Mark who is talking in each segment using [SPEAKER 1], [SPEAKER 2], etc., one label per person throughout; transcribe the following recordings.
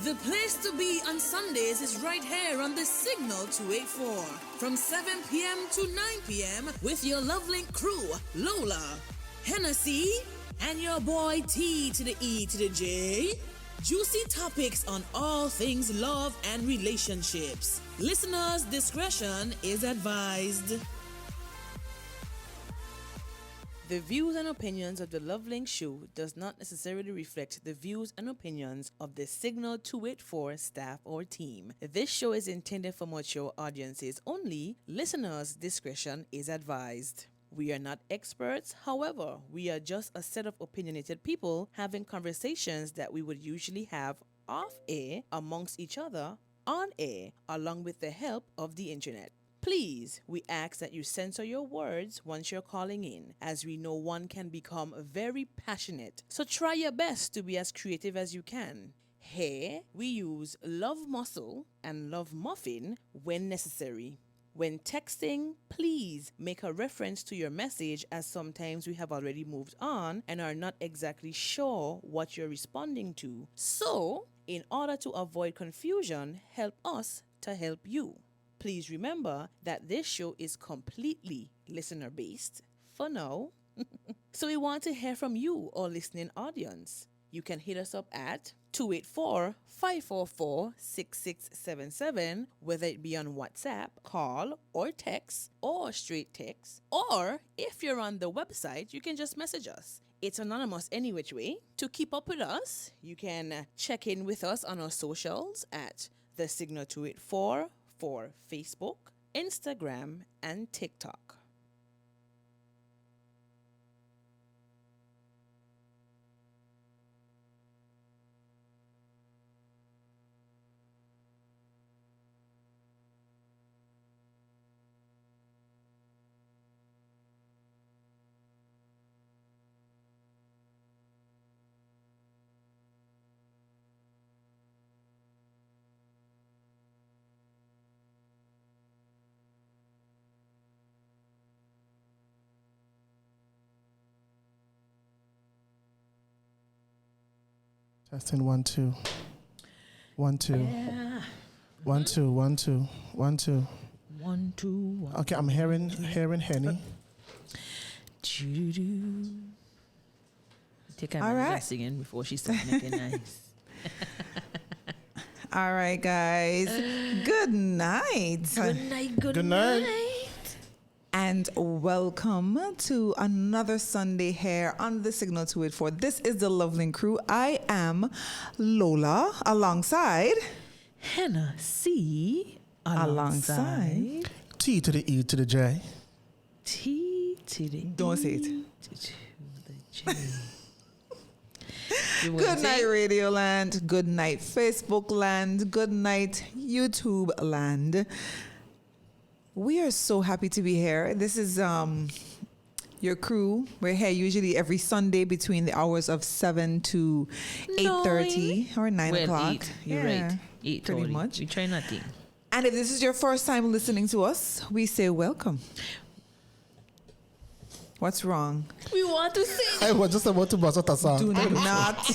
[SPEAKER 1] The place to be on Sundays is right here on the Signal 284 from 7 p.m. to 9 p.m. with your lovely crew, Lola, Hennessy, and your boy T to the E to the J. Juicy topics on all things love and relationships. Listeners' discretion is advised. The views and opinions of the Lovelink Show does not necessarily reflect the views and opinions of the Signal 284 staff or team. This show is intended for mature audiences only. Listeners' discretion is advised. We are not experts, however, we are just a set of opinionated people having conversations that we would usually have off air amongst each other on air, along with the help of the internet. Please, we ask that you censor your words once you're calling in, as we know one can become very passionate. So try your best to be as creative as you can. Here, we use love muscle and love muffin when necessary. When texting, please make a reference to your message, as sometimes we have already moved on and are not exactly sure what you're responding to. So, in order to avoid confusion, help us to help you. Please remember that this show is completely listener-based for now. So we want to hear from you, our listening audience. You can hit us up at 284-544-6677, whether it be on WhatsApp, call, or text, or straight text. Or if you're on the website, you can just message us. It's anonymous any which way. To keep up with us, you can check in with us on our socials at The Signal 284 for Facebook, Instagram, and TikTok.
[SPEAKER 2] Testing 1 2 1 2
[SPEAKER 1] Yeah.
[SPEAKER 2] 1 2 1 2 1 2.
[SPEAKER 1] 1 2 1.
[SPEAKER 2] Okay, I'm hearing Henny.
[SPEAKER 1] Take her
[SPEAKER 3] All right.
[SPEAKER 1] singing before she starts making nice.
[SPEAKER 3] All right, guys. Good night.
[SPEAKER 1] Good night.
[SPEAKER 2] Good night.
[SPEAKER 3] And welcome to another Sunday here on the Signal 284. This is the Loveling Crew. I am Lola alongside
[SPEAKER 1] Hennessy
[SPEAKER 3] Alongside.
[SPEAKER 2] T to the E to the J.
[SPEAKER 1] T to the
[SPEAKER 3] Don't say it.
[SPEAKER 1] E to the J. You wanna
[SPEAKER 3] Good
[SPEAKER 1] say
[SPEAKER 3] night,
[SPEAKER 1] it?
[SPEAKER 3] Radio Land. Good night, Facebook Land. Good night, YouTube Land. We are so happy to be here. This is your crew. We're here usually every Sunday between the hours of 7 to 8:30 or 9
[SPEAKER 1] Well,
[SPEAKER 3] o'clock.
[SPEAKER 1] 8. You're right. 8
[SPEAKER 3] pretty
[SPEAKER 1] totally.
[SPEAKER 3] much.
[SPEAKER 1] We try not to.
[SPEAKER 3] And if this is your first time listening to us, we say welcome. What's wrong?
[SPEAKER 1] We want to sing.
[SPEAKER 2] I was just about to bust out a song.
[SPEAKER 3] Do not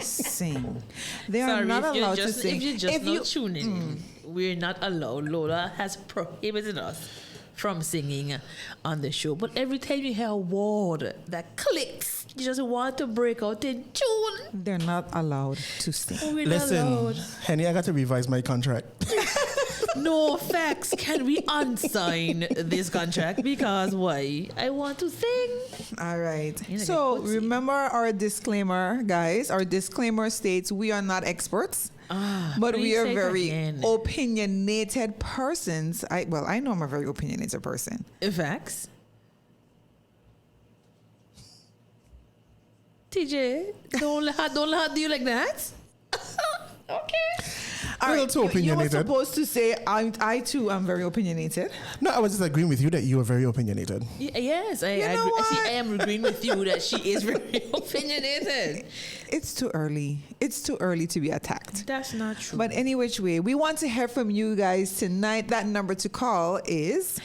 [SPEAKER 3] sing. They are
[SPEAKER 1] Sorry,
[SPEAKER 3] not
[SPEAKER 1] if you're
[SPEAKER 3] allowed
[SPEAKER 1] just,
[SPEAKER 3] to sing.
[SPEAKER 1] If you're just not tuning in, we're not allowed. Lola has prohibited us from singing on the show. But every time you hear a word that clicks, you just want to break out in tune.
[SPEAKER 3] They're not allowed to sing.
[SPEAKER 1] Oh, we're not
[SPEAKER 2] Listen,
[SPEAKER 1] allowed.
[SPEAKER 2] Henny, I got to revise my contract.
[SPEAKER 1] No facts. Can we unsign this contract? Because why? I want to sing.
[SPEAKER 3] All right.
[SPEAKER 1] You know,
[SPEAKER 3] So
[SPEAKER 1] get footsie.
[SPEAKER 3] remember our disclaimer, guys. Our disclaimer states we are not experts, but we
[SPEAKER 1] please
[SPEAKER 3] are
[SPEAKER 1] say it
[SPEAKER 3] very
[SPEAKER 1] again.
[SPEAKER 3] opinionated persons. I know I'm a very opinionated person.
[SPEAKER 1] Facts. TJ, don't let her do you like that? Okay.
[SPEAKER 3] All
[SPEAKER 2] Little
[SPEAKER 3] right,
[SPEAKER 2] too
[SPEAKER 3] you were
[SPEAKER 2] opinionated.
[SPEAKER 3] supposed to say I too am very opinionated.
[SPEAKER 2] No, I was just agreeing with you that you are very opinionated.
[SPEAKER 1] Yes, I
[SPEAKER 3] You know
[SPEAKER 1] agree. See,
[SPEAKER 3] what?
[SPEAKER 1] I am agreeing with you that she is very opinionated.
[SPEAKER 3] It's too early. It's too early to be attacked.
[SPEAKER 1] That's not true.
[SPEAKER 3] But any which way, we want to hear from you guys tonight. That number to call is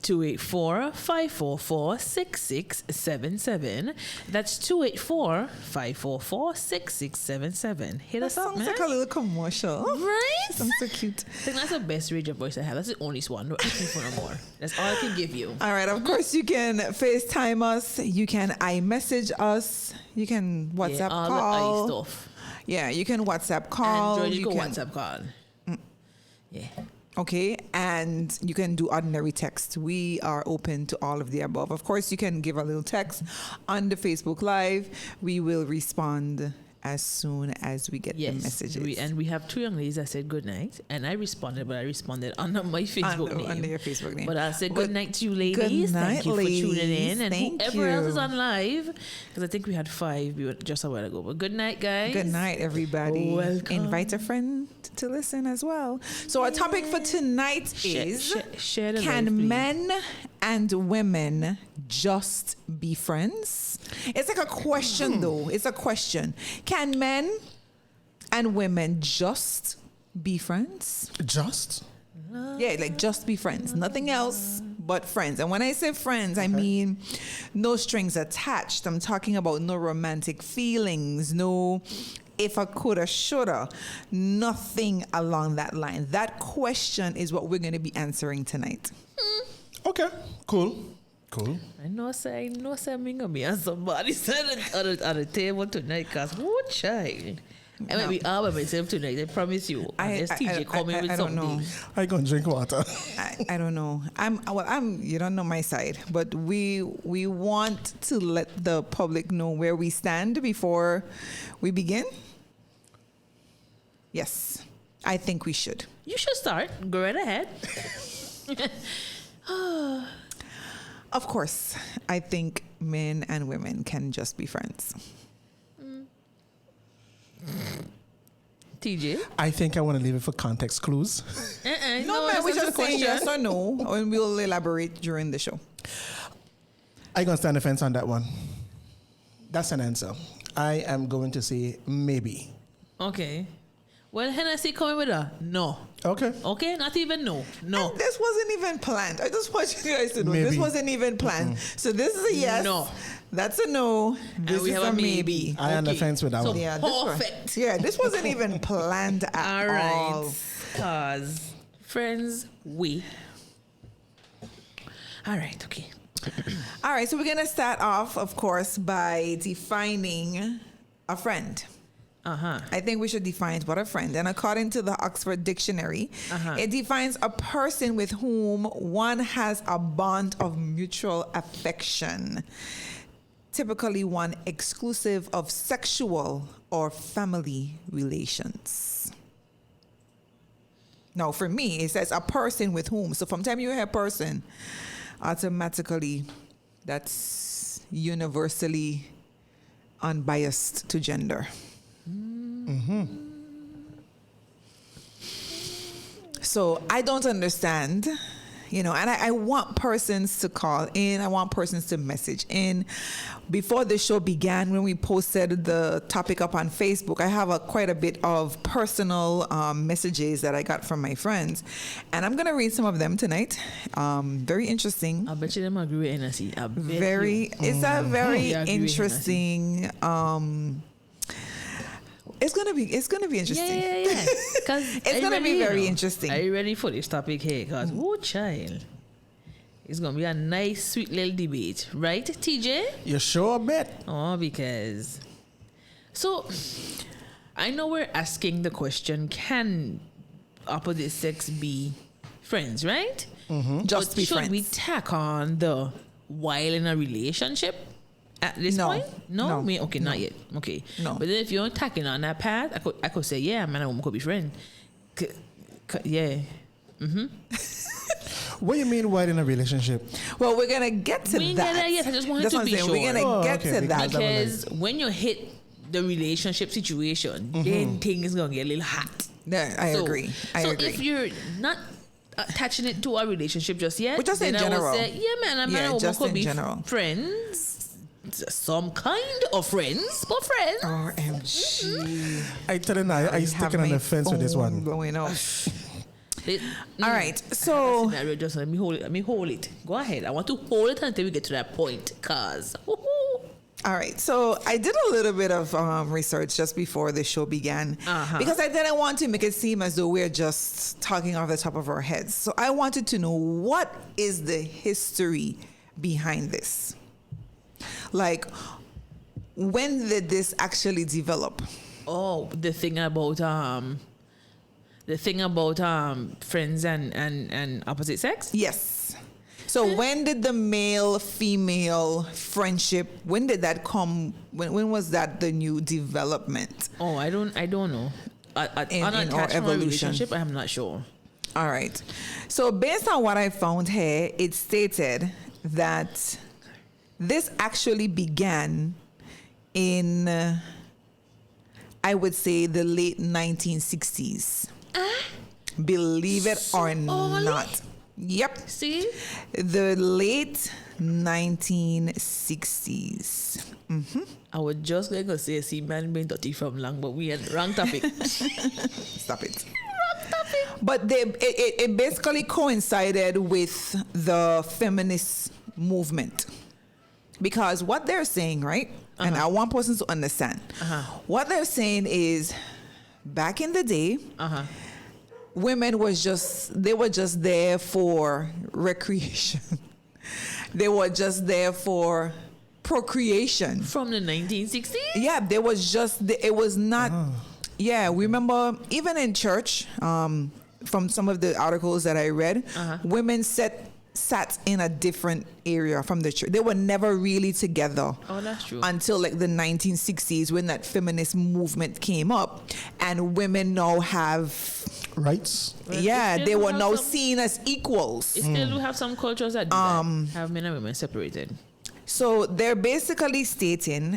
[SPEAKER 1] 284-544-6677. That's 284-544-6677. Hit
[SPEAKER 3] That
[SPEAKER 1] us up,
[SPEAKER 3] sounds
[SPEAKER 1] man.
[SPEAKER 3] like a little commercial.
[SPEAKER 1] Right?
[SPEAKER 3] Sounds so cute.
[SPEAKER 1] I think that's the best radio voice I have. That's the only one. Don't ask me for no more. That's all I can give you.
[SPEAKER 3] All right. Of course, you can FaceTime us. You can iMessage us. You can WhatsApp
[SPEAKER 1] all
[SPEAKER 3] call.
[SPEAKER 1] the stuff.
[SPEAKER 3] Yeah, you can WhatsApp call.
[SPEAKER 1] Android, you can
[SPEAKER 3] can
[SPEAKER 1] WhatsApp call. Yeah.
[SPEAKER 3] Okay, and you can do ordinary text. We are open to all of the above. Of course, you can give a little text on the Facebook Live. We will respond as soon as we get the messages.
[SPEAKER 1] We have two young ladies that said good night, and I responded, but I responded under my Facebook name.
[SPEAKER 3] Under your Facebook name.
[SPEAKER 1] But I said good night to you, ladies.
[SPEAKER 3] Good night,
[SPEAKER 1] Thank you for tuning in, and
[SPEAKER 3] Thank
[SPEAKER 1] whoever else is
[SPEAKER 3] you.
[SPEAKER 1] on live, because I think we had 5 just a while ago. But good night, guys.
[SPEAKER 3] Good night, everybody.
[SPEAKER 1] Welcome.
[SPEAKER 3] Invite a friend to listen as well. So our topic for tonight is:
[SPEAKER 1] share the
[SPEAKER 3] can
[SPEAKER 1] live, please.
[SPEAKER 3] men and women just be friends? It's like a question, though. It's a question. Can men and women just be friends?
[SPEAKER 2] Just?
[SPEAKER 3] Yeah, like just be friends. Nothing else but friends. And when I say friends, I mean no strings attached. I'm talking about no romantic feelings, no if I coulda, shoulda, nothing along that line. That question is what we're going to be answering tonight.
[SPEAKER 2] Okay, cool.
[SPEAKER 1] I know, say, I'm going to be on somebody's side at the table tonight, because what child? I might be all by myself tonight, I promise you. Unless TJ call me with
[SPEAKER 3] I don't
[SPEAKER 1] something.
[SPEAKER 3] know.
[SPEAKER 2] I gonna drink water.
[SPEAKER 3] I don't know. I'm you don't know my side, but we want to let the public know where we stand before we begin. Yes. I think we should.
[SPEAKER 1] You should start. Go right ahead.
[SPEAKER 3] Of course, I think men and women can just be friends.
[SPEAKER 1] TJ?
[SPEAKER 2] I think I want to leave it for context clues.
[SPEAKER 3] No, man, we
[SPEAKER 1] that's
[SPEAKER 3] just
[SPEAKER 1] the
[SPEAKER 3] say
[SPEAKER 1] question.
[SPEAKER 3] yes or no, and we'll elaborate during the show.
[SPEAKER 2] I gonna stand the fence on that one. That's an answer. I am going to say maybe.
[SPEAKER 1] Okay. Well, Hennessy coming with a no.
[SPEAKER 2] Okay.
[SPEAKER 1] Okay, not even no. No.
[SPEAKER 3] And this wasn't even planned. I just want you guys to know this
[SPEAKER 2] Maybe.
[SPEAKER 3] wasn't even planned. So this is a yes.
[SPEAKER 1] No.
[SPEAKER 3] That's a no. This
[SPEAKER 1] we
[SPEAKER 3] is
[SPEAKER 1] have
[SPEAKER 3] a
[SPEAKER 1] a
[SPEAKER 3] maybe.
[SPEAKER 1] maybe.
[SPEAKER 2] I on the
[SPEAKER 1] Okay.
[SPEAKER 2] fence with that
[SPEAKER 1] So
[SPEAKER 2] one.
[SPEAKER 3] Yeah,
[SPEAKER 1] perfect.
[SPEAKER 3] This wasn't even planned at
[SPEAKER 1] All
[SPEAKER 3] all.
[SPEAKER 1] right. Cause friends, we. All right. Okay.
[SPEAKER 3] All right, so we're going to start off, of course, by defining a friend. I think we should define what a friend. And according to the Oxford Dictionary, it defines a person with whom one has a bond of mutual affection, typically one exclusive of sexual or family relations. Now, for me, it says a person with whom. So from time you hear person, automatically that's universally unbiased to gender. So I don't understand, and I want persons to call in. I want persons to message in. Before the show began, when we posted the topic up on Facebook, I have quite a bit of personal messages that I got from my friends. And I'm going to read some of them tonight. Very interesting.
[SPEAKER 1] I bet you them agree with Hennessy. I bet you.
[SPEAKER 3] It's a very
[SPEAKER 1] Yeah, I agree with
[SPEAKER 3] interesting. It's gonna be interesting.
[SPEAKER 1] Yeah.
[SPEAKER 3] It's gonna be very interesting.
[SPEAKER 1] Are you ready for this topic here? Because, oh, child. It's going to be a nice, sweet little debate. Right, TJ?
[SPEAKER 2] You sure bet?
[SPEAKER 1] Oh, because... So, I know we're asking the question, can opposite sex be friends, right?
[SPEAKER 3] Just
[SPEAKER 1] But
[SPEAKER 3] be
[SPEAKER 1] should
[SPEAKER 3] friends.
[SPEAKER 1] we tack on the while in a relationship at this
[SPEAKER 3] No.
[SPEAKER 1] point? No?
[SPEAKER 3] No.
[SPEAKER 1] Okay, not yet. Okay.
[SPEAKER 3] No.
[SPEAKER 1] But then if you're tacking on that path, I could say, yeah, man and woman could be friends. Yeah.
[SPEAKER 2] What do you mean while in a relationship?
[SPEAKER 3] Well, we're gonna get to
[SPEAKER 1] We ain't
[SPEAKER 3] that.
[SPEAKER 1] get there yet. I just wanted
[SPEAKER 3] That's
[SPEAKER 1] to
[SPEAKER 3] what I'm
[SPEAKER 1] be
[SPEAKER 3] saying.
[SPEAKER 1] sure.
[SPEAKER 3] We're gonna get
[SPEAKER 2] okay,
[SPEAKER 3] to that.
[SPEAKER 1] Because when you hit the relationship situation, then things gonna get a little hot.
[SPEAKER 3] Yeah, I agree. I agree.
[SPEAKER 1] If you're not attaching it to a relationship just yet,
[SPEAKER 3] But just in
[SPEAKER 1] then I
[SPEAKER 3] general.
[SPEAKER 1] would say, yeah, man,
[SPEAKER 3] Yeah,
[SPEAKER 1] and woman
[SPEAKER 3] just
[SPEAKER 1] could
[SPEAKER 3] in
[SPEAKER 1] be
[SPEAKER 3] general.
[SPEAKER 1] friends, some kind of friends, but friends.
[SPEAKER 3] OMG.
[SPEAKER 2] I tell you now, I
[SPEAKER 3] have
[SPEAKER 2] sticking on
[SPEAKER 3] my
[SPEAKER 2] the fence with this
[SPEAKER 3] phone
[SPEAKER 2] one.
[SPEAKER 3] blowing up. All right. So
[SPEAKER 1] Scenario, just let me hold it. Let me hold it. Go ahead. I want to hold it until we get to that point, cause.
[SPEAKER 3] all right. So I did a little bit of research just before the show began because I didn't want to make it seem as though we're just talking off the top of our heads. So I wanted to know, what is the history behind this? Like, when did this actually develop?
[SPEAKER 1] Oh, the thing about friends and opposite sex.
[SPEAKER 3] Yes. So when did the male-female friendship, when did that come? When was that the new development?
[SPEAKER 1] Oh, I don't know.
[SPEAKER 3] In our
[SPEAKER 1] Unattached from a
[SPEAKER 3] evolution.
[SPEAKER 1] relationship, I'm not sure.
[SPEAKER 3] All right. So based on what I found here, it stated that this actually began in, I would say, the late 1960s. Believe it or not. Yep.
[SPEAKER 1] See?
[SPEAKER 3] The late 1960s.
[SPEAKER 1] I was just going to say, see, man been dirty from long, but we had wrong topic.
[SPEAKER 3] Stop it. But it basically coincided with the feminist movement. Because what they're saying, right? And I want persons to understand. What they're saying is, back in the day, women were just there for recreation. They were just there for procreation.
[SPEAKER 1] From the 1960s?
[SPEAKER 3] Yeah, it was not. Yeah, we remember even in church, from some of the articles that I read, women sat in a different area from the church. They were never really together.
[SPEAKER 1] Oh, that's true.
[SPEAKER 3] Until like the 1960s, when that feminist movement came up, and women now have
[SPEAKER 2] Rights.
[SPEAKER 1] Well,
[SPEAKER 3] yeah,
[SPEAKER 1] still
[SPEAKER 3] they
[SPEAKER 1] do
[SPEAKER 3] were
[SPEAKER 1] have
[SPEAKER 3] now
[SPEAKER 1] some-
[SPEAKER 3] seen as equals.
[SPEAKER 1] It still do have some cultures that do that, have men and women separated.
[SPEAKER 3] So they're basically stating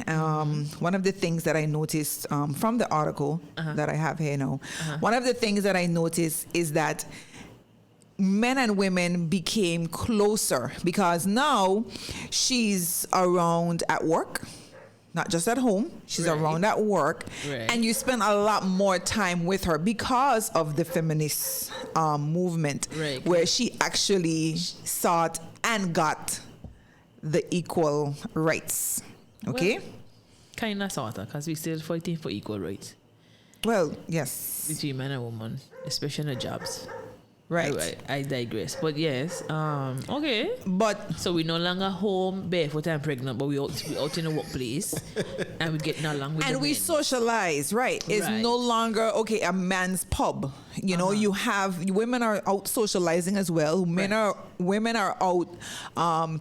[SPEAKER 3] one of the things that I noticed from the article that I have here now. One of the things that I noticed is that men and women became closer because now she's around at work, not just at home. She's
[SPEAKER 1] Right.
[SPEAKER 3] around at work,
[SPEAKER 1] Right.
[SPEAKER 3] and you spend a lot more time with her because of the feminist movement,
[SPEAKER 1] Right.
[SPEAKER 3] where she actually sought and got the equal rights. Okay.
[SPEAKER 1] Kind of, sort of, because we still fighting for equal rights
[SPEAKER 3] Well, yes.
[SPEAKER 1] between men and women, especially in the jobs.
[SPEAKER 3] Right.
[SPEAKER 1] I digress. But yes, okay.
[SPEAKER 3] But
[SPEAKER 1] So we no longer home barefoot and pregnant, but we out in the workplace and we getting along with the
[SPEAKER 3] and we
[SPEAKER 1] men.
[SPEAKER 3] socialize, right? It's
[SPEAKER 1] Right.
[SPEAKER 3] no longer a man's pub. You know, you have women are out socializing as well. Women are out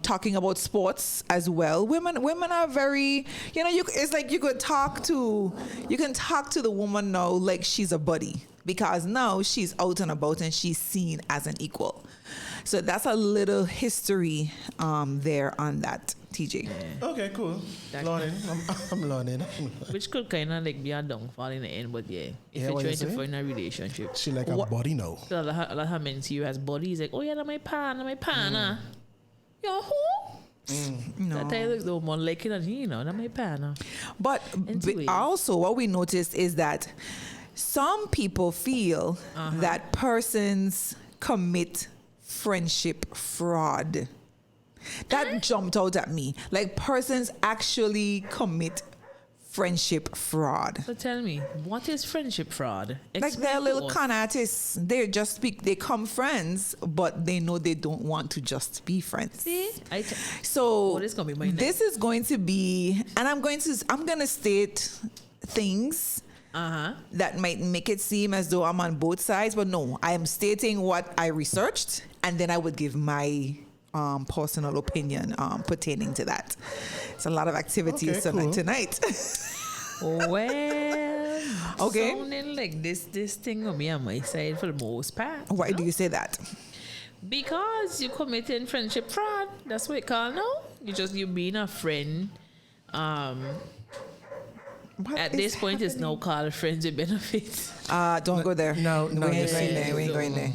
[SPEAKER 3] talking about sports as well. Women are very, it's like you can talk to the woman now like she's a buddy, because now she's out and about and she's seen as an equal. So that's a little history there on that, TJ.
[SPEAKER 2] Okay, cool.
[SPEAKER 1] That-
[SPEAKER 2] Learning. I'm learning.
[SPEAKER 1] Which could kind of like be a downfall in the end, but yeah. If
[SPEAKER 2] Yeah,
[SPEAKER 1] you're
[SPEAKER 2] what you
[SPEAKER 1] trying to
[SPEAKER 2] say?
[SPEAKER 1] find a relationship.
[SPEAKER 2] She like a body now.
[SPEAKER 1] So a lot of men see you as bodies, like, oh yeah, that's my partner. Yo, who?
[SPEAKER 3] No.
[SPEAKER 1] That time like the woman like it, and that's my partner.
[SPEAKER 3] But
[SPEAKER 1] Anyway.
[SPEAKER 3] also, what we noticed is that some people feel that persons commit friendship fraud. That jumped out at me. Like, persons actually commit friendship fraud.
[SPEAKER 1] So tell me, what is friendship fraud?
[SPEAKER 3] Like,
[SPEAKER 1] Explain
[SPEAKER 3] they're
[SPEAKER 1] to
[SPEAKER 3] little
[SPEAKER 1] us.
[SPEAKER 3] con artists. They come friends, but they know they don't want to just be friends.
[SPEAKER 1] See?
[SPEAKER 3] So
[SPEAKER 1] Oh, this is gonna be my
[SPEAKER 3] this is going to be, and I'm going to state things that might make it seem as though I'm on both sides, but no, I am stating what I researched, and then I would give my personal opinion pertaining to that. It's a lot of activities
[SPEAKER 2] Okay, cool.
[SPEAKER 3] tonight.
[SPEAKER 1] Well,
[SPEAKER 3] Okay.
[SPEAKER 1] sounding like this thing will be on my side for the most part.
[SPEAKER 3] Why
[SPEAKER 1] you know?
[SPEAKER 3] do you say that?
[SPEAKER 1] Because you committing friendship fraud. That's what it called now. You being a friend.
[SPEAKER 3] What
[SPEAKER 1] At
[SPEAKER 3] is
[SPEAKER 1] this point, it's now
[SPEAKER 3] happening?
[SPEAKER 1] called friends with benefits.
[SPEAKER 3] Don't go there.
[SPEAKER 2] No,
[SPEAKER 3] we ain't
[SPEAKER 2] this
[SPEAKER 3] going
[SPEAKER 2] is-
[SPEAKER 3] there. We ain't going there.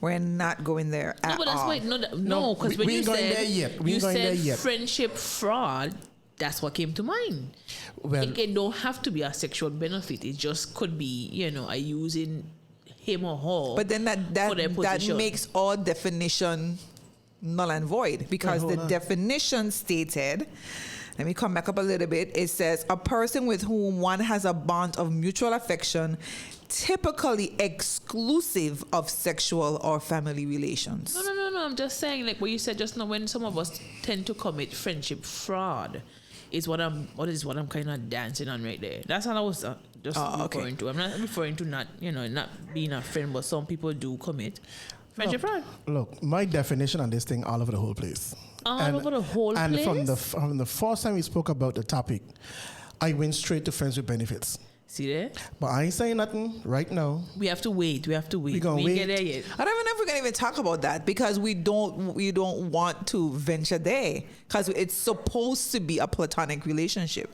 [SPEAKER 3] We're not going there
[SPEAKER 1] No,
[SPEAKER 3] at
[SPEAKER 1] but that's
[SPEAKER 3] all.
[SPEAKER 1] why no, because when
[SPEAKER 2] we
[SPEAKER 1] you
[SPEAKER 2] ain't going
[SPEAKER 1] said
[SPEAKER 2] there yet. We
[SPEAKER 1] you
[SPEAKER 2] ain't going there
[SPEAKER 1] said
[SPEAKER 2] yet.
[SPEAKER 1] friendship fraud, that's what came to mind.
[SPEAKER 2] Well,
[SPEAKER 1] It don't have to be a sexual benefit. It just could be, a using him or her.
[SPEAKER 3] But then
[SPEAKER 1] for their
[SPEAKER 3] that
[SPEAKER 1] position.
[SPEAKER 3] makes all definition null and void, because
[SPEAKER 2] Wait,
[SPEAKER 3] the
[SPEAKER 2] hold on.
[SPEAKER 3] definition stated, let me come back up a little bit. It says a person with whom one has a bond of mutual affection, typically exclusive of sexual or family relations.
[SPEAKER 1] No. I'm just saying, like what you said just now, when some of us tend to commit friendship fraud, is what I'm kind of dancing on right there. That's what I was just referring to. I'm not referring to not being a friend, but some people do commit friendship fraud.
[SPEAKER 2] Look, my definition on this thing all over the whole place.
[SPEAKER 1] Over the whole
[SPEAKER 2] and
[SPEAKER 1] place.
[SPEAKER 2] from the first time we spoke about the topic, I went straight to friends with benefits.
[SPEAKER 1] See there?
[SPEAKER 2] But I ain't saying nothing right now.
[SPEAKER 1] We have to wait. We
[SPEAKER 2] gonna
[SPEAKER 1] ain't
[SPEAKER 2] wait.
[SPEAKER 1] get there yet.
[SPEAKER 3] I don't even know if we're gonna even talk about that, because we don't want to venture there, because it's supposed to be a platonic relationship.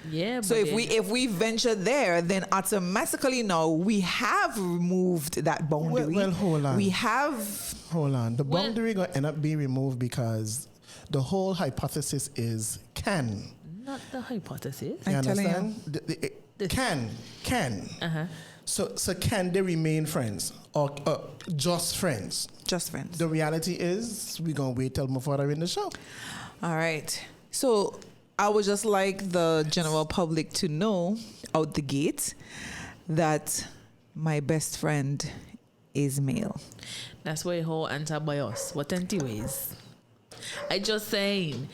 [SPEAKER 1] Yeah.
[SPEAKER 3] So
[SPEAKER 1] but
[SPEAKER 3] if we venture there, then automatically now we have removed that boundary.
[SPEAKER 2] Well, hold on.
[SPEAKER 3] We have.
[SPEAKER 2] Hold on. The
[SPEAKER 1] Well-
[SPEAKER 2] boundary going to end up being removed because the whole hypothesis is can.
[SPEAKER 1] not the hypothesis.
[SPEAKER 3] I'm
[SPEAKER 2] You
[SPEAKER 3] telling you.
[SPEAKER 2] understand? Can.
[SPEAKER 1] Uh-huh.
[SPEAKER 2] So can they remain friends or just friends?
[SPEAKER 3] Just friends.
[SPEAKER 2] The reality is we're going to wait till more further in the show.
[SPEAKER 3] All right. So I would just like the general public to know out the gate that my best friend is male.
[SPEAKER 1] That's why whole answer by us. What ways? I just saying,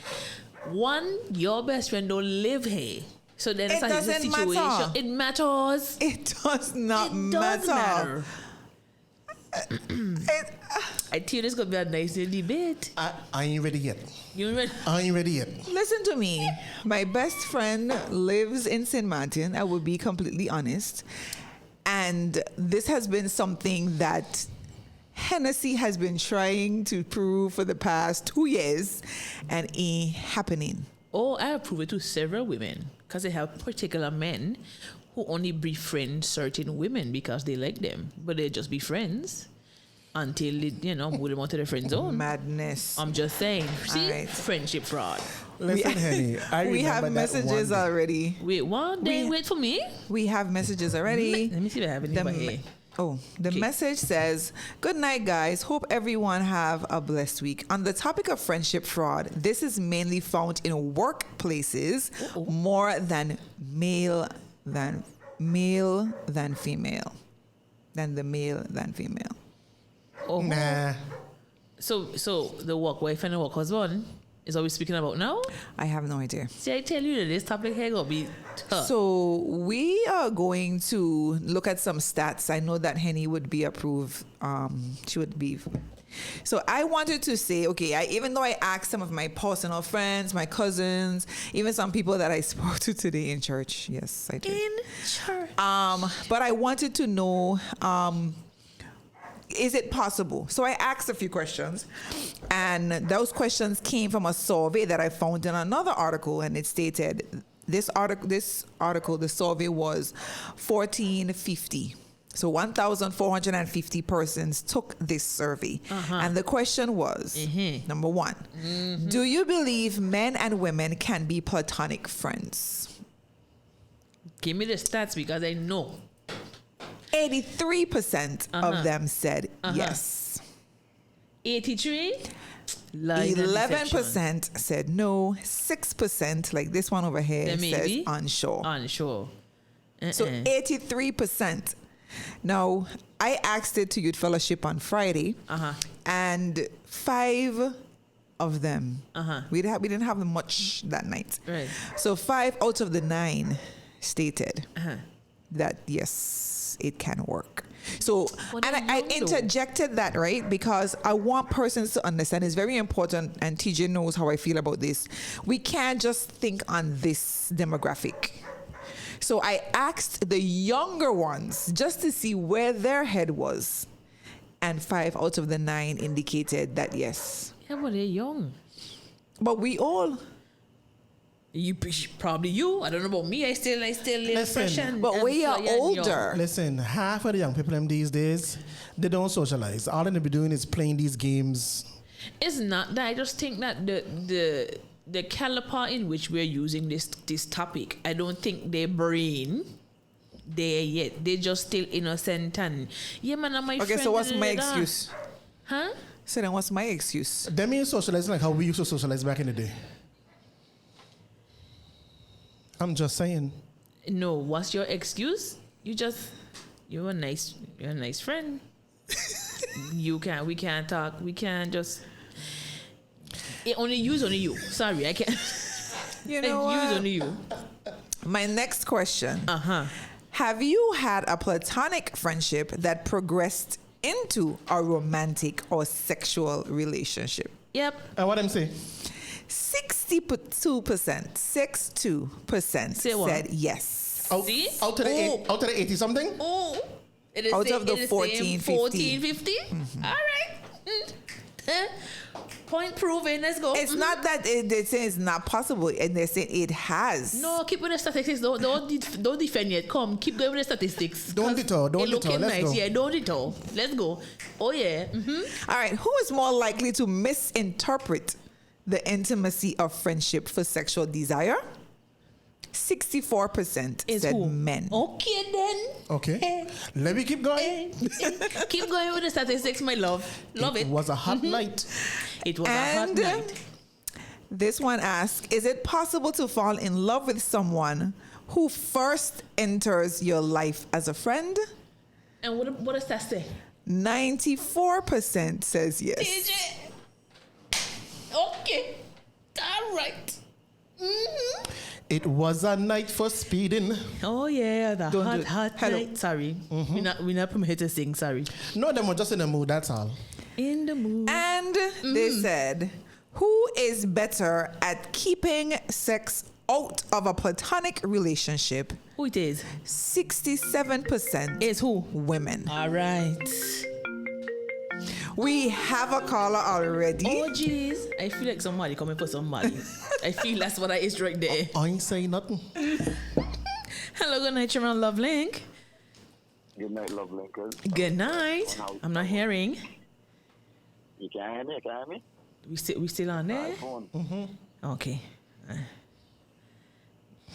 [SPEAKER 1] one, your best friend don't live here. So then it's
[SPEAKER 3] It
[SPEAKER 1] a
[SPEAKER 3] doesn't
[SPEAKER 1] situation.
[SPEAKER 3] matter.
[SPEAKER 1] It matters.
[SPEAKER 3] It does not
[SPEAKER 1] It does
[SPEAKER 3] matter.
[SPEAKER 1] I think it's gonna be a nice debate.
[SPEAKER 2] I ain't ready yet.
[SPEAKER 1] You ready?
[SPEAKER 2] I ain't ready yet.
[SPEAKER 3] Listen to me. My best friend lives in St. Martin. I will be completely honest. And this has been something that Hennessy has been trying to prove for the past 2 years, and ain't happening.
[SPEAKER 1] Oh, I approve it to several women because they have particular men who only befriend certain women because they like them, but they just be friends until they, move them onto their friend zone.
[SPEAKER 3] Madness.
[SPEAKER 1] I'm just saying. See,
[SPEAKER 3] right.
[SPEAKER 1] friendship fraud.
[SPEAKER 2] Listen, Henny, I
[SPEAKER 3] we have
[SPEAKER 2] remember that
[SPEAKER 3] messages
[SPEAKER 2] one day.
[SPEAKER 3] already.
[SPEAKER 1] Wait, one day, wait for me.
[SPEAKER 3] We have messages already.
[SPEAKER 1] Let me see if I have
[SPEAKER 3] The
[SPEAKER 1] anybody here.
[SPEAKER 3] The
[SPEAKER 1] Okay.
[SPEAKER 3] message says, "Good night, guys. Hope everyone have a blessed week. On the topic of friendship fraud, this is mainly found in workplaces more than male than female. Than the male than female.
[SPEAKER 1] Oh,
[SPEAKER 2] Nah.
[SPEAKER 1] so the work wife and the work husband is what we're speaking about now?
[SPEAKER 3] I have no idea.
[SPEAKER 1] See, I tell you that this topic here gonna be tough.
[SPEAKER 3] So we are going to look at some stats. I know that Henny would be approved. She would be. So I wanted to say, okay, even though I asked some of my personal friends, my cousins, even some people that I spoke to today in church. Yes, I did.
[SPEAKER 1] in church.
[SPEAKER 3] But I wanted to know, is it possible? So I asked a few questions, and those questions came from a survey that I found in another article, and it stated this article, the survey was 1450. So 1,450 persons took this survey. And the question was, number one, do you believe men and women can be platonic friends?
[SPEAKER 1] Give me the stats because I know.
[SPEAKER 3] 83% of them said yes.
[SPEAKER 1] 83? Line and deception.
[SPEAKER 3] 11% said no. 6%, like this one over here,
[SPEAKER 1] Then
[SPEAKER 3] says
[SPEAKER 1] maybe?
[SPEAKER 3] unsure.
[SPEAKER 1] Unsure.
[SPEAKER 3] So 83%. Now, I asked it to Youth Fellowship on Friday, and 5 of them, we didn't have much that night.
[SPEAKER 1] Right.
[SPEAKER 3] So 5 out of the 9 stated that yes, it can work. So,
[SPEAKER 1] What
[SPEAKER 3] and
[SPEAKER 1] do
[SPEAKER 3] I
[SPEAKER 1] you know?
[SPEAKER 3] interjected that, right? Because I want persons to understand, it's very important, and TJ knows how I feel about this. We can't just think on this demographic. So I asked the younger ones just to see where their head was. And 5 out of the 9 indicated that yes.
[SPEAKER 1] Yeah, but they're young.
[SPEAKER 3] But we all,
[SPEAKER 1] Probably you. I don't know about me. I still live fresh and
[SPEAKER 3] but
[SPEAKER 1] and
[SPEAKER 3] we are
[SPEAKER 1] fly and young.
[SPEAKER 3] older.
[SPEAKER 2] Listen, half of the young people these days, they don't socialize. All they be doing is playing these games.
[SPEAKER 1] It's not that. I just think that the caliber in which we're using this topic, I don't think their brain there yet. They just still innocent and yeah, man, I'm my friend.
[SPEAKER 3] Okay, so what's my
[SPEAKER 1] da, da, da.
[SPEAKER 3] excuse?
[SPEAKER 1] Huh?
[SPEAKER 3] So then what's my excuse?
[SPEAKER 2] Them mean socializing like how we used to socialize back in the day. I'm just saying.
[SPEAKER 1] No, what's your excuse? You're a nice friend. We can't talk. We can't just. Only you. Sorry, I can't.
[SPEAKER 3] You know
[SPEAKER 1] Use
[SPEAKER 3] what?
[SPEAKER 1] only you.
[SPEAKER 3] My next question.
[SPEAKER 1] Uh-huh.
[SPEAKER 3] Have you had a platonic friendship that progressed into a romantic or sexual relationship?
[SPEAKER 1] Yep.
[SPEAKER 2] And what I'm saying?
[SPEAKER 3] 62%, 62%
[SPEAKER 1] Say what?
[SPEAKER 3] said yes.
[SPEAKER 1] See?
[SPEAKER 2] Out to the 80 something?
[SPEAKER 1] Oh. It is
[SPEAKER 3] Out of the
[SPEAKER 1] it is
[SPEAKER 3] 14, 15.
[SPEAKER 1] 14, 50? All right. Point proven. Let's go.
[SPEAKER 3] It's not that they say it's not possible, and they say it has.
[SPEAKER 1] No, keep with the statistics. Don't defend yet. Come, keep going with the statistics.
[SPEAKER 2] Don't
[SPEAKER 1] 'Cause
[SPEAKER 2] detour, don't
[SPEAKER 1] it looking
[SPEAKER 2] detour. Let's
[SPEAKER 1] nice.
[SPEAKER 2] go.
[SPEAKER 1] Yeah, don't detour. Let's go. Oh yeah.
[SPEAKER 3] All right, who is more likely to misinterpret the intimacy of friendship for sexual desire? 64%
[SPEAKER 1] Is
[SPEAKER 3] said
[SPEAKER 1] who?
[SPEAKER 3] men.
[SPEAKER 1] Okay then.
[SPEAKER 2] Okay. Let me keep going.
[SPEAKER 1] Keep going with the statistics, my love. Love it.
[SPEAKER 2] It was a hot night.
[SPEAKER 1] It was a hot
[SPEAKER 3] And
[SPEAKER 1] night.
[SPEAKER 3] this one asks, is it possible to fall in love with someone who first enters your life as a friend?
[SPEAKER 1] And what does that say?
[SPEAKER 3] 94% says yes.
[SPEAKER 1] DJ. Okay. All right.
[SPEAKER 2] It was a night for speeding.
[SPEAKER 1] Oh yeah, the
[SPEAKER 3] Don't do
[SPEAKER 1] hot
[SPEAKER 3] it.
[SPEAKER 1] hot
[SPEAKER 3] Hello.
[SPEAKER 1] night. Sorry, we're not permitted to sing. Sorry.
[SPEAKER 2] No, them were just in the mood, that's all.
[SPEAKER 1] In the mood.
[SPEAKER 3] And they said, who is better at keeping sex out of a platonic relationship?
[SPEAKER 1] Who it is?
[SPEAKER 3] 67%
[SPEAKER 1] Is who?
[SPEAKER 3] women.
[SPEAKER 1] All right.
[SPEAKER 3] We have a caller already.
[SPEAKER 1] Oh jeez, I feel like somebody coming for somebody. I feel that's what I is right there.
[SPEAKER 2] I ain't saying nothing.
[SPEAKER 1] Hello, good night, Sharon Love Link.
[SPEAKER 4] Good night, love linkers.
[SPEAKER 1] Good night. I'm not hearing.
[SPEAKER 4] You can hear me? You can hear me?
[SPEAKER 1] We still on there?
[SPEAKER 4] iPhone.
[SPEAKER 1] Okay.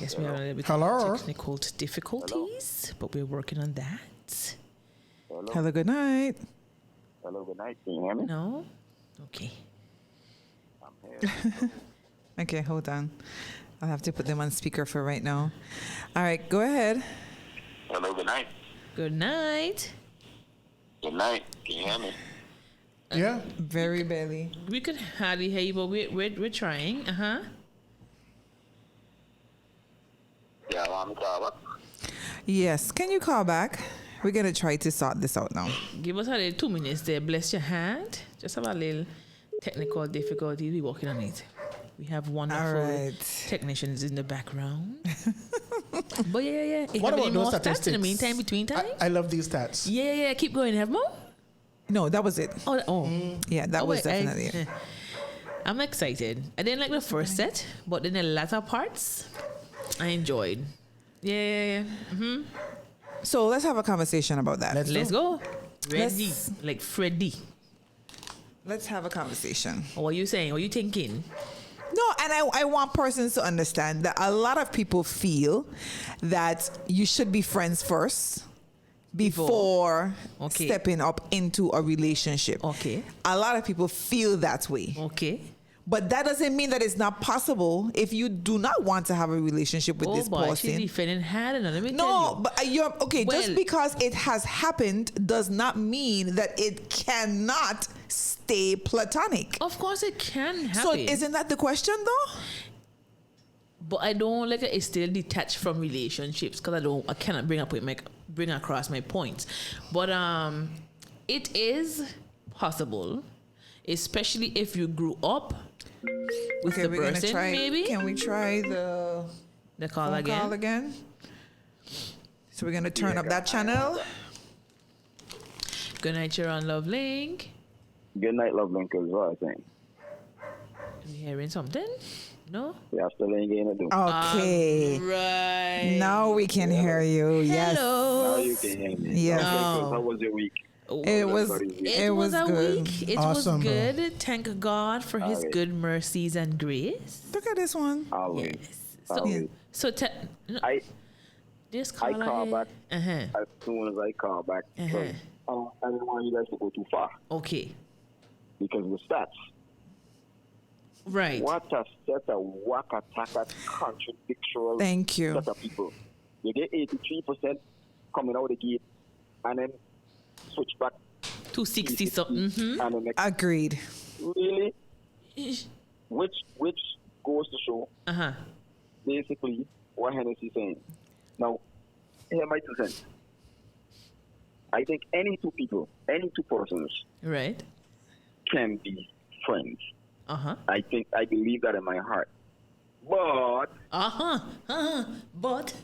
[SPEAKER 1] Guess we have a little bit
[SPEAKER 2] Hello?
[SPEAKER 1] of technical difficulties, but we're working on that.
[SPEAKER 4] Hello.
[SPEAKER 3] Hello, good night.
[SPEAKER 4] Hello, good night. Can you hear me?
[SPEAKER 1] No? Okay.
[SPEAKER 4] I'm here.
[SPEAKER 3] Okay, hold on. I'll have to put them on speaker for right now. All right, go ahead.
[SPEAKER 4] Hello, good night.
[SPEAKER 1] Good night.
[SPEAKER 4] Good night. Can you hear me?
[SPEAKER 2] Yeah?
[SPEAKER 3] Very barely.
[SPEAKER 1] We could hardly hear you, but we're trying. Uh-huh.
[SPEAKER 4] Yeah, want me to call back?
[SPEAKER 3] Yes, can you call back? We're going to try to sort this out now.
[SPEAKER 1] Give us a little 2 minutes there. Bless your hand. Just have a little technical difficulty. We're working on it. We have wonderful
[SPEAKER 3] All right.
[SPEAKER 1] technicians in the background. But yeah.
[SPEAKER 2] What
[SPEAKER 1] Have any
[SPEAKER 2] about
[SPEAKER 1] more
[SPEAKER 2] those
[SPEAKER 1] stats
[SPEAKER 2] statistics?
[SPEAKER 1] in the meantime, between time?
[SPEAKER 2] I love these stats.
[SPEAKER 1] Yeah. Keep going. Have more?
[SPEAKER 3] No, that was it.
[SPEAKER 1] Oh.
[SPEAKER 3] Yeah, that
[SPEAKER 1] Oh,
[SPEAKER 3] was
[SPEAKER 1] wait,
[SPEAKER 3] definitely it.
[SPEAKER 1] I'm excited. I didn't like the first set, but then the latter parts, I enjoyed. Yeah.
[SPEAKER 3] So let's have a conversation about that.
[SPEAKER 1] Let's go. Ready.
[SPEAKER 3] Let's-
[SPEAKER 1] Like Freddy.
[SPEAKER 3] Let's have a conversation.
[SPEAKER 1] What are you saying? What are you thinking?
[SPEAKER 3] No, and I want persons to understand that a lot of people feel that you should be friends first before
[SPEAKER 1] Okay.
[SPEAKER 3] stepping up into a relationship.
[SPEAKER 1] Okay.
[SPEAKER 3] A lot of people feel that way.
[SPEAKER 1] Okay.
[SPEAKER 3] But that doesn't mean that it's not possible if you do not want to have a relationship with this
[SPEAKER 1] boy, she's
[SPEAKER 3] person.
[SPEAKER 1] defending hard. Let me tell
[SPEAKER 3] No,
[SPEAKER 1] you.
[SPEAKER 3] but you're okay.
[SPEAKER 1] Well-
[SPEAKER 3] just because it has happened does not mean that it cannot stay platonic.
[SPEAKER 1] Of course it can happen.
[SPEAKER 3] So isn't that the question though?
[SPEAKER 1] But I don't like it's still detached from relationships because I cannot bring across my points. But it is possible, especially if you grew up with the
[SPEAKER 3] we're gonna
[SPEAKER 1] person.
[SPEAKER 3] try.
[SPEAKER 1] Maybe
[SPEAKER 3] Can we try the
[SPEAKER 1] call
[SPEAKER 3] phone
[SPEAKER 1] again.
[SPEAKER 3] call again? So we're gonna turn up that channel.
[SPEAKER 1] Good night, you're on Love Link.
[SPEAKER 4] Good night, love linkers. What I think?
[SPEAKER 1] You hearing something? No.
[SPEAKER 4] Yeah, still ain't getting to do.
[SPEAKER 3] Okay.
[SPEAKER 1] Right.
[SPEAKER 3] Now we can hear you. Yes.
[SPEAKER 4] Now
[SPEAKER 1] Hello.
[SPEAKER 4] you can hear me.
[SPEAKER 3] Yes.
[SPEAKER 4] Okay,
[SPEAKER 1] No.
[SPEAKER 4] so how was your week?
[SPEAKER 3] It was.
[SPEAKER 1] It was a
[SPEAKER 3] good.
[SPEAKER 1] week. It
[SPEAKER 2] Awesome,
[SPEAKER 1] was
[SPEAKER 2] bro.
[SPEAKER 1] good. Thank God for His
[SPEAKER 4] Alright.
[SPEAKER 1] good mercies and grace.
[SPEAKER 3] Look at this one.
[SPEAKER 4] Always.
[SPEAKER 1] Yes. So,
[SPEAKER 4] Always.
[SPEAKER 1] so te- no,
[SPEAKER 4] I
[SPEAKER 1] This
[SPEAKER 4] I
[SPEAKER 1] caller
[SPEAKER 4] call
[SPEAKER 1] here.
[SPEAKER 4] back as soon as I call back. Because, I don't want you guys to go too far
[SPEAKER 1] Okay.
[SPEAKER 4] because the stats.
[SPEAKER 1] Right.
[SPEAKER 4] What a set of whack-a-tack contradictory
[SPEAKER 3] Thank you.
[SPEAKER 4] set of people. You get 83% coming out of the gate and then switch back
[SPEAKER 1] 260 something.
[SPEAKER 4] and the next.
[SPEAKER 3] Agreed.
[SPEAKER 4] Really? Which goes to show basically what Hennessy saying. Now, here my 2 cents. I think any two people, any two persons
[SPEAKER 1] Right.
[SPEAKER 4] can be friends.
[SPEAKER 1] Uh-huh.
[SPEAKER 4] I believe that in my heart. But
[SPEAKER 1] But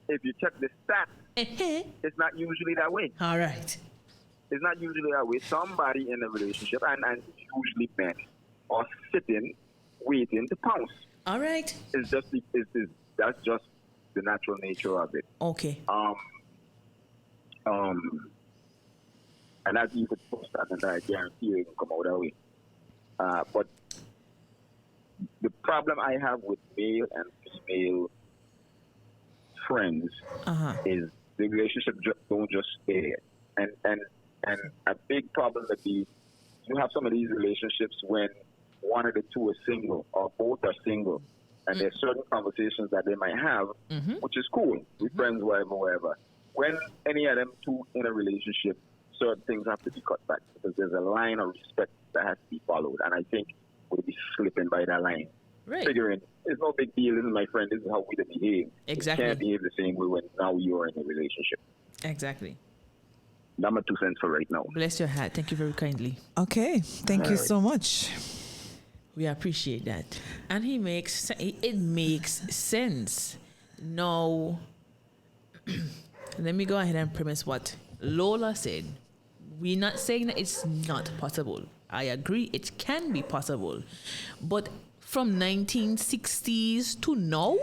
[SPEAKER 4] if you check the stats, it's not usually that way.
[SPEAKER 1] all right.
[SPEAKER 4] It's not usually that way. Somebody in a relationship, and usually men, are sitting, waiting to pounce.
[SPEAKER 1] All right.
[SPEAKER 4] It's just that's just the natural nature of it.
[SPEAKER 1] Okay.
[SPEAKER 4] And as you could post that, and I guarantee you it will come out that way. But the problem I have with male and female friends is the relationship don't just stay there. And a big problem would be you have some of these relationships when one of the two is single or both are single. And there's certain conversations that they might have, which is cool. We're friends, whatever. When any of them two in a relationship, certain things have to be cut back because there's a line of respect that has to be followed. And I think we'll be slipping by that line.
[SPEAKER 1] Right.
[SPEAKER 4] Figuring, it's no big deal. This is my friend. This is how we behave.
[SPEAKER 1] Exactly.
[SPEAKER 4] You can't behave the same way when now you're in a relationship.
[SPEAKER 1] Exactly.
[SPEAKER 4] That's my 2 cents for right now.
[SPEAKER 1] Bless your heart. Thank you very kindly.
[SPEAKER 3] Okay. Thank you so much.
[SPEAKER 1] We appreciate that. And it makes sense. Now, let me go ahead and premise what Lola said. We're not saying that it's not possible. I agree, it can be possible. But from 1960s to now,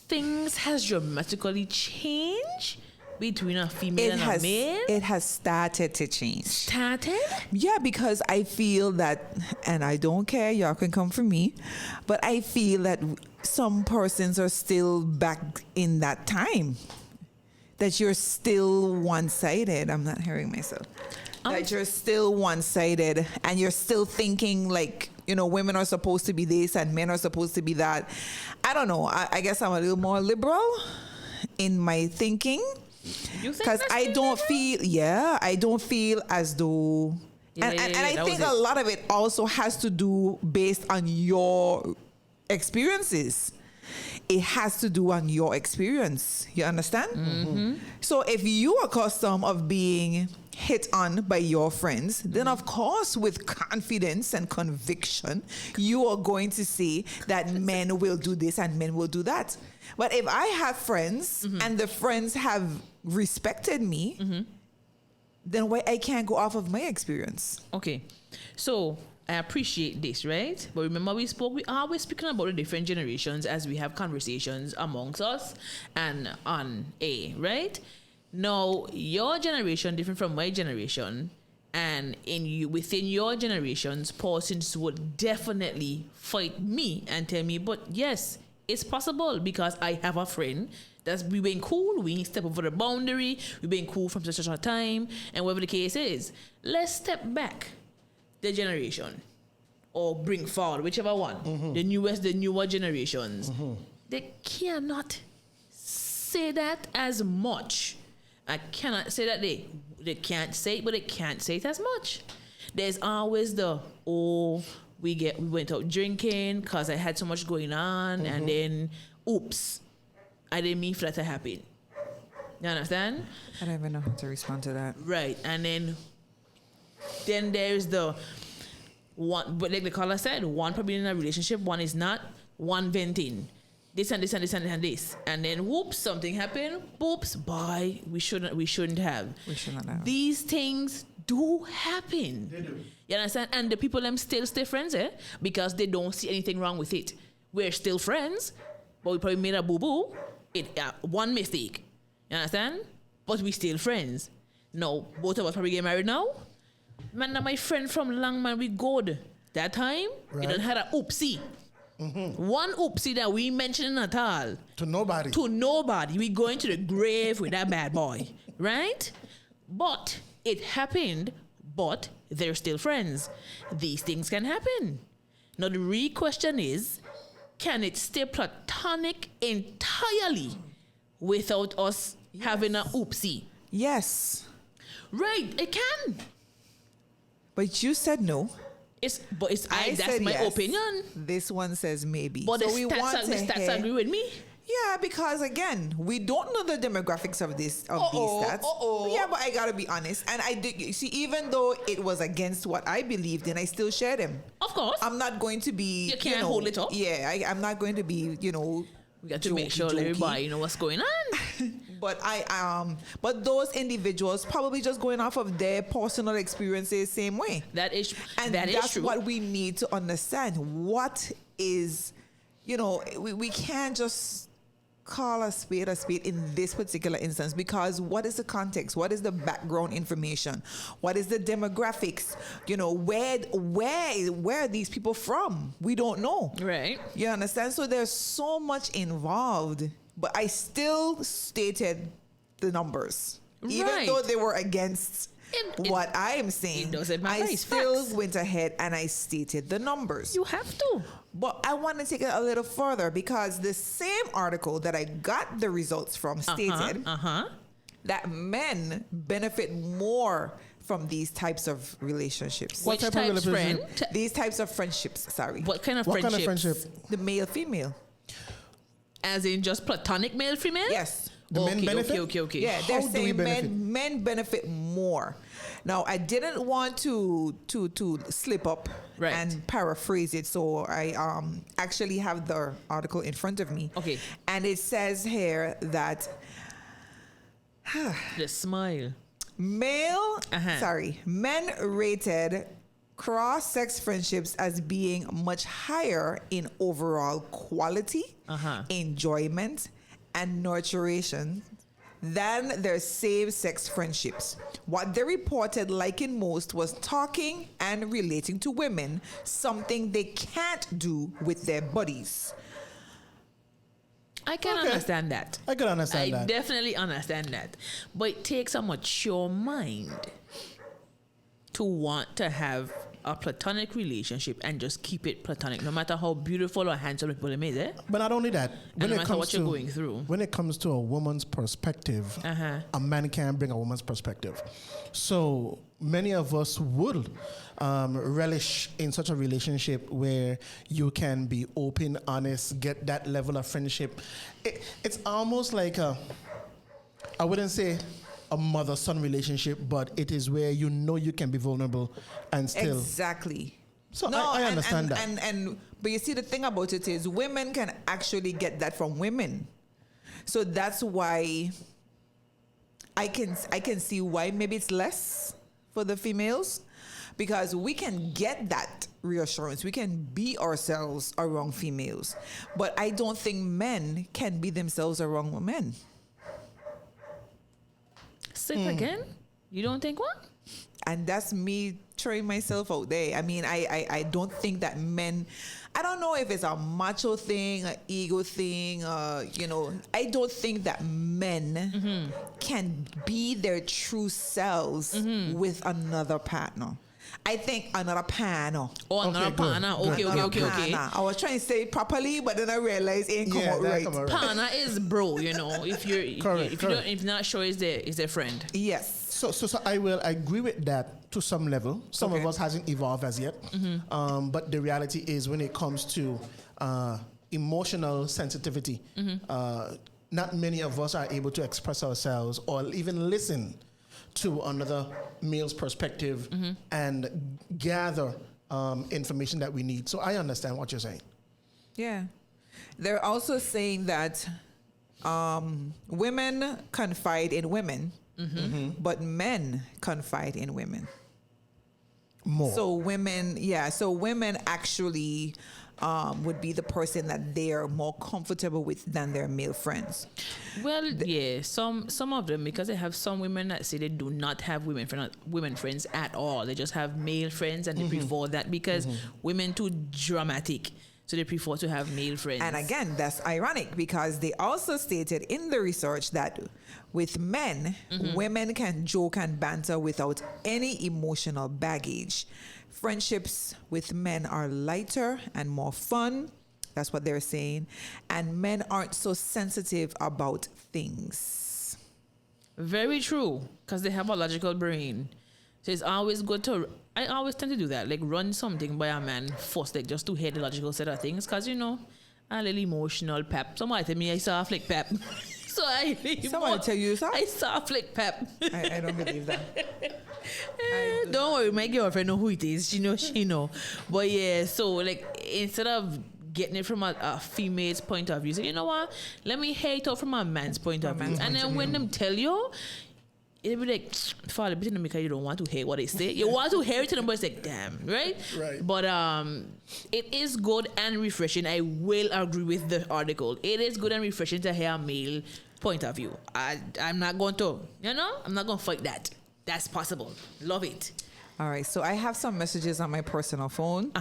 [SPEAKER 1] things has dramatically changed between a female and a male.
[SPEAKER 3] It has started to change.
[SPEAKER 1] Started?
[SPEAKER 3] Yeah, because I feel that, and I don't care, y'all can come for me, but I feel that some persons are still back in that time. That you're still one-sided. I'm not hearing myself. That you're still one-sided and you're still thinking like, women are supposed to be this and men are supposed to be that. I don't know. I guess I'm a little more liberal in my thinking. Because I don't feel as though, and I think a lot of it also has to do based on your experiences. It has to do on your experience. You understand? Mm-hmm. So if you are accustomed of being hit on by your friends, then of course with confidence and conviction, you are going to say that men will do this and men will do that. But if I have friends and the friends have respected me, then why I can't go off of my experience?
[SPEAKER 1] Okay. So I appreciate this, right? But remember we are always speaking about the different generations as we have conversations amongst us and on right? Now, your generation different from my generation, and within your generations, persons would definitely fight me and tell me, but yes, it's possible because I have a friend we've been cool, we step over the boundary, we've been cool from such a time, and whatever the case is, let's step back the generation or bring forward, whichever one, the newer generations. They cannot say that as much. I cannot say that they can't say it, but they can't say it as much. There's always we went out drinking because I had so much going on, and then oops, I didn't mean for that to happen. You understand?
[SPEAKER 3] I don't even know how to respond to that.
[SPEAKER 1] Right. And then there's the one, but like the caller said, one probably in a relationship, one is not, one venting. This and this and this and this. And then whoops, something happened. Whoops, bye. We shouldn't have.
[SPEAKER 3] We should not have.
[SPEAKER 1] These things do happen. They do. You understand? And the people them still stay friends, because they don't see anything wrong with it. We're still friends, but we probably made a boo-boo. One mistake. You understand? But we still friends. No, both of us probably get married now. Man, my friend from long, man, we good. That time,
[SPEAKER 2] Right.
[SPEAKER 1] you done had a oopsie. One oopsie that we mentioned at all.
[SPEAKER 2] To nobody.
[SPEAKER 1] To nobody. We going to the grave with that bad boy, right? But it happened, but they're still friends. These things can happen. Now the real question is, can it stay platonic entirely without us having a oopsie?
[SPEAKER 3] Yes.
[SPEAKER 1] Right, it can.
[SPEAKER 3] But you said no.
[SPEAKER 1] That's
[SPEAKER 3] said
[SPEAKER 1] my
[SPEAKER 3] yes.
[SPEAKER 1] opinion.
[SPEAKER 3] This one says maybe.
[SPEAKER 1] But
[SPEAKER 3] so
[SPEAKER 1] the stats agree with me.
[SPEAKER 3] Yeah, because again, we don't know the demographics of these stats. Yeah, but I gotta be honest. And I did see, even though it was against what I believed in, I still shared them.
[SPEAKER 1] Of course.
[SPEAKER 3] I'm not going to be.
[SPEAKER 1] You can't hold it up.
[SPEAKER 3] Yeah, I'm not going to be.
[SPEAKER 1] We got to make sure everybody know what's going on.
[SPEAKER 3] But but those individuals probably just going off of their personal experiences same way.
[SPEAKER 1] That's
[SPEAKER 3] That's
[SPEAKER 1] true.
[SPEAKER 3] what we need to understand. What is, we can't just call a spade in this particular instance, because what is the context? What is the background information? What is the demographics? Where are these people from? We don't know.
[SPEAKER 1] Right.
[SPEAKER 3] You understand? So there's so much involved, but I still stated the numbers. Even
[SPEAKER 1] Right.
[SPEAKER 3] though they were against what I am saying,
[SPEAKER 1] it doesn't matter.
[SPEAKER 3] I
[SPEAKER 1] It's
[SPEAKER 3] still
[SPEAKER 1] facts.
[SPEAKER 3] went ahead and I stated the numbers.
[SPEAKER 1] You have to.
[SPEAKER 3] But I want to take it a little further, because the same article that I got the results from stated that men benefit more from these types of relationships.
[SPEAKER 2] What
[SPEAKER 1] Which
[SPEAKER 2] type of
[SPEAKER 1] types, friend?
[SPEAKER 2] relationship?
[SPEAKER 3] These types of friendships, sorry.
[SPEAKER 1] What kind of
[SPEAKER 2] What kind
[SPEAKER 1] friendships?
[SPEAKER 2] of friendship?
[SPEAKER 3] The male-female.
[SPEAKER 1] As in just platonic male-female?
[SPEAKER 3] Yes.
[SPEAKER 2] The men benefit?
[SPEAKER 1] Okay.
[SPEAKER 3] Yeah,
[SPEAKER 2] How
[SPEAKER 3] they're
[SPEAKER 2] do we
[SPEAKER 3] saying
[SPEAKER 2] benefit?
[SPEAKER 3] men benefit more. Now, I didn't want to slip up
[SPEAKER 1] Right.
[SPEAKER 3] and paraphrase it, so I actually have the article in front of me.
[SPEAKER 1] Okay.
[SPEAKER 3] And it says here that
[SPEAKER 1] The smile.
[SPEAKER 3] men rated cross-sex friendships as being much higher in overall quality, enjoyment, and nurturation than their same-sex friendships. What they reported liking most was talking and relating to women, something they can't do with their buddies.
[SPEAKER 1] I can
[SPEAKER 2] Okay.
[SPEAKER 1] understand that.
[SPEAKER 2] I can understand
[SPEAKER 1] I
[SPEAKER 2] that.
[SPEAKER 1] definitely understand that. But it takes a mature mind to want to have a platonic relationship and just keep it platonic, no matter how beautiful or handsome people may be.
[SPEAKER 2] But not only that,
[SPEAKER 1] no matter what you're going through.
[SPEAKER 2] when it comes to a woman's perspective, a man can bring a woman's perspective. So many of us would relish in such a relationship where you can be open, honest, get that level of friendship. It's almost like I wouldn't say a mother-son relationship, but it is where you can be vulnerable and still.
[SPEAKER 3] Exactly.
[SPEAKER 2] So I understand that.
[SPEAKER 3] But you see, the thing about it is women can actually get that from women. So that's why I can see why maybe it's less for the females, because we can get that reassurance. We can be ourselves around females. But I don't think men can be themselves around men.
[SPEAKER 1] Say again? You don't think what?
[SPEAKER 3] And that's me throwing myself out there. I mean, I don't think that men, I don't know if it's a macho thing, an ego thing, I don't think that men can be their true selves with another partner. I think another partner.
[SPEAKER 1] Oh, another
[SPEAKER 2] good,
[SPEAKER 1] partner.
[SPEAKER 2] good.
[SPEAKER 1] Okay.
[SPEAKER 3] I was trying to say it properly, but then I realized it ain't come out right.
[SPEAKER 1] Partner is bro, if you're
[SPEAKER 2] Correct,
[SPEAKER 1] if you're not sure is their friend.
[SPEAKER 3] Yes.
[SPEAKER 2] So I will agree with that to some level. Some of us hasn't evolved as yet. But the reality is when it comes to emotional sensitivity, not many of us are able to express ourselves or even listen to another male's perspective and gather information that we need. So I understand what you're saying.
[SPEAKER 3] Yeah. They're also saying that women confide in women, but men confide in women.
[SPEAKER 2] More.
[SPEAKER 3] So women actually would be the person that they're more comfortable with than their male friends.
[SPEAKER 1] Well, some of them, because they have some women that say they do not have women friends at all. They just have male friends and they prefer that because women too dramatic. So they prefer to have male friends.
[SPEAKER 3] And again, that's ironic because they also stated in the research that with men, women can joke and banter without any emotional baggage. Friendships with men are lighter and more fun. That's what they're saying. And men aren't so sensitive about things.
[SPEAKER 1] Very true, because they have a logical brain. So it's always good to, I always tend to do that, like run something by a man first, like just to hear the logical set of things, because you know, a little emotional pep. Somebody tell me I saw a flick pep. So
[SPEAKER 3] Someone tell you so?
[SPEAKER 1] I saw a flick pep.
[SPEAKER 3] I don't believe that.
[SPEAKER 1] Don't worry, my girlfriend know who it is. She know. But yeah, so like instead of getting it from a female's point of view, so you know what? Let me hear it out from a man's point of view. And then when them tell you, it'll be like, father, but because you don't want to hear what they say. You want to hear it to them, but it's like, damn, right?
[SPEAKER 2] Right.
[SPEAKER 1] But it is good and refreshing. I will agree with the article. It is good and refreshing to hear a male point of view. I'm not going to, I'm not going to fight that. That's possible. Love it.
[SPEAKER 3] All right, so I have some messages on my personal phone.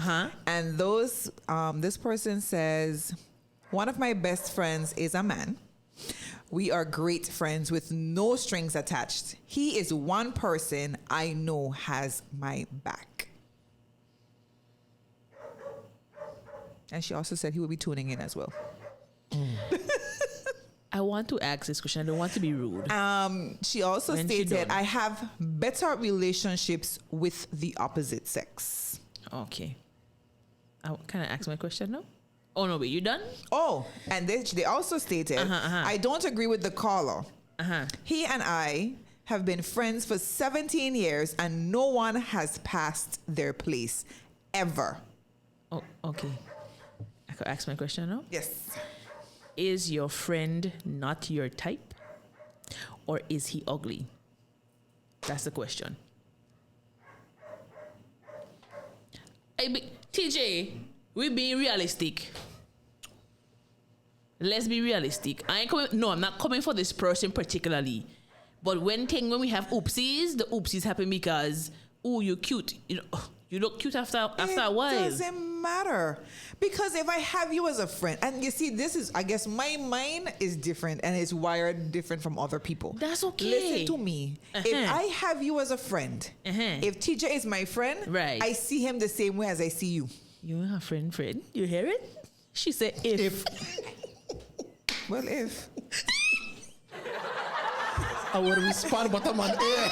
[SPEAKER 3] And those, this person says, one of my best friends is a man. We are great friends with no strings attached. He is one person I know has my back. And she also said he will be tuning in as well.
[SPEAKER 1] I want to ask this question. I don't want to be rude.
[SPEAKER 3] She also
[SPEAKER 1] When she
[SPEAKER 3] stated,
[SPEAKER 1] done?
[SPEAKER 3] I have better relationships with the opposite sex.
[SPEAKER 1] Okay. Can I ask my question now? Oh, no, wait, you done?
[SPEAKER 3] Oh, and they also stated, I don't agree with the caller. He and I have been friends for 17 years and no one has passed their place ever.
[SPEAKER 1] Oh, okay. I could ask my question now?
[SPEAKER 3] Yes.
[SPEAKER 1] Is your friend not your type? Or is he ugly? That's the question. TJ, we being realistic. Let's be realistic. I'm not coming for this person particularly. But when we have oopsies, the oopsies happen because, oh, you're cute. You look cute after a while.
[SPEAKER 3] It doesn't matter. Because if I have you as a friend, and you see, this is, I guess my mind is different and it's wired different from other people.
[SPEAKER 1] That's okay.
[SPEAKER 3] Listen to me. If I have you as a friend, if TJ is my friend,
[SPEAKER 1] right,
[SPEAKER 3] I see him the same way as I see you.
[SPEAKER 1] You and her friend. You hear it? She said if.
[SPEAKER 3] Well, if.
[SPEAKER 2] I would respond, but I'm on air.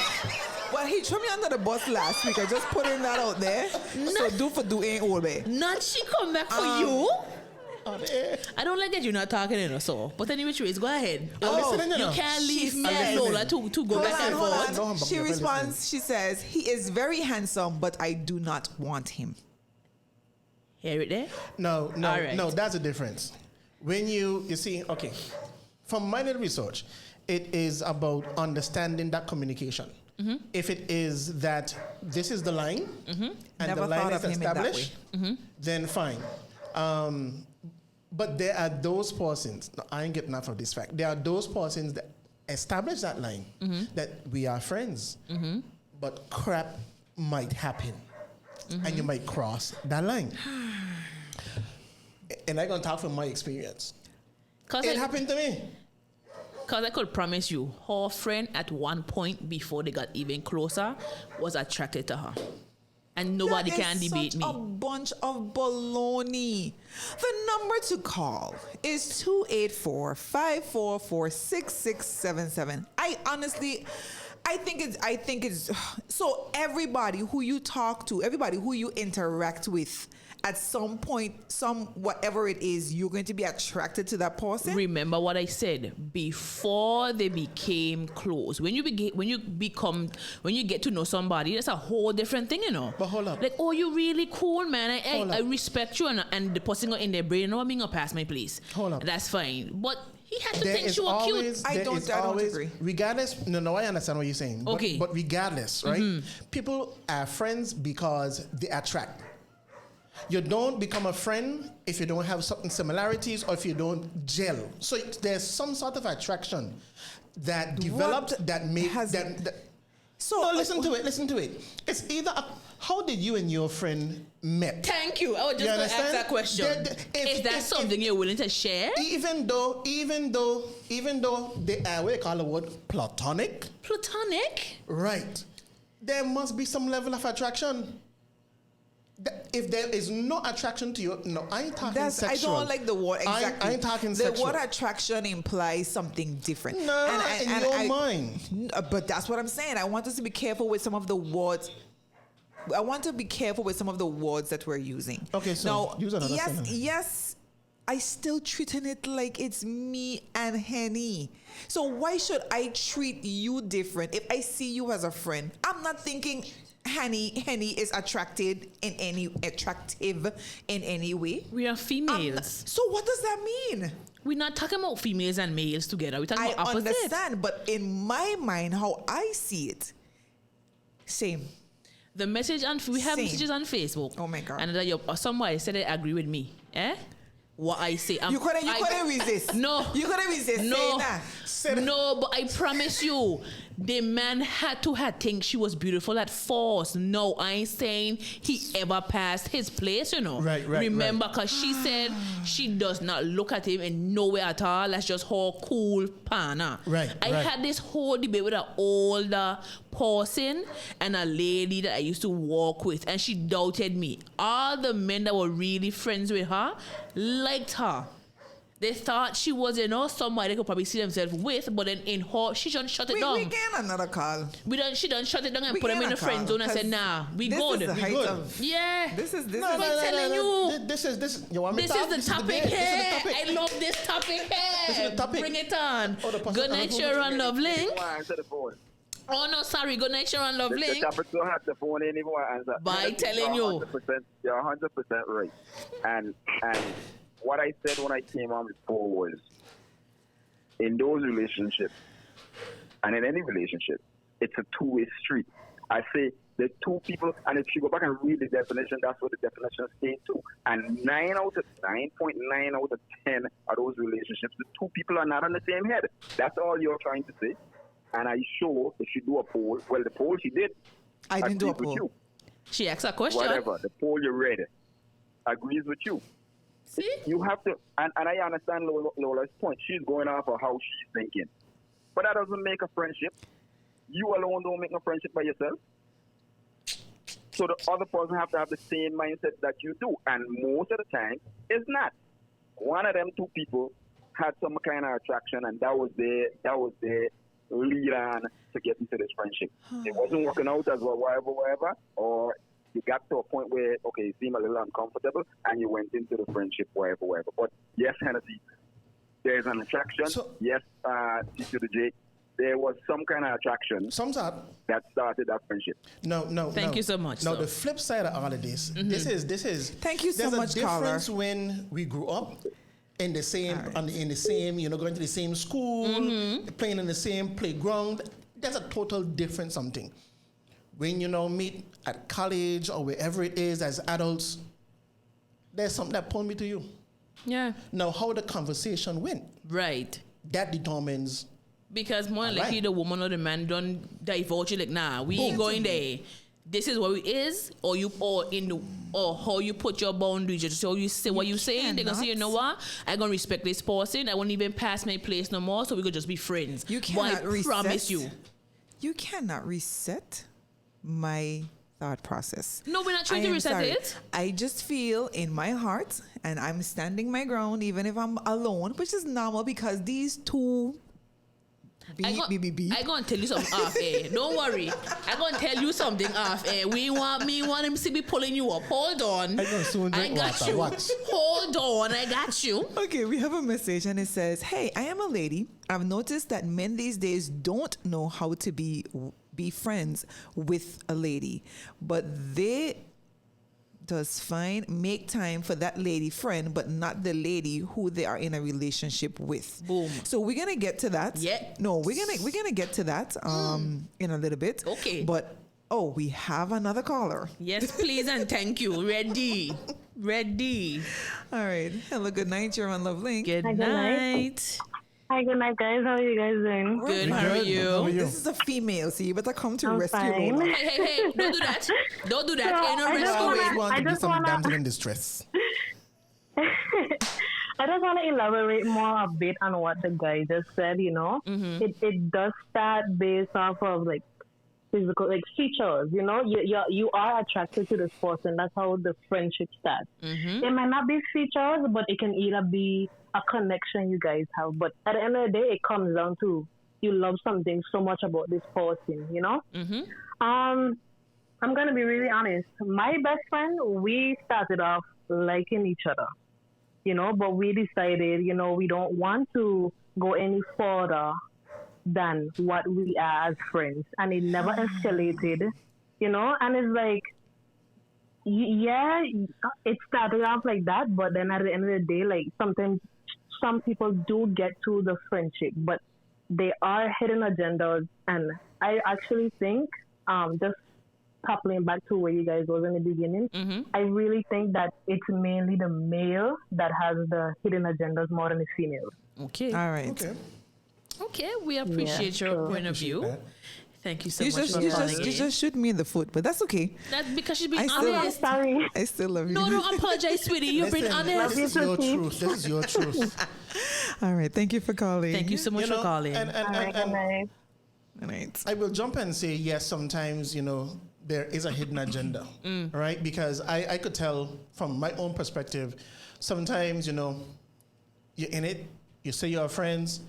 [SPEAKER 3] Well, he threw me under the bus last week. I just put in that out there. So do for do ain't all bad.
[SPEAKER 1] Not she come back for you.
[SPEAKER 2] On air.
[SPEAKER 1] I don't like that you're not talking in us all. But anyway, Trace, go ahead.
[SPEAKER 2] Listening,
[SPEAKER 1] You can't leave me
[SPEAKER 2] listening.
[SPEAKER 1] and Lola to go back and forth.
[SPEAKER 2] No, I'm
[SPEAKER 3] She
[SPEAKER 2] back.
[SPEAKER 3] responds, she says, he is very handsome, but I do not want him.
[SPEAKER 1] Hear it there?
[SPEAKER 2] No,
[SPEAKER 1] All right.
[SPEAKER 2] no, that's a difference. When you see, okay, from my little research, it is about understanding that communication. If it is that this is the line, and
[SPEAKER 3] Never
[SPEAKER 2] the line
[SPEAKER 3] thought
[SPEAKER 2] is
[SPEAKER 3] of him in that
[SPEAKER 2] established, then fine. But there are those persons, no, I ain't getting enough of this fact, there are those persons that establish that line, that we are friends, but crap might happen, and you might cross that line. And I'm going to talk from my experience. It happened to me.
[SPEAKER 1] Because I could promise you, her friend at one point before they got even closer was attracted to her. And nobody can debate me.
[SPEAKER 3] A bunch of baloney. The number to call is 284-544-6677. I think it's so everybody who you talk to, everybody who you interact with, at some point, whatever it is, you're going to be attracted to that person.
[SPEAKER 1] Remember what I said before they became close. When you get to know somebody, that's a whole different thing,
[SPEAKER 2] But hold up.
[SPEAKER 1] Like, oh, you really cool, man. I respect you, and the person got in their brain, no, I'm going to pass my place.
[SPEAKER 2] Hold up.
[SPEAKER 1] That's fine. But he had to
[SPEAKER 2] There
[SPEAKER 1] think
[SPEAKER 2] is
[SPEAKER 1] you were
[SPEAKER 2] always-
[SPEAKER 1] cute.
[SPEAKER 3] I don't agree.
[SPEAKER 2] Regardless, no, I understand what you're saying.
[SPEAKER 1] Okay.
[SPEAKER 2] But regardless, right? People are friends because they attract. You don't become a friend if you don't have certain similarities or if you don't gel. So there's some sort of attraction that developed that made
[SPEAKER 3] has
[SPEAKER 2] that.
[SPEAKER 3] So
[SPEAKER 2] No, listen to it. It's either how did you and your friend met?
[SPEAKER 1] Thank you. I was just
[SPEAKER 2] You
[SPEAKER 1] going to ask
[SPEAKER 2] understand?
[SPEAKER 1] that question. Is that something you're willing to share?
[SPEAKER 2] Even though they are, what you call the word, platonic?
[SPEAKER 1] Platonic?
[SPEAKER 2] Right. There must be some level of attraction. If there is no attraction to you, no, I ain't talking sexual.
[SPEAKER 3] I don't like the word exactly.
[SPEAKER 2] I ain't talking
[SPEAKER 3] the
[SPEAKER 2] sexual.
[SPEAKER 3] word attraction implies something different.
[SPEAKER 2] No, in your mind.
[SPEAKER 3] But that's what I'm saying. I want us to be careful with some of the words. I want to be careful with some of the words that we're using.
[SPEAKER 2] Okay, so
[SPEAKER 3] now,
[SPEAKER 2] use another sentence.
[SPEAKER 3] Yes, I still treating it like it's me and Henny. So why should I treat you different if I see you as a friend? I'm not thinking Henny is attractive in any way.
[SPEAKER 1] We are females.
[SPEAKER 3] So what does that mean?
[SPEAKER 1] We're not talking about females and males together. We're talking about opposites.
[SPEAKER 3] I understand, but in my mind, how I see it, same.
[SPEAKER 1] The message on we have
[SPEAKER 3] Same.
[SPEAKER 1] messages on Facebook.
[SPEAKER 3] Oh my God.
[SPEAKER 1] And that somebody said they agree with me. What I say.
[SPEAKER 3] You couldn't resist.
[SPEAKER 1] No.
[SPEAKER 3] You couldn't resist.
[SPEAKER 1] No.
[SPEAKER 3] Say that.
[SPEAKER 1] No, but I promise you, the man had think she was beautiful at first. No, I ain't saying he ever passed his place,
[SPEAKER 2] Right.
[SPEAKER 1] Remember, because she said she does not look at him in no way at all. That's just her cool pana.
[SPEAKER 2] Right.
[SPEAKER 1] I had this whole debate with an older person and a lady that I used to walk with, and she doubted me. All the men that were really friends with her liked her. They thought she was, somebody they could probably see themselves with, but then in her, she done shut it down.
[SPEAKER 3] We get another call.
[SPEAKER 1] She done shut it down and
[SPEAKER 3] We
[SPEAKER 1] put them
[SPEAKER 3] get
[SPEAKER 1] in the
[SPEAKER 3] a
[SPEAKER 1] friend
[SPEAKER 3] call,
[SPEAKER 1] zone and said,
[SPEAKER 3] 'cause
[SPEAKER 1] nah, we
[SPEAKER 3] this
[SPEAKER 1] good.
[SPEAKER 3] is the
[SPEAKER 1] We
[SPEAKER 3] height
[SPEAKER 1] good.
[SPEAKER 3] of-
[SPEAKER 1] Yeah.
[SPEAKER 3] This is
[SPEAKER 1] I'm telling you.
[SPEAKER 2] This is you want me
[SPEAKER 1] This
[SPEAKER 2] to
[SPEAKER 1] is
[SPEAKER 2] talk?
[SPEAKER 1] the
[SPEAKER 2] This
[SPEAKER 1] topic
[SPEAKER 2] debate. This is the
[SPEAKER 1] here.
[SPEAKER 2] topic.
[SPEAKER 1] I love this topic here.
[SPEAKER 2] This is the topic.
[SPEAKER 1] Bring it on.
[SPEAKER 2] Oh, the person-
[SPEAKER 1] Good night, Sharon Love Link.
[SPEAKER 4] Answer the phone.
[SPEAKER 1] Oh, no, sorry. Good night, Sharon Love
[SPEAKER 4] The
[SPEAKER 1] Link.
[SPEAKER 4] topic don't have the phone anymore. Answer.
[SPEAKER 1] By telling you.
[SPEAKER 4] You're 100% right. And what I said when I came on before was, in those relationships, and in any relationship, it's a two-way street. I say the two people, and if you go back and read the definition, that's what the definition states too. And 9.9 out of 10 of those relationships, the two people are not on the same head. That's all you're trying to say. And I show if you do a poll, well, the poll she did,
[SPEAKER 3] I didn't do a
[SPEAKER 4] agrees with
[SPEAKER 3] poll.
[SPEAKER 4] you.
[SPEAKER 1] She asked a question.
[SPEAKER 4] Whatever, the poll you read agrees with you.
[SPEAKER 1] See?
[SPEAKER 4] You have to, and I understand Lola's point. She's going off of how she's thinking. But that doesn't make a friendship. You alone don't make a friendship by yourself. So the other person have to have the same mindset that you do. And most of the time, it's not. One of them two people had some kind of attraction, and that was their lead on to get into this friendship. It wasn't working out as well, whatever, or you got to a point where, okay, it seemed a little uncomfortable, and you went into the friendship, whatever. But yes, Hennessy, there's an attraction. Yes, to the J, there was some kind of attraction that started that friendship.
[SPEAKER 2] No.
[SPEAKER 1] Thank you so much.
[SPEAKER 2] No, the flip side of all of this, this is.
[SPEAKER 3] Thank you so much,
[SPEAKER 2] There's a
[SPEAKER 3] caller.
[SPEAKER 2] difference when we grew up in the same, going to the same school, playing in the same playground. There's a total different something. When meet at college or wherever it is as adults, there's something that pulled me to you.
[SPEAKER 1] Yeah.
[SPEAKER 2] Now, how the conversation went,
[SPEAKER 1] Right.
[SPEAKER 2] that determines.
[SPEAKER 1] Because more
[SPEAKER 2] All
[SPEAKER 1] likely
[SPEAKER 2] right.
[SPEAKER 1] the woman or the man don't divulge you like, nah, we ain't going there. This is what it is, or how you put your boundaries, just so you say what you saying. They're gonna say, you know what? I'm gonna respect this person. I won't even pass my place no more, so we could just be friends.
[SPEAKER 3] You
[SPEAKER 1] But
[SPEAKER 3] cannot
[SPEAKER 1] I
[SPEAKER 3] reset.
[SPEAKER 1] promise you.
[SPEAKER 3] You cannot reset my thought process.
[SPEAKER 1] No, we're not trying
[SPEAKER 3] I
[SPEAKER 1] to
[SPEAKER 3] am
[SPEAKER 1] reset
[SPEAKER 3] sorry.
[SPEAKER 1] it.
[SPEAKER 3] I just feel in my heart, and I'm standing my ground even if I'm alone, which is normal because these two
[SPEAKER 1] I gonna tell you something off air. Don't worry. I gonna tell you something off air. We want him to be pulling you up. Hold on.
[SPEAKER 2] I gonna soon drink
[SPEAKER 1] got
[SPEAKER 2] water.
[SPEAKER 1] you.
[SPEAKER 2] Watch.
[SPEAKER 1] Hold on. I got you.
[SPEAKER 3] Okay, we have a message and it says, "Hey, I am a lady. I've noticed that men these days don't know how to be friends with a lady, but they make time for that lady friend, but not the lady who they are in a relationship with."
[SPEAKER 1] Boom.
[SPEAKER 3] So we're gonna get to that.
[SPEAKER 1] Yeah.
[SPEAKER 3] No, we're gonna get to that in a little bit.
[SPEAKER 1] Okay.
[SPEAKER 3] But we have another caller.
[SPEAKER 1] Yes, please and thank you. Ready.
[SPEAKER 3] All right. Hello. Good night. You're on Love Link.
[SPEAKER 1] Good
[SPEAKER 5] Hi, good night.
[SPEAKER 1] night.
[SPEAKER 5] Hi, good night, guys. How are you guys doing?
[SPEAKER 1] Good. How are you?
[SPEAKER 2] How are you?
[SPEAKER 3] This is a female, so you better come to
[SPEAKER 5] I'm
[SPEAKER 3] rescue
[SPEAKER 5] fine.
[SPEAKER 3] Lola.
[SPEAKER 1] Hey, don't do that. Don't do that.
[SPEAKER 5] So,
[SPEAKER 1] Ain't no
[SPEAKER 5] I just
[SPEAKER 1] rescue.
[SPEAKER 5] wanna-
[SPEAKER 2] Always want
[SPEAKER 5] I
[SPEAKER 2] to be
[SPEAKER 5] just
[SPEAKER 2] some
[SPEAKER 5] wanna-
[SPEAKER 2] damsel in distress.
[SPEAKER 5] I just want to elaborate more a bit on what the guy just said. It does start based off of like physical, like features. You are attracted to this person. That's how the friendship starts. It might not be features, but it can either be a connection you guys have. But at the end of the day, it comes down to you love something so much about this person. I'm gonna be really honest. My best friend, we started off liking each other. But we decided, we don't want to go any further than what we are as friends. And it never escalated, and it's like, yeah, it started off like that, but then at the end of the day, like sometimes some people do get to the friendship, but they are hidden agendas. And I actually think, just coupling back to where you guys was in the beginning, I really think that it's mainly the male that has the hidden agendas more than the female.
[SPEAKER 1] Okay.
[SPEAKER 3] All right.
[SPEAKER 1] Okay. We appreciate your point of view.
[SPEAKER 2] that.
[SPEAKER 1] Thank you so
[SPEAKER 3] You
[SPEAKER 1] much
[SPEAKER 3] just,
[SPEAKER 1] for
[SPEAKER 3] you
[SPEAKER 1] calling
[SPEAKER 3] just, you
[SPEAKER 1] in.
[SPEAKER 3] just shoot me in the foot, but that's okay.
[SPEAKER 1] That's because she's being
[SPEAKER 3] I still-
[SPEAKER 1] honest.
[SPEAKER 5] Sorry.
[SPEAKER 3] I still love you.
[SPEAKER 1] No, don't apologize, sweetie. You've been
[SPEAKER 2] Listen,
[SPEAKER 1] honest.
[SPEAKER 2] this is your truth. This is your truth.
[SPEAKER 3] All right. Thank you for calling.
[SPEAKER 1] Thank you so much for calling.
[SPEAKER 2] And,
[SPEAKER 5] All right, good night.
[SPEAKER 3] All right.
[SPEAKER 2] I will jump and say yes. Sometimes there is a hidden agenda, right? Because I could tell from my own perspective. Sometimes you're in it. You say you're friends,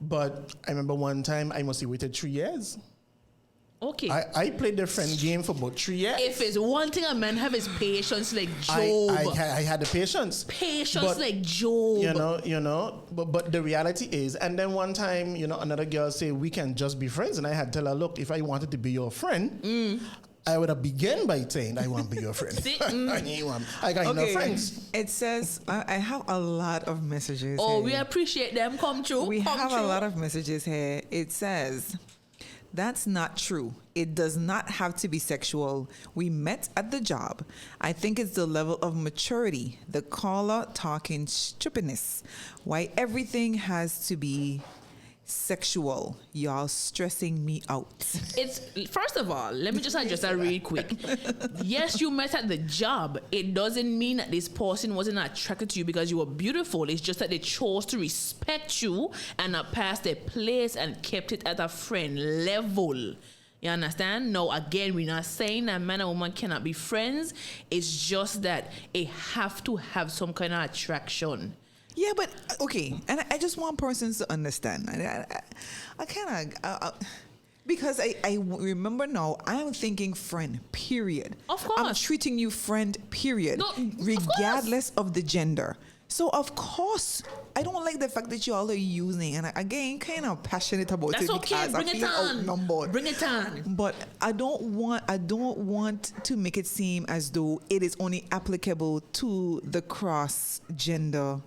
[SPEAKER 2] but I remember one time I must have waited 3 years.
[SPEAKER 1] Okay.
[SPEAKER 2] I played the friend game for about 3 years.
[SPEAKER 1] If it's one thing a man have is patience like Job.
[SPEAKER 2] I had the patience.
[SPEAKER 1] Patience
[SPEAKER 2] But,
[SPEAKER 1] like Job.
[SPEAKER 2] But the reality is, and then one time, another girl say we can just be friends, and I had to tell her, look, if I wanted to be your friend, I would have begun by saying I want to be your friend.
[SPEAKER 1] See?
[SPEAKER 2] I got no friends.
[SPEAKER 3] It says I have a lot of messages.
[SPEAKER 1] Oh,
[SPEAKER 3] here.
[SPEAKER 1] we appreciate them. Come true.
[SPEAKER 3] We
[SPEAKER 1] Come
[SPEAKER 3] have
[SPEAKER 1] true.
[SPEAKER 3] a lot of messages here. It says, that's not true. It does not have to be sexual. We met at the job. I think it's the level of maturity, the caller talking stupidness. Why everything has to be sexual. Y'all stressing me out.
[SPEAKER 1] It's first of all, let me just address that really quick. Yes, you met at the job. It doesn't mean that this person wasn't attracted to you because you were beautiful. It's just that they chose to respect you and not pass their place and kept it at a friend level. You understand? No, again, we're not saying that man and woman cannot be friends. It's just that it have to have some kind of attraction.
[SPEAKER 3] Yeah, but okay, and I just want persons to understand. I kind of because I remember now. I'm thinking friend. Period.
[SPEAKER 1] Of course.
[SPEAKER 3] I'm treating you friend. Period.
[SPEAKER 1] No, of course.
[SPEAKER 3] Regardless of the gender. So of course, I don't like the fact that you all are using, and again, kind of passionate about
[SPEAKER 1] That's
[SPEAKER 3] it
[SPEAKER 1] okay.
[SPEAKER 3] because
[SPEAKER 1] Bring
[SPEAKER 3] I
[SPEAKER 1] it
[SPEAKER 3] feel
[SPEAKER 1] on.
[SPEAKER 3] outnumbered.
[SPEAKER 1] Bring it on.
[SPEAKER 3] But I don't want to make it seem as though it is only applicable to the cross gender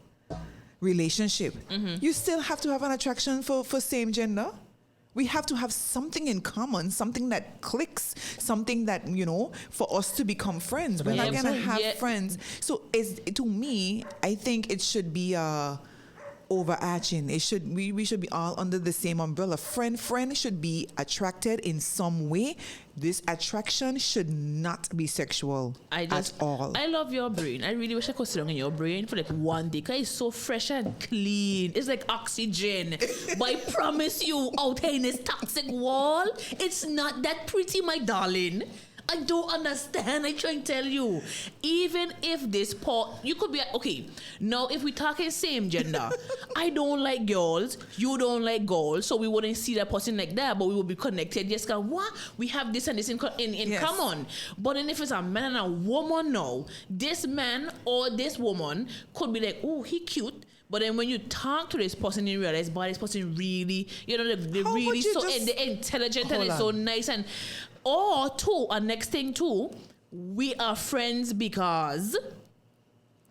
[SPEAKER 3] relationship. You still have to have an attraction for same gender. We have to have something in common, something that clicks, something that, for us to become friends. We're not going to have friends. So to me, I think it should be overarching. We should be all under the same umbrella. Friend should be attracted in some way. This attraction should not be sexual at all.
[SPEAKER 1] I love your brain. I really wish I could sit down in your brain for like one day because it's so fresh and clean. It's like oxygen. But I promise you, out here in this toxic wall, it's not that pretty, my darling. I don't understand. I try and tell you. Even if this you could be okay. Now, if we talking same gender, I don't like girls. You don't like girls, so we wouldn't see that person like that. But we would be connected. Yes, cause what we have this and this in
[SPEAKER 3] Yes.
[SPEAKER 1] common. But then if it's a man and a woman, now this man or this woman could be like, oh, he cute. But then when you talk to this person, you realize, boy, this person really, they're
[SPEAKER 3] How
[SPEAKER 1] really
[SPEAKER 3] would you
[SPEAKER 1] so
[SPEAKER 3] just-
[SPEAKER 1] they're intelligent and
[SPEAKER 2] Hold
[SPEAKER 1] they're so
[SPEAKER 2] on.
[SPEAKER 1] nice and. Or two, our next thing too, we are friends because,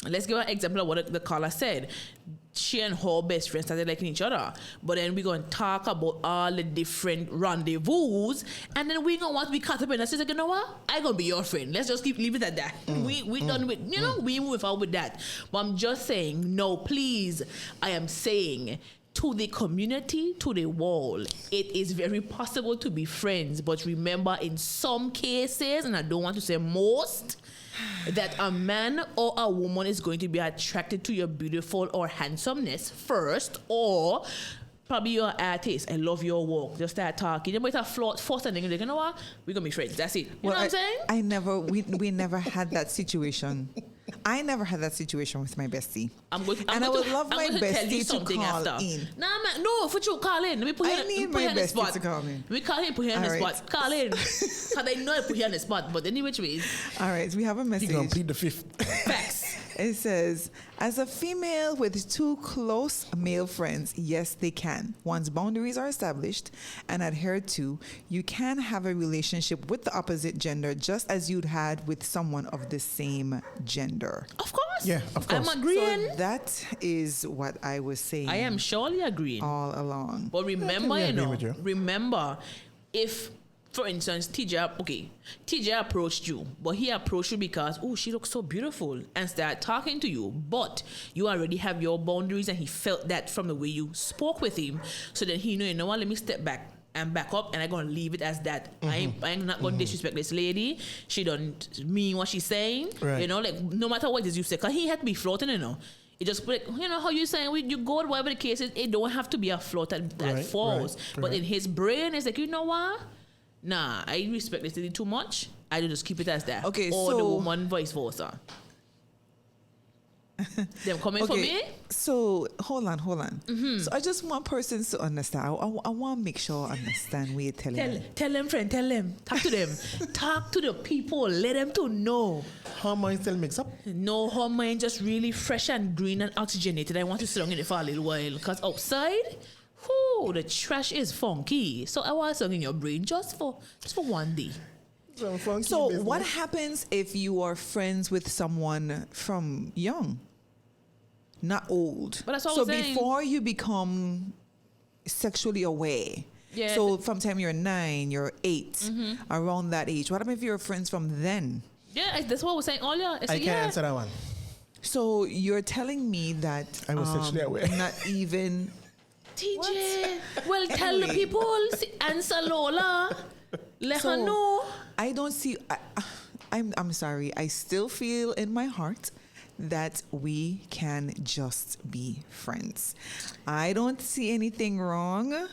[SPEAKER 1] let's give an example of what the caller said. She and her best friend started liking each other. But then we're going to talk about all the different rendezvous. And then we're going to want to be caught up in that. So, you know what? I'm going to be your friend. Let's just leave it at that. We done with, we move out with that. But I'm just saying, no, please, I am saying, to the community, to the world, it is very possible to be friends. But remember, in some cases, and I don't want to say most, that a man or a woman is going to be attracted to your beautiful or handsomeness first, or probably your artist. I love your work. Just start talking. You might have flaws first, and then you're like, you know what? We're gonna be friends. That's it. You know what I'm saying?
[SPEAKER 3] We never had that situation. I never had that situation with my bestie. I would love my bestie to call in.
[SPEAKER 1] Nah, man, no, for you, call in. Let me put you.
[SPEAKER 3] I need my bestie to call in.
[SPEAKER 1] We call him, put you on the spot. Call in. Because I know I put you on the spot, but any which ways.
[SPEAKER 3] All right, we have a message.
[SPEAKER 2] You're gonna plead the fifth.
[SPEAKER 1] Facts.
[SPEAKER 3] It says, as a female with two close male friends, yes, they can. Once boundaries are established and adhered to, you can have a relationship with the opposite gender just as you'd had with someone of the same gender.
[SPEAKER 1] Of course.
[SPEAKER 2] Yeah, of course.
[SPEAKER 1] I'm agreeing.
[SPEAKER 3] So that is what I was saying.
[SPEAKER 1] I am surely agreeing.
[SPEAKER 3] All along.
[SPEAKER 1] But remember, remember, if, for instance, TJ approached you, but he approached you because, oh, she looks so beautiful, and started talking to you, but you already have your boundaries, and he felt that from the way you spoke with him, so then he knew, you know what, let me step back and back up, and I'm going to leave it as that. Mm-hmm. I'm not going to disrespect this lady. She don't mean what she's saying.
[SPEAKER 2] Right.
[SPEAKER 1] You know, like, no matter what it is you say, because he had to be floating, you know. It just, like, you know how you saying, you go, whatever the case is, it don't have to be a float that falls. But in his brain, it's like, you know what? Nah, I respect this lady too much. I do just keep it as that.
[SPEAKER 3] Okay,
[SPEAKER 1] or
[SPEAKER 3] so
[SPEAKER 1] the woman, vice versa. Them coming for me?
[SPEAKER 3] So, hold on. Mm-hmm. So, I just want persons to understand. I want to make sure I understand what you're telling me.
[SPEAKER 1] Tell them, friend. Tell them. Talk to them. Talk to the people. Let them to know.
[SPEAKER 2] Hormone still mix up?
[SPEAKER 1] No, hormone just really fresh and green and oxygenated. I want to sit down in it for a little while. Because outside, the trash is funky. So I want something in your brain just for one day.
[SPEAKER 3] So what happens if you are friends with someone from young, not old?
[SPEAKER 1] But that's what
[SPEAKER 3] so
[SPEAKER 1] I'm saying.
[SPEAKER 3] Before you become sexually aware. Yeah. So from time you're 9, you're 8, around that age. What happens if you're friends from then?
[SPEAKER 1] Yeah, that's what we're saying earlier.
[SPEAKER 2] I can't answer that one.
[SPEAKER 3] So you're telling me that
[SPEAKER 2] I was sexually aware.
[SPEAKER 3] Not even.
[SPEAKER 1] TJ, well, tell the people, answer Lola, let her know.
[SPEAKER 3] I don't see. I'm sorry. I still feel in my heart that we can just be friends. I don't see anything wrong.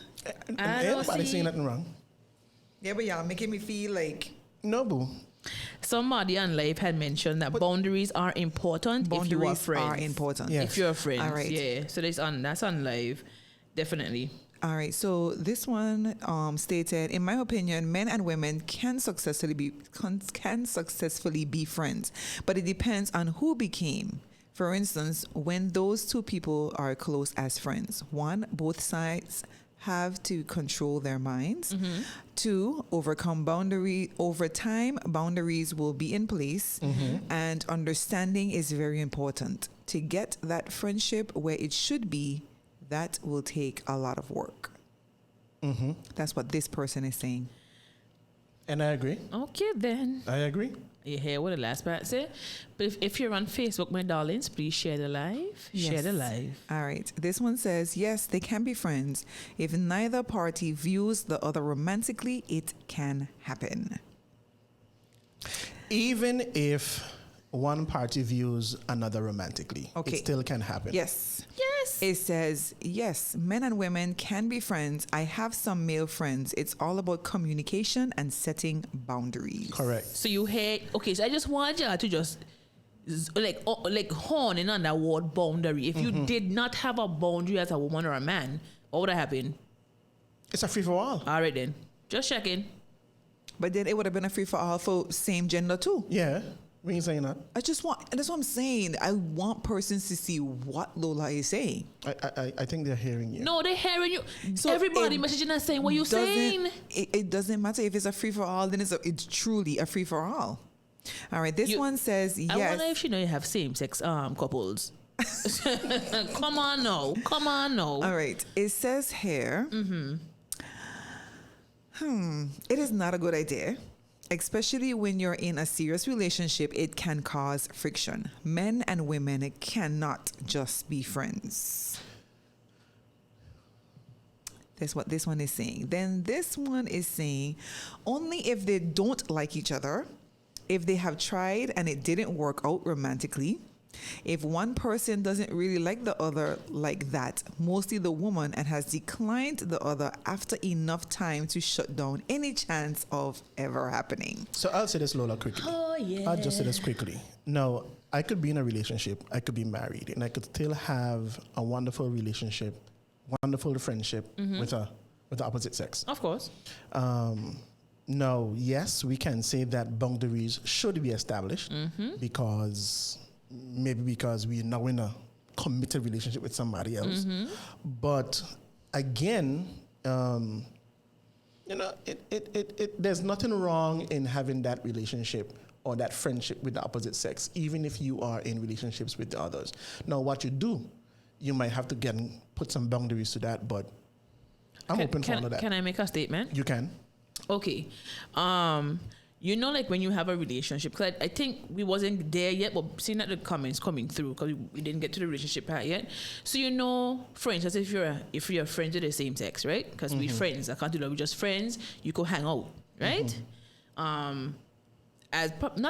[SPEAKER 2] Everybody see nothing wrong.
[SPEAKER 3] Yeah, but y'all making me feel like
[SPEAKER 2] no, boo.
[SPEAKER 1] Somebody on live had mentioned that boundaries are important if you are friends.
[SPEAKER 3] Boundaries are important.
[SPEAKER 2] Yes.
[SPEAKER 1] If you're friends.
[SPEAKER 3] All right.
[SPEAKER 1] Yeah. So that's on live. Definitely.
[SPEAKER 3] All right. So this one stated, in my opinion, men and women can successfully be friends, but it depends on who became. For instance, when those two people are close as friends, one, both sides have to control their minds. Mm-hmm. 2, overcome boundary. Over time, boundaries will be in place, and understanding is very important. To get that friendship where it should be, that will take a lot of work. Mm-hmm. That's what this person is saying.
[SPEAKER 2] And I agree.
[SPEAKER 1] Okay, then.
[SPEAKER 2] I agree.
[SPEAKER 1] You hear what the last part say? But if you're on Facebook, my darlings, please share the live.
[SPEAKER 3] Yes.
[SPEAKER 1] Share the live.
[SPEAKER 3] All right. This one says, yes, they can be friends. If neither party views the other romantically, it can happen.
[SPEAKER 2] Even if one party views another romantically,
[SPEAKER 3] okay,
[SPEAKER 2] it still can happen.
[SPEAKER 3] Yes.
[SPEAKER 1] Yes.
[SPEAKER 3] It says, yes, men and women can be friends. I have some male friends. It's all about communication and setting boundaries.
[SPEAKER 2] Correct.
[SPEAKER 1] So you hear, okay, so I just want you to just like horn in on that word boundary. If you did not have a boundary as a woman or a man, what would have happened?
[SPEAKER 2] It's a free-for-all.
[SPEAKER 1] All right then. Just checking.
[SPEAKER 3] But then it would have been a free-for-all for same gender too.
[SPEAKER 2] Yeah. We ain't saying that.
[SPEAKER 3] That's what I'm saying. I want persons to see what Lola is saying.
[SPEAKER 2] I think they're hearing you.
[SPEAKER 1] No, they're hearing you.
[SPEAKER 3] So
[SPEAKER 1] everybody messaging and saying what you're saying.
[SPEAKER 3] It doesn't matter if it's a free-for-all, then it's truly a free-for-all. All right, this one says, yes.
[SPEAKER 1] I wonder if you have same-sex couples. Come on now.
[SPEAKER 3] All right, it says here, it is not a good idea. Especially when you're in a serious relationship, it can cause friction. Men and women cannot just be friends. That's what this one is saying. Then this one is saying only if they don't like each other, if they have tried and it didn't work out romantically, if one person doesn't really like the other like that, mostly the woman, and has declined the other after enough time to shut down any chance of ever happening.
[SPEAKER 2] So I'll say this, Lola, quickly.
[SPEAKER 1] Oh, yeah.
[SPEAKER 2] I'll just say this quickly. No, I could be in a relationship, I could be married, and I could still have a wonderful relationship, wonderful friendship with the opposite sex.
[SPEAKER 1] Of course.
[SPEAKER 2] No, yes, we can say that boundaries should be established because we're now in a committed relationship with somebody else. But again, there's nothing wrong in having that relationship or that friendship with the opposite sex, even if you are in relationships with the others. Now, what you do, you might have to put some boundaries to that, but I'm open for all of that.
[SPEAKER 1] Can I make a statement?
[SPEAKER 2] You can.
[SPEAKER 1] Okay. Like when you have a relationship, because I think we wasn't there yet, but seeing that the comments coming through, because we didn't get to the relationship part yet. So, for instance, if you're friends with the same sex, right? Because we're friends. I can't do that. We're just friends. You go hang out, right? Not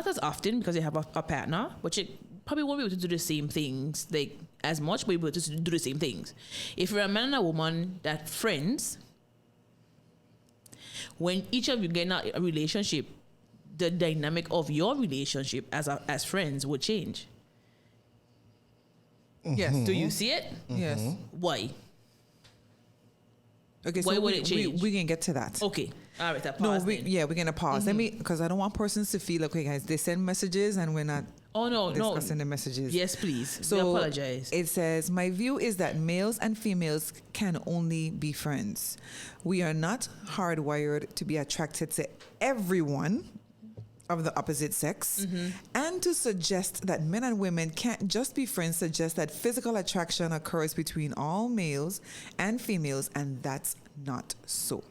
[SPEAKER 1] as often because you have a partner, but you probably won't be able to do the same things like as much, but you'll be able to do the same things. If you're a man and a woman that friends, when each of you get in a relationship, the dynamic of your relationship as friends would change.
[SPEAKER 3] Yes.
[SPEAKER 1] Do you see it?
[SPEAKER 3] Yes.
[SPEAKER 1] Why?
[SPEAKER 3] Okay,
[SPEAKER 1] Why
[SPEAKER 3] so
[SPEAKER 1] would it change?
[SPEAKER 3] we can get to that.
[SPEAKER 1] Okay. All right.
[SPEAKER 3] We're gonna pause. Let me, because I don't want persons to feel like, okay, guys, they send messages and we're not discussing the messages.
[SPEAKER 1] Yes, please.
[SPEAKER 3] So
[SPEAKER 1] we apologize.
[SPEAKER 3] It says, my view is that males and females can only be friends. We are not hardwired to be attracted to everyone of the opposite sex, and to suggest that men and women can't just be friends suggests that physical attraction occurs between all males and females, and that's not so.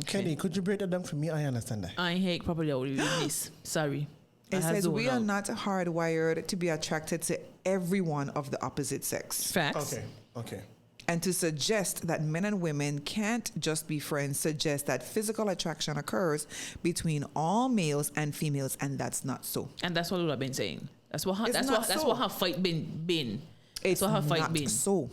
[SPEAKER 2] Kenny, could you break that down for me? I understand that.
[SPEAKER 1] I hate properly with this. Sorry.
[SPEAKER 3] It says we are not hardwired to be attracted to everyone of the opposite sex.
[SPEAKER 1] Facts.
[SPEAKER 2] Okay.
[SPEAKER 3] And to suggest that men and women can't just be friends suggests that physical attraction occurs between all males and females, and that's not so.
[SPEAKER 1] And that's what Lula been saying. That's what her fight been.
[SPEAKER 3] It's
[SPEAKER 1] what her fight
[SPEAKER 3] not
[SPEAKER 1] been.
[SPEAKER 3] So.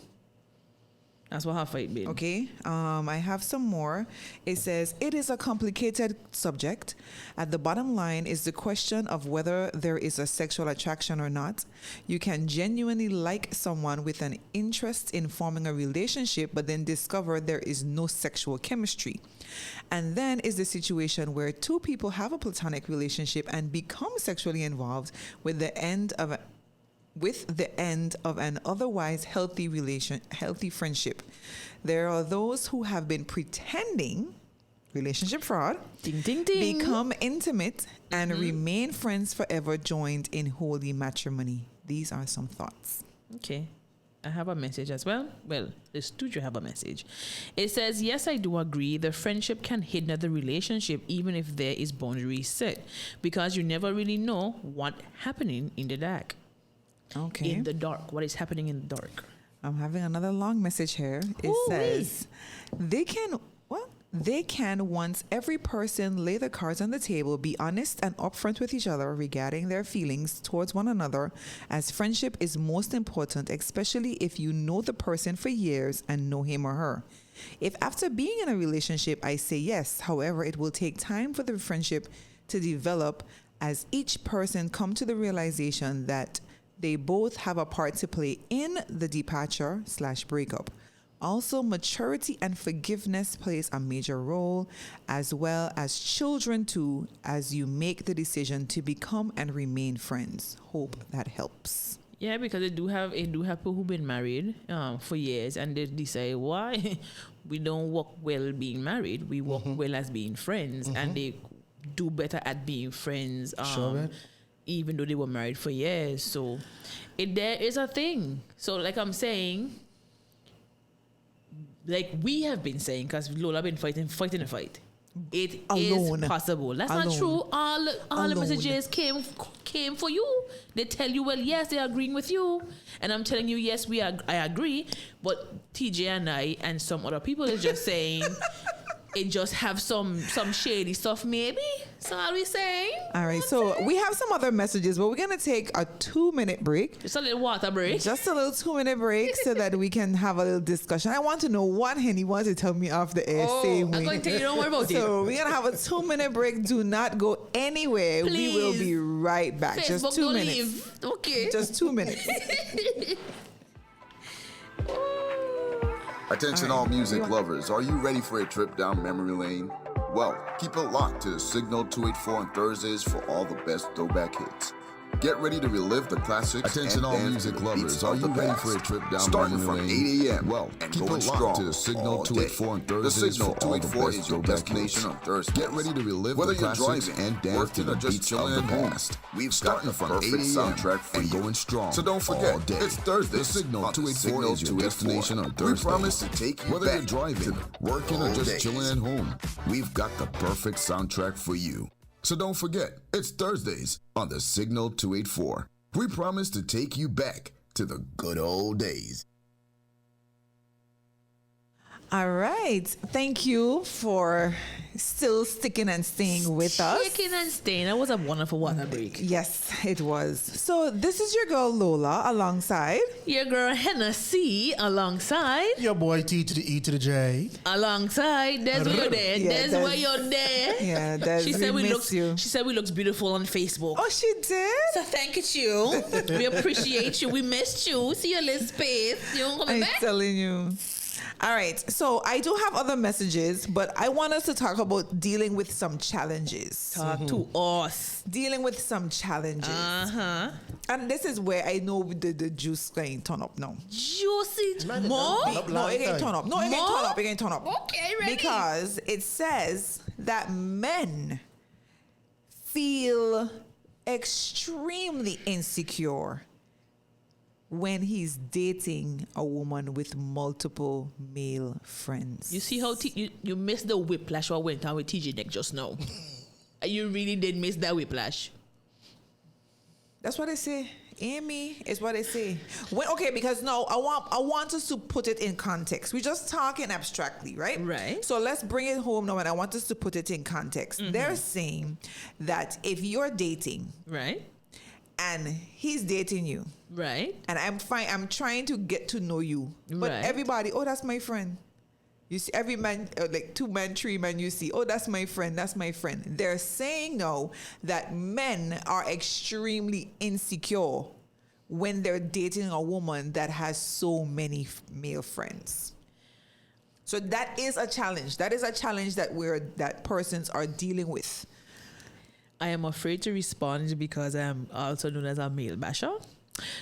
[SPEAKER 1] That's what her fight been.
[SPEAKER 3] Okay. I have some more. It says, it is a complicated subject. At the bottom line is the question of whether there is a sexual attraction or not. You can genuinely like someone with an interest in forming a relationship, but then discover there is no sexual chemistry. And then is the situation where two people have a platonic relationship and become sexually involved with the end of an otherwise healthy friendship. There are those who have been pretending, relationship fraud,
[SPEAKER 1] ding, ding, ding,
[SPEAKER 3] become intimate and remain friends forever, joined in holy matrimony. These are some thoughts.
[SPEAKER 1] Okay. I have a message as well. Well, the studio have a message. It says, yes, I do agree. The friendship can hinder the relationship even if there is boundaries set, because you never really know what's happening in the dark.
[SPEAKER 3] Okay.
[SPEAKER 1] In the dark. What is happening in the dark?
[SPEAKER 3] I'm having another long message here. It says, they can, once every person lay the cards on the table, be honest and upfront with each other regarding their feelings towards one another, as friendship is most important, especially if you know the person for years and know him or her. If after being in a relationship, I say yes, however, it will take time for the friendship to develop as each person come to the realization that they both have a part to play in the departure/breakup. Also, maturity and forgiveness plays a major role, as well as children too, as you make the decision to become and remain friends. Hope that helps.
[SPEAKER 1] Yeah, because they do have people who've been married for years, and they decide why we don't work well being married. We work well as being friends, and they do better at being friends. Even though they were married for years. So there is a thing. So like I'm saying, like we have been saying, because Lola been fighting the fight. It
[SPEAKER 3] Alone.
[SPEAKER 1] is possible. That's not
[SPEAKER 3] Alone.
[SPEAKER 1] true. All the
[SPEAKER 3] Alone.
[SPEAKER 1] messages came for you. They tell you, well, yes, they're agreeing with you, and I'm telling you, yes, I agree. But TJ and I and some other people is just saying it just have some shady stuff, maybe. So are we saying?
[SPEAKER 3] All right, so we have some other messages, but we're going to take a 2-minute break.
[SPEAKER 1] Just a little water break.
[SPEAKER 3] Just a little 2-minute break so that we can have a little discussion. I want to know what Henny wants to tell me off the air. Same
[SPEAKER 1] I'm
[SPEAKER 3] way.
[SPEAKER 1] going to tell you, don't worry about it.
[SPEAKER 3] So we're going to have a 2-minute break. Do not go anywhere.
[SPEAKER 1] Please.
[SPEAKER 3] We will be right back.
[SPEAKER 1] Facebook,
[SPEAKER 3] Just 2
[SPEAKER 1] don't
[SPEAKER 3] minutes.
[SPEAKER 1] leave. Okay.
[SPEAKER 3] Just 2 minutes.
[SPEAKER 6] Attention all music lovers, are you ready for a trip down memory lane? Well, keep it locked to Signal 284 on Thursdays for all the best throwback hits. Get ready to relive the classics.
[SPEAKER 7] Attention
[SPEAKER 6] and
[SPEAKER 7] all
[SPEAKER 6] dance
[SPEAKER 7] music
[SPEAKER 6] to the
[SPEAKER 7] lovers,
[SPEAKER 6] beats
[SPEAKER 7] are
[SPEAKER 6] of
[SPEAKER 7] you
[SPEAKER 6] the
[SPEAKER 7] ready
[SPEAKER 6] past.
[SPEAKER 7] for a trip down
[SPEAKER 6] Starting
[SPEAKER 7] memory
[SPEAKER 6] from
[SPEAKER 7] lane?
[SPEAKER 6] 8 a.m.
[SPEAKER 7] Well,
[SPEAKER 6] and
[SPEAKER 7] keep
[SPEAKER 6] going
[SPEAKER 7] it locked
[SPEAKER 6] strong
[SPEAKER 7] to Signal
[SPEAKER 6] all
[SPEAKER 7] 284
[SPEAKER 6] day.
[SPEAKER 7] on
[SPEAKER 6] The
[SPEAKER 7] Thursdays
[SPEAKER 6] Signal
[SPEAKER 7] for all the
[SPEAKER 6] 284
[SPEAKER 7] best
[SPEAKER 6] is your
[SPEAKER 7] throwback
[SPEAKER 6] destination
[SPEAKER 7] hits.
[SPEAKER 6] on Thursdays.
[SPEAKER 7] Get ready to relive
[SPEAKER 6] Whether
[SPEAKER 7] the
[SPEAKER 6] you're
[SPEAKER 7] classics
[SPEAKER 6] driving,
[SPEAKER 7] and dance to
[SPEAKER 6] working,
[SPEAKER 7] the
[SPEAKER 6] or just
[SPEAKER 7] beats
[SPEAKER 6] chilling
[SPEAKER 7] of the
[SPEAKER 6] at home,
[SPEAKER 7] past.
[SPEAKER 6] we've
[SPEAKER 7] Starting
[SPEAKER 6] got the
[SPEAKER 7] from 8
[SPEAKER 6] perfect
[SPEAKER 7] a.m.
[SPEAKER 6] soundtrack for
[SPEAKER 7] and
[SPEAKER 6] you.
[SPEAKER 7] going strong
[SPEAKER 6] So don't forget,
[SPEAKER 7] all day.
[SPEAKER 6] it's Thursday.
[SPEAKER 7] The Signal 284 is your
[SPEAKER 6] 284.
[SPEAKER 7] destination on
[SPEAKER 6] We
[SPEAKER 7] Thursdays.
[SPEAKER 6] promise to take you
[SPEAKER 7] Whether
[SPEAKER 6] back
[SPEAKER 7] you're driving,
[SPEAKER 6] to the
[SPEAKER 7] working, or
[SPEAKER 6] old
[SPEAKER 7] just
[SPEAKER 6] days.
[SPEAKER 7] chilling at home, we've got the perfect soundtrack for you. So don't forget, it's Thursdays on the Signal 284. We promise to take you back to the good old days.
[SPEAKER 3] All right. Thank you for still sticking and staying with us.
[SPEAKER 1] Shaking and staying. That was a wonderful water break.
[SPEAKER 3] Yes, it was. So this is your girl Lola alongside.
[SPEAKER 1] Your girl Hennessy alongside.
[SPEAKER 2] Your boy T to the E to the J.
[SPEAKER 1] Alongside. There's where you're there.
[SPEAKER 3] Yeah,
[SPEAKER 1] There's
[SPEAKER 3] Des.
[SPEAKER 1] where you're there.
[SPEAKER 3] Yeah, Des,
[SPEAKER 1] She said
[SPEAKER 3] we
[SPEAKER 1] we
[SPEAKER 3] miss you.
[SPEAKER 1] She said we looks beautiful on Facebook.
[SPEAKER 3] Oh, she did?
[SPEAKER 1] So thank you. We appreciate you. We missed you. See your little space. You want coming
[SPEAKER 3] I'm
[SPEAKER 1] back?
[SPEAKER 3] telling you. All right. So I do have other messages, but I want us to talk about dealing with some challenges.
[SPEAKER 1] Talk to us.
[SPEAKER 3] Dealing with some challenges. And this is where I know the juice going turn up now.
[SPEAKER 1] Juicy.
[SPEAKER 2] Man, it
[SPEAKER 1] More?
[SPEAKER 2] done. Up
[SPEAKER 3] No,
[SPEAKER 2] long
[SPEAKER 3] it ain't
[SPEAKER 2] time.
[SPEAKER 3] turn up. No, it ain't
[SPEAKER 1] More?
[SPEAKER 3] turn up. It ain't turn up.
[SPEAKER 1] Okay, ready.
[SPEAKER 3] Because it says that men feel extremely insecure when he's dating a woman with multiple male friends.
[SPEAKER 1] You see how you missed the whiplash what went on with TJ Neck just now. You really did miss that whiplash.
[SPEAKER 3] That's what I say. Amy is what I say. Okay, because no, I want us to put it in context. We're just talking abstractly, right?
[SPEAKER 1] Right.
[SPEAKER 3] So let's bring it home now, and I want us to put it in context. They're saying that if you're dating
[SPEAKER 1] Right?
[SPEAKER 3] and he's dating you,
[SPEAKER 1] Right?
[SPEAKER 3] and I'm trying to get to know you, but
[SPEAKER 1] Right.
[SPEAKER 3] everybody, oh, that's my friend. You see, every man, like 2 men, 3 men, you see, oh, that's my friend, that's my friend. They're saying now that men are extremely insecure when they're dating a woman that has so many male friends. So that is a challenge. That is a challenge that persons are dealing with.
[SPEAKER 1] I am afraid to respond because I am also known as a male basher.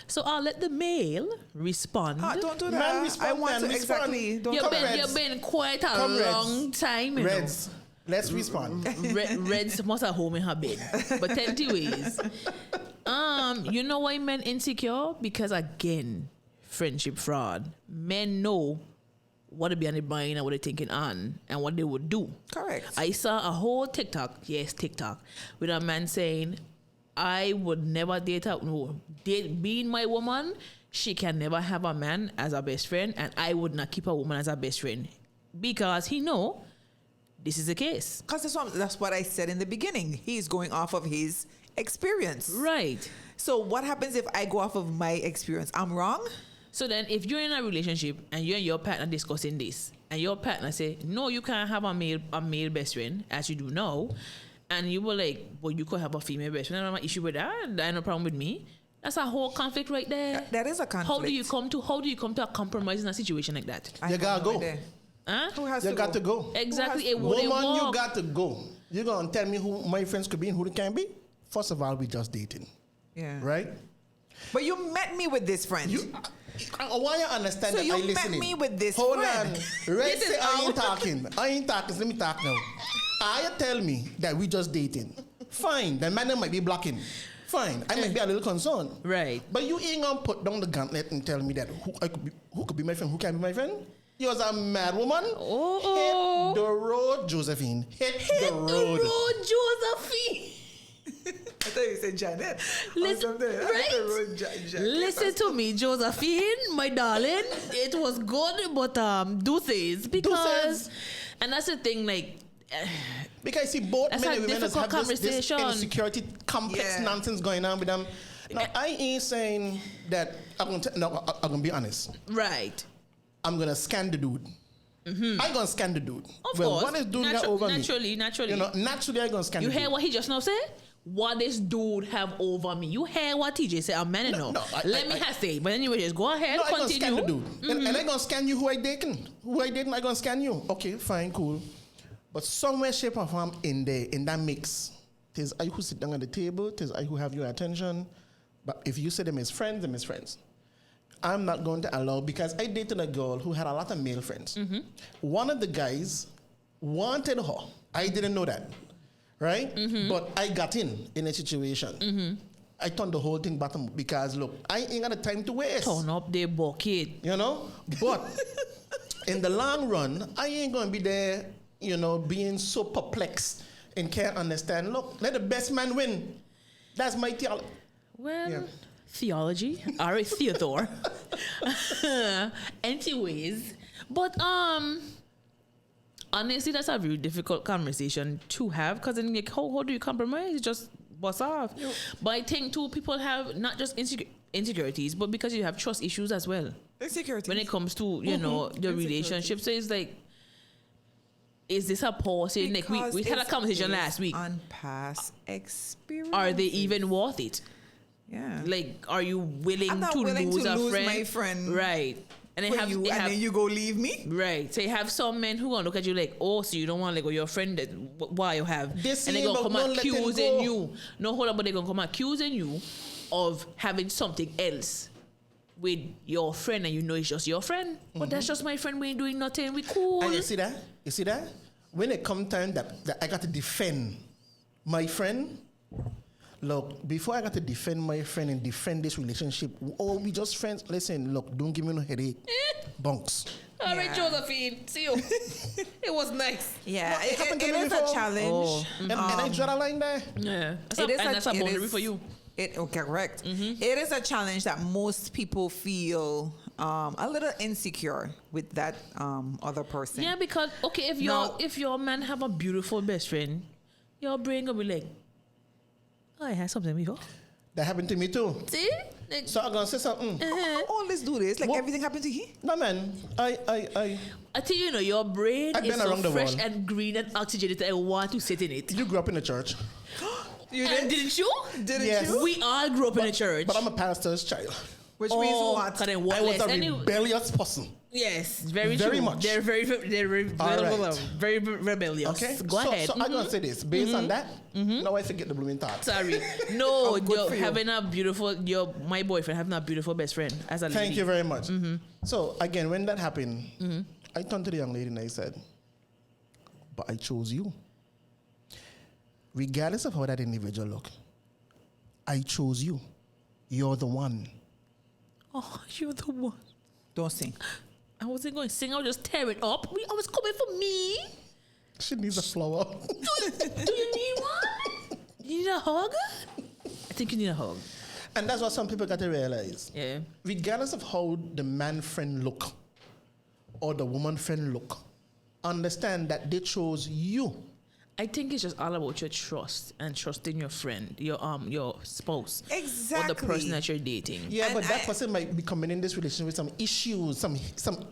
[SPEAKER 1] So I'll let the male respond.
[SPEAKER 3] Don't do
[SPEAKER 2] Man,
[SPEAKER 3] that.
[SPEAKER 2] respond,
[SPEAKER 3] I want
[SPEAKER 2] man,
[SPEAKER 3] to
[SPEAKER 2] respond.
[SPEAKER 3] exactly. Don't
[SPEAKER 1] You've
[SPEAKER 2] Come
[SPEAKER 1] been,
[SPEAKER 2] Reds.
[SPEAKER 1] you've been quite a
[SPEAKER 2] Come Reds.
[SPEAKER 1] long time, you
[SPEAKER 2] Reds, let's respond.
[SPEAKER 1] know. Reds must have home in her bed. But anyways, you know why men insecure? Because again, friendship fraud. Men know what to be on the mind and what they're thinking on and what they would do.
[SPEAKER 3] Correct.
[SPEAKER 1] I saw a whole TikTok, with a man saying, I would never being my woman, she can never have a man as a best friend, and I would not keep a woman as a best friend. Because he know this is the case.
[SPEAKER 3] Because that's what I said in the beginning. He's going off of his experience.
[SPEAKER 1] Right.
[SPEAKER 3] So what happens if I go off of my experience? I'm wrong?
[SPEAKER 1] So then if you're in a relationship and you and your partner discussing this, and your partner say, no, you can't have a male best friend, as you do now, and you were like, well, you could have a female best friend. I don't have an issue with that. I have no problem with me. That's a whole conflict right there.
[SPEAKER 3] That is a conflict.
[SPEAKER 1] How do you come to a compromise in a situation like that?
[SPEAKER 3] I
[SPEAKER 2] You
[SPEAKER 3] have
[SPEAKER 2] gotta
[SPEAKER 3] no
[SPEAKER 2] go.
[SPEAKER 3] idea.
[SPEAKER 1] Huh?
[SPEAKER 3] Who has
[SPEAKER 2] You
[SPEAKER 3] to
[SPEAKER 2] got to
[SPEAKER 3] go?
[SPEAKER 2] go.
[SPEAKER 1] Exactly.
[SPEAKER 3] Who has
[SPEAKER 1] It wouldn't
[SPEAKER 2] Woman, you
[SPEAKER 1] work.
[SPEAKER 2] got to go. You're going to tell me who my friends could be and who they can be? First of all, we just dating,
[SPEAKER 3] Yeah.
[SPEAKER 2] right?
[SPEAKER 3] But you met me with this friend.
[SPEAKER 2] I want you to understand
[SPEAKER 3] So
[SPEAKER 2] that
[SPEAKER 3] you
[SPEAKER 2] I
[SPEAKER 3] met
[SPEAKER 2] listening.
[SPEAKER 3] me with this
[SPEAKER 2] Hold
[SPEAKER 3] friend.
[SPEAKER 2] on. Red
[SPEAKER 1] This
[SPEAKER 2] say
[SPEAKER 1] is
[SPEAKER 2] I ain't talking. I ain't talking. So let me talk now. I tell me that we just dating. Fine. The man might be blocking. Fine. I might be a little concerned.
[SPEAKER 1] Right.
[SPEAKER 2] But you ain't gonna put down the gauntlet and tell me that who could be my friend, who can be my friend? You was a mad woman.
[SPEAKER 1] Oh.
[SPEAKER 2] Hit the road, Josephine. Hit the
[SPEAKER 1] Hit
[SPEAKER 2] road.
[SPEAKER 1] the road, Josephine.
[SPEAKER 3] I thought you said Janet.
[SPEAKER 1] Listen, right? Listen to me, Josephine, my darling. It was good, but deuces because, and that's the thing, like.
[SPEAKER 2] Because see, both
[SPEAKER 1] That's
[SPEAKER 2] men
[SPEAKER 1] a
[SPEAKER 2] and women have
[SPEAKER 1] difficult
[SPEAKER 2] this
[SPEAKER 1] conversation.
[SPEAKER 2] insecurity, complex nonsense going on with them. Now, I ain't saying that I'm gonna be honest.
[SPEAKER 1] Right.
[SPEAKER 2] I'm gonna scan the dude. I'm gonna scan the dude.
[SPEAKER 1] Of course.
[SPEAKER 2] One is doing that over
[SPEAKER 1] naturally.
[SPEAKER 2] me. You know, naturally I'm gonna scan
[SPEAKER 1] You
[SPEAKER 2] the dude.
[SPEAKER 1] hear what he just now said? What this dude have over me? You hear what TJ said? I'm man enough. Let me have say. But anyway, just go ahead.
[SPEAKER 2] I'm gonna
[SPEAKER 1] Continue.
[SPEAKER 2] scan the dude. And I'm gonna scan you who I dating. I'm gonna scan you. Okay, fine, cool. But somewhere, shape, or form in that mix, there's I who sit down at the table, there's I who have your attention. But if you say them as friends, them as friends. I'm not going to allow, because I dated a girl who had a lot of male friends. One of the guys wanted her. I didn't know that, right? But I got in a situation. I turned the whole thing bottom up because, look, I ain't got the time to waste.
[SPEAKER 1] Turn up the bucket.
[SPEAKER 2] You know? But in the long run, I ain't going to be there, you know, being so perplexed and can't understand. Look, let the best man win. That's my theology.
[SPEAKER 1] Well, theology. All right, Theodore. Anyways, but honestly, that's a very difficult conversation to have, because then like, how do you compromise? Just bust off. But I think too, people have not just insecurities, but because you have trust issues as well.
[SPEAKER 3] Insecurity.
[SPEAKER 1] When it comes to, you know, the relationship. So it's like, is this a pause? Like we had a conversation last week.
[SPEAKER 3] On past experience.
[SPEAKER 1] Are they even worth it?
[SPEAKER 3] Yeah.
[SPEAKER 1] Like, are you willing
[SPEAKER 3] I'm not
[SPEAKER 1] to
[SPEAKER 3] willing
[SPEAKER 1] lose
[SPEAKER 3] to
[SPEAKER 1] a
[SPEAKER 3] lose
[SPEAKER 1] friend?
[SPEAKER 3] my friend
[SPEAKER 1] Right. And they
[SPEAKER 3] for
[SPEAKER 1] have,
[SPEAKER 3] you,
[SPEAKER 1] they
[SPEAKER 3] and
[SPEAKER 1] have
[SPEAKER 3] then you go leave me?
[SPEAKER 1] right. So you have some men who gonna look at you like, oh, so you don't want to let go your friend that why you have,
[SPEAKER 2] This
[SPEAKER 1] and they
[SPEAKER 2] ain't
[SPEAKER 1] gonna come
[SPEAKER 2] about not letting
[SPEAKER 1] accusing
[SPEAKER 2] go.
[SPEAKER 1] you. No, hold on, but they gonna come accusing you of having something else with your friend, and you know it's just your friend. But that's just my friend. We ain't doing nothing. We cool.
[SPEAKER 2] And you see that? You see that? When it come time that I got to defend my friend, look, before I got to defend my friend and defend this relationship, oh, we just friends. Listen, look, don't give me no headache. Bunks.
[SPEAKER 1] All right,
[SPEAKER 3] Yeah.
[SPEAKER 1] Josephine. See you. It was nice.
[SPEAKER 3] Yeah,
[SPEAKER 2] No, it happened to
[SPEAKER 3] it
[SPEAKER 2] me
[SPEAKER 3] is
[SPEAKER 2] before.
[SPEAKER 3] a challenge.
[SPEAKER 2] And I draw the line there.
[SPEAKER 1] Yeah. That's a
[SPEAKER 3] it
[SPEAKER 1] boundary
[SPEAKER 3] is-
[SPEAKER 1] for you.
[SPEAKER 3] Correct. It is a challenge that most people feel a little insecure with that other person.
[SPEAKER 1] Yeah, because okay, if your man have a beautiful best friend, your brain gonna be like, oh, I had something before.
[SPEAKER 2] That happened to me too.
[SPEAKER 1] See? Like,
[SPEAKER 2] So I'm gonna say something.
[SPEAKER 3] All let's do this. Like
[SPEAKER 2] What?
[SPEAKER 3] everything happened to him.
[SPEAKER 2] No man, I
[SPEAKER 1] I tell you, your brain
[SPEAKER 2] I've
[SPEAKER 1] is
[SPEAKER 2] been
[SPEAKER 1] so
[SPEAKER 2] around the
[SPEAKER 1] fresh
[SPEAKER 2] world.
[SPEAKER 1] and green and oxygenated. I want to sit in it.
[SPEAKER 2] you grew up in the church,
[SPEAKER 3] You
[SPEAKER 1] And didn't you?
[SPEAKER 3] Didn't
[SPEAKER 2] Yes.
[SPEAKER 3] you?
[SPEAKER 1] We all grew up in a church.
[SPEAKER 2] but I'm a pastor's child.
[SPEAKER 3] Which means what?
[SPEAKER 1] Can I
[SPEAKER 2] I
[SPEAKER 1] what
[SPEAKER 2] was
[SPEAKER 1] less?
[SPEAKER 2] a rebellious person.
[SPEAKER 1] Yes, very
[SPEAKER 2] Very
[SPEAKER 1] true.
[SPEAKER 2] much.
[SPEAKER 1] They're very
[SPEAKER 2] All right.
[SPEAKER 1] very rebellious.
[SPEAKER 2] Okay,
[SPEAKER 1] Go
[SPEAKER 2] so,
[SPEAKER 1] ahead.
[SPEAKER 2] So I'm gonna say this based on that. Now I forget the blooming thought.
[SPEAKER 1] Sorry. No,
[SPEAKER 3] Oh, good
[SPEAKER 1] you're
[SPEAKER 3] for you.
[SPEAKER 1] having a beautiful, my boyfriend having a beautiful best friend as a lady.
[SPEAKER 2] Thank you very much. So again, when that happened, I turned to the young lady and I said, "But I chose you, regardless of how that individual look. I chose you. You're the one."
[SPEAKER 1] Oh, you're the one.
[SPEAKER 3] Don't sing.
[SPEAKER 1] I wasn't going to sing. I was just tear it up. I was coming for me.
[SPEAKER 2] She needs a flower.
[SPEAKER 1] Do you need one? You need a hug? I think you need a hug.
[SPEAKER 2] And that's what some people got to realize.
[SPEAKER 1] Yeah.
[SPEAKER 2] Regardless of how the man friend look or the woman friend look, understand that they chose you.
[SPEAKER 1] I think it's just all about your trust and trusting your friend, your spouse, or
[SPEAKER 3] Exactly.
[SPEAKER 1] the person that you're dating.
[SPEAKER 2] Yeah,
[SPEAKER 3] And
[SPEAKER 2] but that person might be coming in this relationship with some issues, some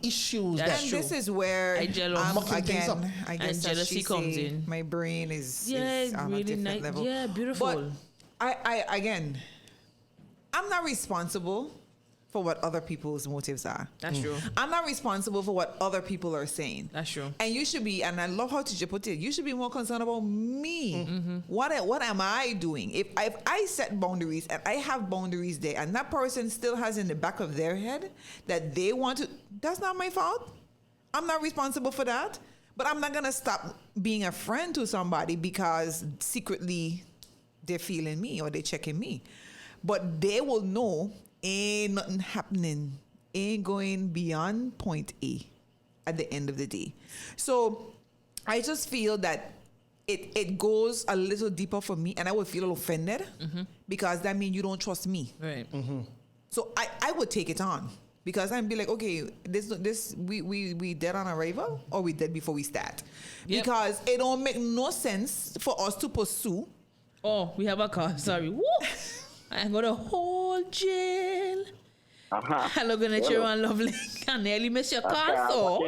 [SPEAKER 2] issues
[SPEAKER 1] That's
[SPEAKER 2] that
[SPEAKER 3] And
[SPEAKER 1] true.
[SPEAKER 3] this is where
[SPEAKER 1] I jealous.
[SPEAKER 2] Mucking things
[SPEAKER 3] again,
[SPEAKER 2] up.
[SPEAKER 3] I guess
[SPEAKER 1] And
[SPEAKER 3] as
[SPEAKER 1] jealousy
[SPEAKER 3] she
[SPEAKER 1] comes
[SPEAKER 3] say,
[SPEAKER 1] in.
[SPEAKER 3] My brain is
[SPEAKER 1] Yeah,
[SPEAKER 3] on a
[SPEAKER 1] really
[SPEAKER 3] different
[SPEAKER 1] nice.
[SPEAKER 3] level.
[SPEAKER 1] Yeah, beautiful.
[SPEAKER 3] But I again, I'm not responsible for what other people's motives are.
[SPEAKER 1] That's true.
[SPEAKER 3] I'm not responsible for what other people are saying.
[SPEAKER 1] That's true.
[SPEAKER 3] And you should be, and I love how Tija put it, you should be more concerned about me. What am I doing? If I set boundaries and I have boundaries there and that person still has in the back of their head that they want to, that's not my fault. I'm not responsible for that. But I'm not going to stop being a friend to somebody because secretly they're feeling me or they're checking me. But they will know ain't nothing happening, ain't going beyond point A at the end of the day. So I just feel that it goes a little deeper for me, and I would feel offended because that means you don't trust me.
[SPEAKER 1] Right.
[SPEAKER 3] So I would take it on because I'd be like, okay, this we dead on arrival or we dead before we start, because it don't make no sense for us to pursue.
[SPEAKER 1] Oh, we have a car. Sorry. Woo! I got a whole jail. I'm looking at you on Lovely. I nearly miss your car, so.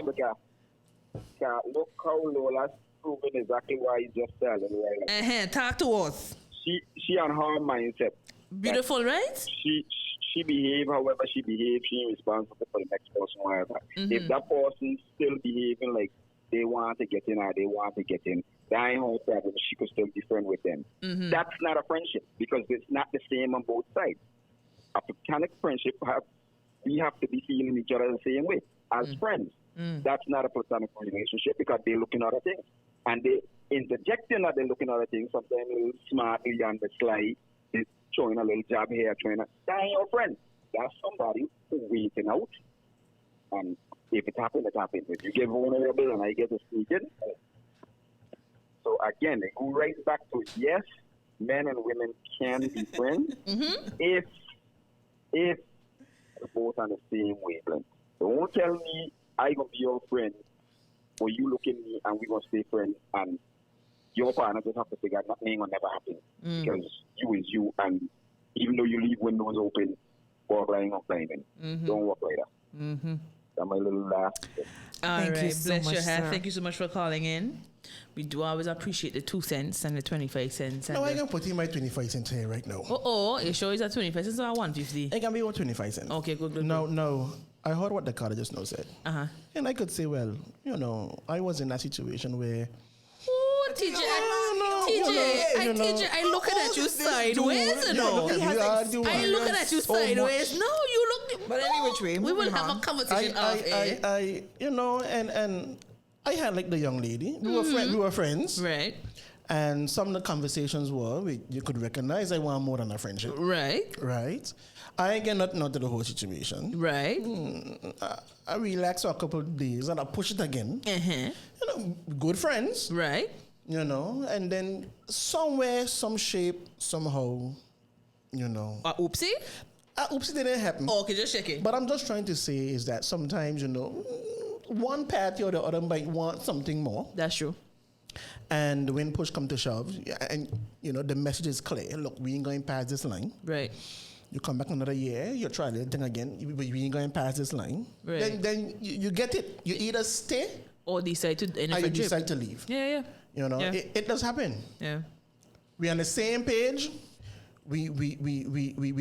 [SPEAKER 4] Look how Lola's proven exactly why you just telling right?
[SPEAKER 1] Talk to us.
[SPEAKER 4] She on her mindset.
[SPEAKER 1] Beautiful, right?
[SPEAKER 4] She behave however she behaves. She responsible for the next person, whatever. If that person still behaving like they want to get in or they want to get in, that ain't her problem. She could still be friends with them. That's not a friendship because it's not the same on both sides. A platonic friendship, we have to be feeling each other the same way as friends. That's not a platonic relationship because they're looking at other things. And they interjecting that they're looking at other things, sometimes a little smartly on the slide, showing a little jab here, that ain't your friend. That's somebody who's waiting out. And if it happens, it happens. If you get vulnerable and I get to speak it. So again, it goes right back to yes, men and women can be friends if they're both on the same wavelength. Don't tell me I gonna be your friend or you look at me and we gonna stay friends and your partner just have to figure nothing ain't gonna never happen because you is you, and even though you leave windows open, walk lying or climbing. Don't walk like that. That's my little last.
[SPEAKER 1] All
[SPEAKER 3] Thank
[SPEAKER 1] right,
[SPEAKER 3] you so
[SPEAKER 1] bless
[SPEAKER 3] much,
[SPEAKER 1] your heart.
[SPEAKER 3] sir.
[SPEAKER 1] Thank you so much for calling in. We do always appreciate the 2 cents and the 25 cents.
[SPEAKER 2] No, I can put in my 25 cents here right now.
[SPEAKER 1] You sure it's at 25 cents or 150?
[SPEAKER 2] It can be 25 cents.
[SPEAKER 1] Okay, good.
[SPEAKER 2] No. I heard what the caller just now said. And I could say, well, I was in a situation where
[SPEAKER 1] Oh, TJ, I looking at you sideways, you know. I looking at you sideways. No, you look.
[SPEAKER 3] But anyway, Trey,
[SPEAKER 1] we will have a conversation off air.
[SPEAKER 2] and I had like the young lady. We were friends.
[SPEAKER 1] Right.
[SPEAKER 2] And some of the conversations were, you could recognize I want more than a friendship. Right. I ain't get nothing out of the whole situation.
[SPEAKER 1] Right.
[SPEAKER 2] I relaxed for a couple of days and I push it again. Good friends.
[SPEAKER 1] Right.
[SPEAKER 2] And then somewhere, some shape, somehow,
[SPEAKER 1] Oopsie?
[SPEAKER 2] Oopsie didn't happen.
[SPEAKER 1] Okay, just check it.
[SPEAKER 2] But I'm just trying to say is that sometimes, one party or the other might want something more.
[SPEAKER 1] That's true.
[SPEAKER 2] And when push come to shove, and, the message is clear. Look, we ain't going past this line.
[SPEAKER 1] Right.
[SPEAKER 2] You come back another year, you try the thing again, we ain't going past this line.
[SPEAKER 1] Right.
[SPEAKER 2] Then you get it. You either stay
[SPEAKER 1] or decide to end
[SPEAKER 2] or you decide to leave.
[SPEAKER 1] Yeah.
[SPEAKER 2] It does happen.
[SPEAKER 1] Yeah.
[SPEAKER 2] We're on the same page. We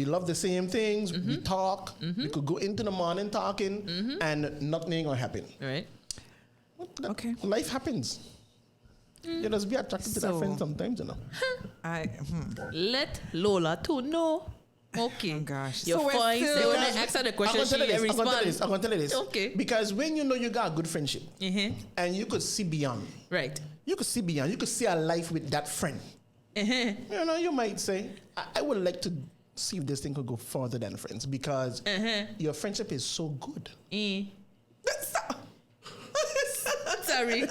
[SPEAKER 2] love the same things. We talk. We could go into the morning talking and nothing ain't gonna happen.
[SPEAKER 1] Right.
[SPEAKER 3] Okay.
[SPEAKER 2] Life happens. You just be attracted to that friend sometimes,
[SPEAKER 1] Let Lola to know. Okay.
[SPEAKER 3] Oh gosh.
[SPEAKER 1] You're
[SPEAKER 3] So
[SPEAKER 1] fine.
[SPEAKER 3] we're
[SPEAKER 1] Say
[SPEAKER 3] still-
[SPEAKER 1] when I ask her the question, she respond.
[SPEAKER 2] I'm gonna tell you this.
[SPEAKER 1] Okay.
[SPEAKER 2] Because when you got a good friendship and you could see beyond.
[SPEAKER 1] Right.
[SPEAKER 2] You could see beyond. You could see a life with that friend. You might say, I would like to see if this thing could go further than friends because your friendship is so good.
[SPEAKER 1] Sorry.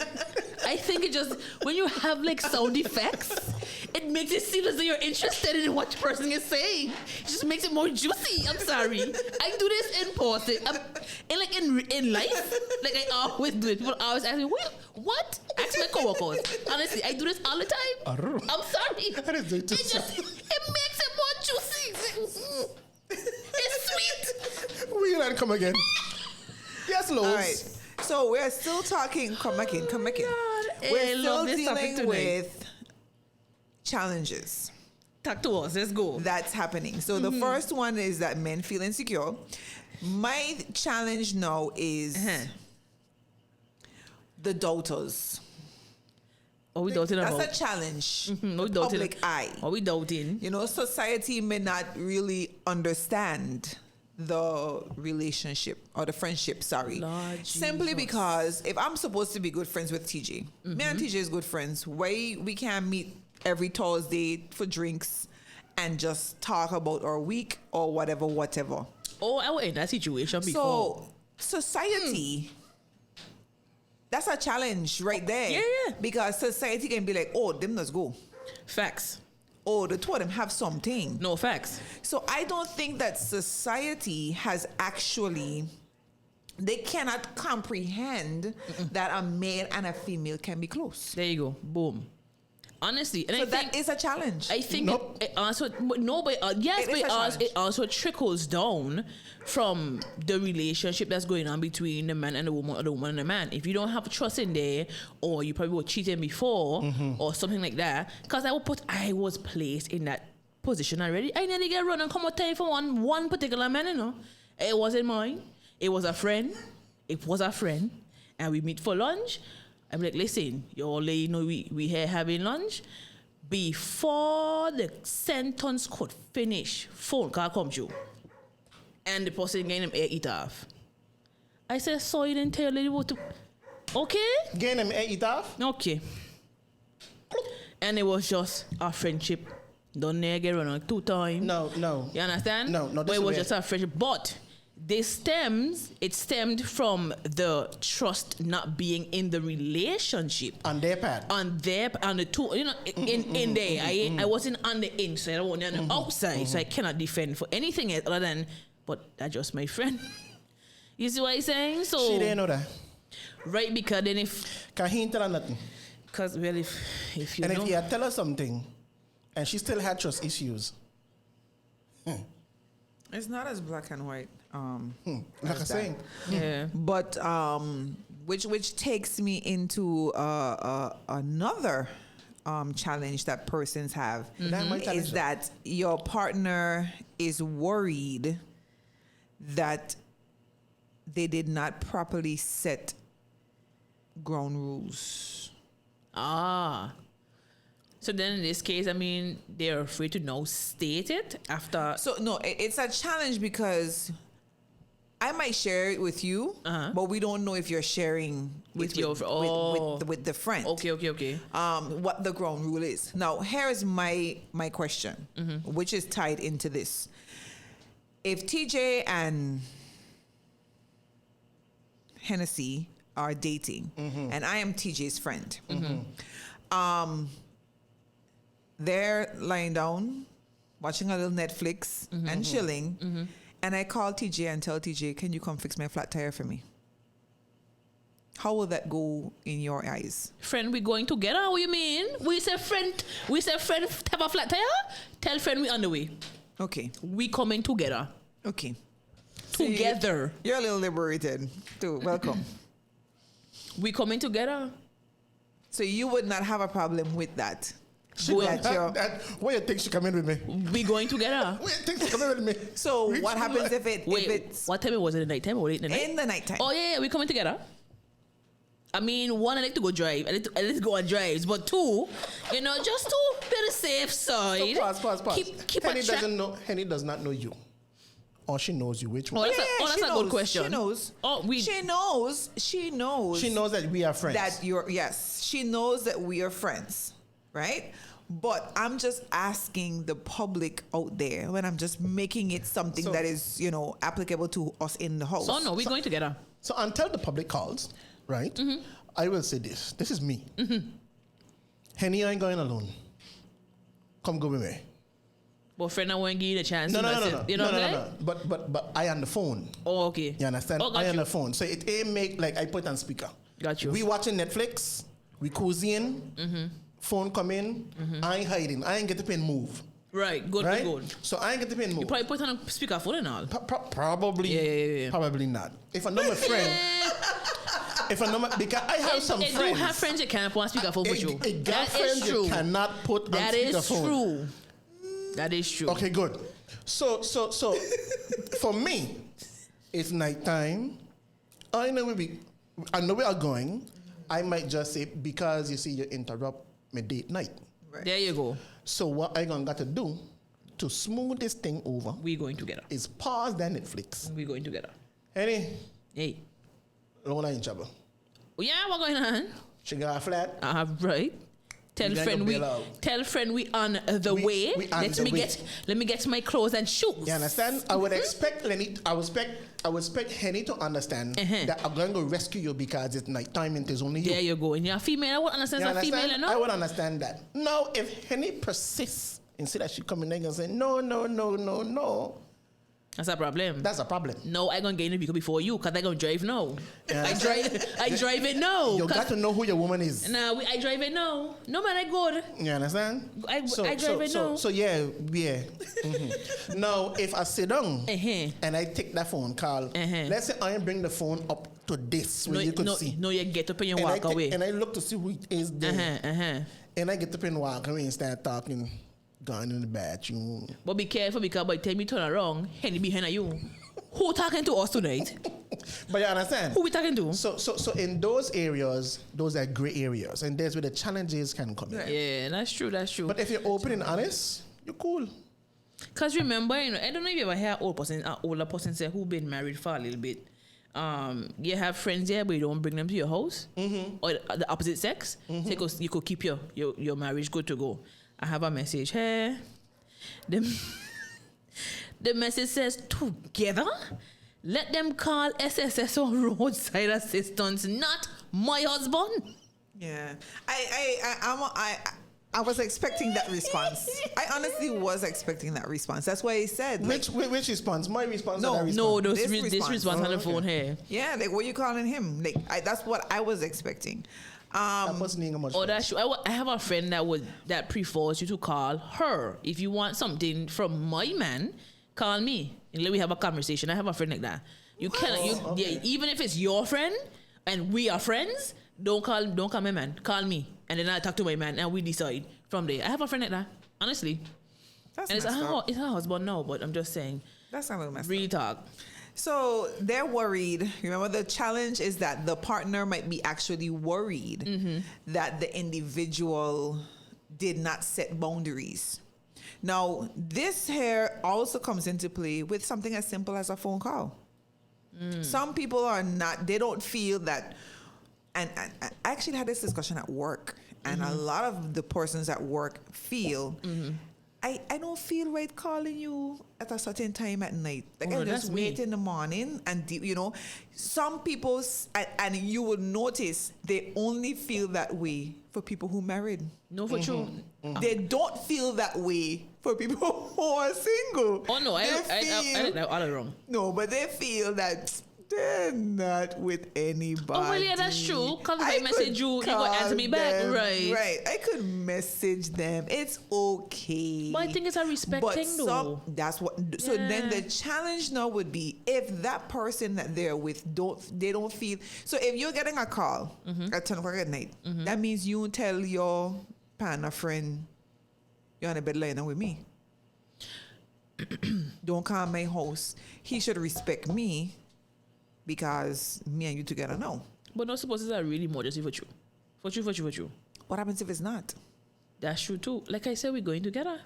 [SPEAKER 1] I think it just, when you have like sound effects, it makes it seem as though you're interested in what the person is saying. It just makes it more juicy. I'm sorry. I do this in person. In life, like I always do it. People always ask me, what? Ask my coworkers. Honestly, I do this all the time. I'm sorry. It makes it more juicy. It's sweet.
[SPEAKER 2] Will you let it come again? Yes, Lois.
[SPEAKER 3] All right. So we're still talking. Come back in. We're still dealing with challenges.
[SPEAKER 1] Talk to us. Let's go.
[SPEAKER 3] That's happening. So the first one is that men feel insecure. My challenge now is the doubters.
[SPEAKER 1] Are we doubting about?
[SPEAKER 3] That's a challenge.
[SPEAKER 1] We
[SPEAKER 3] The
[SPEAKER 1] doubting.
[SPEAKER 3] public eye.
[SPEAKER 1] Are we doubting?
[SPEAKER 3] Society may not really understand the relationship or the friendship,
[SPEAKER 1] Lord
[SPEAKER 3] simply
[SPEAKER 1] Jesus.
[SPEAKER 3] because if I'm supposed to be good friends with TJ, me and TJ is good friends, why we can't meet every Thursday for drinks and just talk about our week or whatever.
[SPEAKER 1] Oh, I was in that situation before.
[SPEAKER 3] So society That's a challenge right there.
[SPEAKER 1] Yeah.
[SPEAKER 3] Because society can be like, oh, them does go.
[SPEAKER 1] Facts.
[SPEAKER 3] Oh, the two of them have something.
[SPEAKER 1] No facts.
[SPEAKER 3] So I don't think that society has actually, they cannot comprehend that a male and a female can be close.
[SPEAKER 1] There you go. Boom. Honestly, and
[SPEAKER 3] So
[SPEAKER 1] I
[SPEAKER 3] that
[SPEAKER 1] think
[SPEAKER 3] is a challenge.
[SPEAKER 1] I think
[SPEAKER 2] Nope.
[SPEAKER 1] it also, but no, but yes,
[SPEAKER 3] It is a challenge.
[SPEAKER 1] it also trickles down from the relationship that's going on between the man and the woman, or the woman and the man. If you don't have trust in there, or you probably were cheating before, or something like that, because I was placed in that position already. I nearly get run and come out time for one particular man, you know. It wasn't mine. It was a friend. It was a friend, and we meet for lunch. I'm like, listen, you all lady know we here having lunch. Before the sentence could finish, phone call comes through. And the person getting him air eat off. I said, sorry, didn't tell lady what to. Okay?
[SPEAKER 2] Gain him eat off.
[SPEAKER 1] Okay. And it was just our friendship. Don't near get run on 2 times.
[SPEAKER 2] No.
[SPEAKER 1] You understand?
[SPEAKER 2] No,
[SPEAKER 1] But
[SPEAKER 2] this
[SPEAKER 1] it
[SPEAKER 2] is
[SPEAKER 1] was
[SPEAKER 2] where-
[SPEAKER 1] just a friendship. But it stemmed from the trust not being in the relationship.
[SPEAKER 2] On their part.
[SPEAKER 1] On the two, you know, in there. I wasn't on the inside, I wasn't on the outside, so I cannot defend for anything else other than, but that's just my friend. You see what I'm saying? So
[SPEAKER 2] She didn't know that.
[SPEAKER 1] right, because then if,
[SPEAKER 2] Cause he ain't tell her nothing.
[SPEAKER 1] because well, if you
[SPEAKER 2] And
[SPEAKER 1] know,
[SPEAKER 2] if he had tell her something, and she still had trust issues,
[SPEAKER 3] It's not as black and white.
[SPEAKER 2] like I
[SPEAKER 3] as
[SPEAKER 2] saying,
[SPEAKER 1] yeah,
[SPEAKER 3] But which takes me into another challenge that persons have
[SPEAKER 2] That might challenge
[SPEAKER 3] is
[SPEAKER 2] them.
[SPEAKER 3] that your partner is worried that they did not properly set ground rules.
[SPEAKER 1] So then in this case, I mean, they're afraid to now state it after.
[SPEAKER 3] So no, it's a challenge because I might share it with you, but we don't know if you're sharing
[SPEAKER 1] With
[SPEAKER 3] it
[SPEAKER 1] your
[SPEAKER 3] with the friend.
[SPEAKER 1] Okay.
[SPEAKER 3] What the ground rule is. Now, here is my question, which is tied into this. If TJ and Hennessy are dating, and I am TJ's friend, they're lying down, watching a little Netflix and chilling, and I call TJ and tell TJ, can you come fix my flat tire for me? How will that go in your eyes?
[SPEAKER 1] Friend, we going together? What you mean? We say friend have a flat tire? Tell friend we on the way.
[SPEAKER 3] Okay.
[SPEAKER 1] We coming together.
[SPEAKER 3] Okay.
[SPEAKER 1] Together.
[SPEAKER 3] You're a little liberated too. Welcome.
[SPEAKER 1] We coming together.
[SPEAKER 3] So you would not have a problem with that.
[SPEAKER 2] she
[SPEAKER 3] That
[SPEAKER 2] that,
[SPEAKER 3] you're-
[SPEAKER 2] that, where you think she come in with me?
[SPEAKER 1] We going together.
[SPEAKER 2] Where you think she come in with me?
[SPEAKER 3] So
[SPEAKER 2] Which
[SPEAKER 3] what happens
[SPEAKER 2] one?
[SPEAKER 3] if
[SPEAKER 1] Wait,
[SPEAKER 3] it's
[SPEAKER 1] what time it was it? The night time or late in the night?
[SPEAKER 3] in the nighttime?
[SPEAKER 1] Oh yeah, we coming together. I mean, one, I like to go drive. I like to go on drives. But two, you know, just to be on the safe side.
[SPEAKER 2] So pause.
[SPEAKER 1] Keep
[SPEAKER 2] Henny
[SPEAKER 1] a track.
[SPEAKER 2] doesn't know. Henny does not know you, or she knows you. Which
[SPEAKER 1] Oh,
[SPEAKER 2] one?
[SPEAKER 1] that's
[SPEAKER 3] she
[SPEAKER 1] a
[SPEAKER 3] knows.
[SPEAKER 1] good question.
[SPEAKER 3] She knows.
[SPEAKER 1] Oh,
[SPEAKER 3] She knows. She knows.
[SPEAKER 2] She knows that we are friends.
[SPEAKER 3] that you're yes. She knows that we are friends, right? But I'm just asking the public out there when I'm just making it something
[SPEAKER 2] So-
[SPEAKER 3] that is, you know, applicable to us in the house.
[SPEAKER 1] So no, we going together.
[SPEAKER 2] So until the public calls, right? I will say this. This is me. Henny, I ain't going alone. Come go with me.
[SPEAKER 1] But friend, I won't give you the chance.
[SPEAKER 2] No.
[SPEAKER 1] You know what I'm saying?
[SPEAKER 2] But I on the phone.
[SPEAKER 1] Oh, okay.
[SPEAKER 2] You understand?
[SPEAKER 1] Oh, got
[SPEAKER 2] I on
[SPEAKER 1] you.
[SPEAKER 2] the phone. So it ain't make like I put on speaker.
[SPEAKER 1] Got you.
[SPEAKER 2] We watching Netflix. We cozying. Phone come in. I ain't hiding. I ain't get the pin move.
[SPEAKER 1] Right. Good.
[SPEAKER 2] Right?
[SPEAKER 1] Good.
[SPEAKER 2] So I ain't get the pin move.
[SPEAKER 1] You probably put on a speakerphone and all.
[SPEAKER 2] Probably.
[SPEAKER 1] Yeah.
[SPEAKER 2] Probably not. If I know my friend. If I know my, because I have some
[SPEAKER 1] If
[SPEAKER 2] friends.
[SPEAKER 1] you have friends you can't put on speakerphone with you.
[SPEAKER 2] A
[SPEAKER 1] That
[SPEAKER 2] girlfriend
[SPEAKER 1] is
[SPEAKER 2] you
[SPEAKER 1] true.
[SPEAKER 2] cannot put on
[SPEAKER 1] That is
[SPEAKER 2] speakerphone.
[SPEAKER 1] true. That is true.
[SPEAKER 2] Okay, good. So for me, it's nighttime. I know we are going. I might just say, because you see you interrupt my date night.
[SPEAKER 1] There you go.
[SPEAKER 2] So what I gonna got to do to smooth this thing over
[SPEAKER 1] We going together.
[SPEAKER 2] is pause that Netflix.
[SPEAKER 1] We going together.
[SPEAKER 2] Henny,
[SPEAKER 1] Hey.
[SPEAKER 2] Lona in trouble.
[SPEAKER 1] Yeah, what going on?
[SPEAKER 2] She got a flat.
[SPEAKER 1] Right. Tell
[SPEAKER 2] You
[SPEAKER 1] friend
[SPEAKER 2] gotta
[SPEAKER 1] we
[SPEAKER 2] bail out.
[SPEAKER 1] tell friend we on the way.
[SPEAKER 2] we on the way.
[SPEAKER 1] Let me get my clothes and shoes.
[SPEAKER 2] You understand? I would expect Lenny. I would expect Henny to understand that I'm going to rescue you because it's night time and there's only you.
[SPEAKER 1] There you go. And you're a female. I would understand
[SPEAKER 2] You
[SPEAKER 1] as a female,
[SPEAKER 2] understand?
[SPEAKER 1] you know?
[SPEAKER 2] I would understand that. Now, if Henny persists instead of she coming in and saying no,
[SPEAKER 1] That's a problem.
[SPEAKER 2] that's a problem.
[SPEAKER 1] No, I gonna get in the vehicle before you, cause I gonna drive now.
[SPEAKER 2] Yeah.
[SPEAKER 1] I drive it now.
[SPEAKER 2] You got to know who your woman is.
[SPEAKER 1] Nah, I drive it now. No man, I good.
[SPEAKER 2] You understand?
[SPEAKER 1] I drive it now.
[SPEAKER 2] So yeah. Mm-hmm. Now, if I sit down and I take that phone call, let's say I bring the phone up to this where you could see.
[SPEAKER 1] No, you get up and you
[SPEAKER 2] And
[SPEAKER 1] walk away.
[SPEAKER 2] And I look to see who is there. And I get up and walk away and start talking. Gone in the bathroom.
[SPEAKER 1] But be careful because by the time you turn around, Henny behind you. Who talking to us tonight?
[SPEAKER 2] But you understand?
[SPEAKER 1] Who we talking to?
[SPEAKER 2] So in those areas, those are gray areas, and there's where the challenges can come in.
[SPEAKER 1] Yeah, that's true.
[SPEAKER 2] But if you're open and honest, you're cool.
[SPEAKER 1] Cause remember, you know, I don't know if you ever hear an older person say who been married for a little bit. You have friends there, but you don't bring them to your house, or the opposite sex, so you could keep your marriage good to go. I have a message here. The message says, together, let them call SSS or roadside assistance, not my husband.
[SPEAKER 3] Yeah. I was expecting that response. I honestly was expecting that response. That's why I said.
[SPEAKER 2] Which response? My response or that response?
[SPEAKER 1] No,
[SPEAKER 3] This
[SPEAKER 1] this response on the phone here.
[SPEAKER 3] Yeah, like what you calling him? Like that's what I was expecting.
[SPEAKER 2] That wasn't even much.
[SPEAKER 1] Oh, that's true. I have a friend that prefers you to call her. If you want something from my man, call me and let me have a conversation. I have a friend like that. You cannot. Yeah, even if it's your friend and we are friends, don't call my man. Call me and then I talk to my man and we decide from there. I have a friend like that. Honestly,
[SPEAKER 3] That's
[SPEAKER 1] and it's
[SPEAKER 3] messed up.
[SPEAKER 1] her husband now, but I'm just saying.
[SPEAKER 3] That's not a little messed
[SPEAKER 1] Real
[SPEAKER 3] up.
[SPEAKER 1] talk.
[SPEAKER 3] So they're worried. Remember, the challenge is that the partner might be actually worried that the individual did not set boundaries. Now, this here also comes into play with something as simple as a phone call. Some people are not, they don't feel that, and I actually had this discussion at work, and a lot of the persons at work feel, I don't feel right calling you at a certain time at night. Like
[SPEAKER 1] Oh,
[SPEAKER 3] I
[SPEAKER 1] no,
[SPEAKER 3] just
[SPEAKER 1] that's
[SPEAKER 3] wait
[SPEAKER 1] me.
[SPEAKER 3] in the morning and some people, and you would notice they only feel that way for people who married.
[SPEAKER 1] No, for true.
[SPEAKER 3] They don't feel that way for people who are single.
[SPEAKER 1] Oh no, I don't know all wrong.
[SPEAKER 3] No, but they feel that they're not with anybody.
[SPEAKER 1] Oh, well, yeah, that's true. 'Cause if I
[SPEAKER 3] could
[SPEAKER 1] message you, you gonna answer me
[SPEAKER 3] call
[SPEAKER 1] back,
[SPEAKER 3] them,
[SPEAKER 1] right?
[SPEAKER 3] Right. I could message them. It's okay.
[SPEAKER 1] But I think it's a respect
[SPEAKER 3] But
[SPEAKER 1] thing, though.
[SPEAKER 3] that's what. So then
[SPEAKER 1] Yeah.
[SPEAKER 3] the challenge now would be if that person that they're with don't feel. So if you're getting a call at 10 o'clock at night, that means you tell your partner friend you're on a bed lying with me. Don't call my house. He should respect me because me and you together now.
[SPEAKER 1] But not suppose it's a really emergency for you. For you.
[SPEAKER 3] What happens if it's not?
[SPEAKER 1] That's true too. Like I said, we're going together.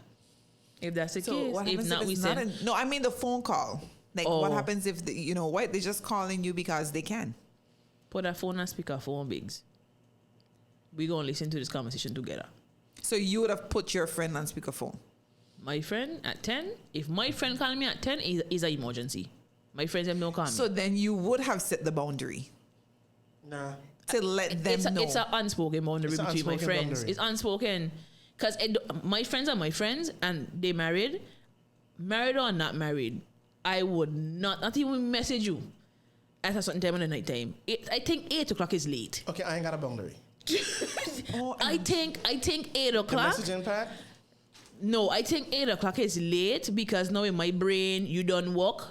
[SPEAKER 1] If that's the
[SPEAKER 3] So
[SPEAKER 1] case.
[SPEAKER 3] what
[SPEAKER 1] If
[SPEAKER 3] happens
[SPEAKER 1] not,
[SPEAKER 3] if
[SPEAKER 1] we
[SPEAKER 3] it's not?
[SPEAKER 1] send.
[SPEAKER 3] No, I mean the phone call. Like what
[SPEAKER 1] Oh.
[SPEAKER 3] happens if they're just calling you because they can?
[SPEAKER 1] Put that phone on speakerphone, Biggs. We're going to listen to this conversation together.
[SPEAKER 3] So you would have put your friend on speakerphone.
[SPEAKER 1] My friend at 10, if my friend call me at 10, is an emergency. My friends have no call me.
[SPEAKER 3] So then you would have set the boundary
[SPEAKER 2] Nah.
[SPEAKER 3] to let them know.
[SPEAKER 1] It's an unspoken boundary
[SPEAKER 2] It's an
[SPEAKER 1] between my
[SPEAKER 2] unspoken
[SPEAKER 1] friends.
[SPEAKER 2] boundary.
[SPEAKER 1] It's unspoken. Because my friends are my friends and they married or not married. I would not even message you at a certain time in the night time. I think 8 o'clock is late.
[SPEAKER 2] Okay, I ain't got a boundary.
[SPEAKER 1] I think 8
[SPEAKER 2] The
[SPEAKER 1] o'clock.
[SPEAKER 2] messaging pack.
[SPEAKER 1] No, I think 8 o'clock is late because now in my brain, you done work,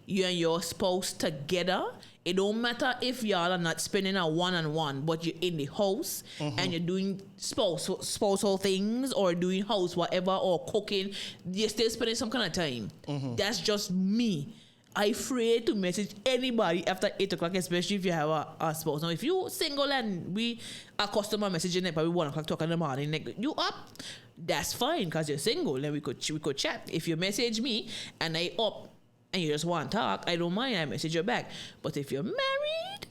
[SPEAKER 1] you and your spouse together. It don't matter if y'all are not spending a one-on-one, but you're in the house and you're doing spousal things or doing house whatever or cooking. You're still spending some kind of time. That's just me. I afraid to message anybody after 8 o'clock, especially if you have a spouse. Now, if you single and we a customer messaging at probably 1 o'clock, 2 o'clock in the morning, like you up, that's fine because you're single and we could chat. If you message me and I up and you just want to talk, I don't mind. I message you back. But if you're married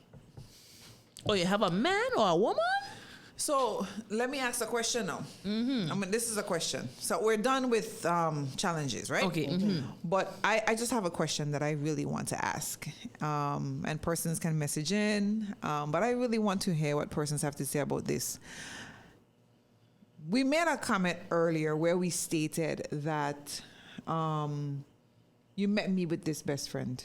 [SPEAKER 1] or you have a man or a woman,
[SPEAKER 3] So let me ask a question now. I mean, this is a question. So we're done with challenges, right?
[SPEAKER 1] Okay.
[SPEAKER 3] But I just have a question that I really want to ask. And persons can message in. But I really want to hear what persons have to say about this. We made a comment earlier where we stated that you met me with this best friend.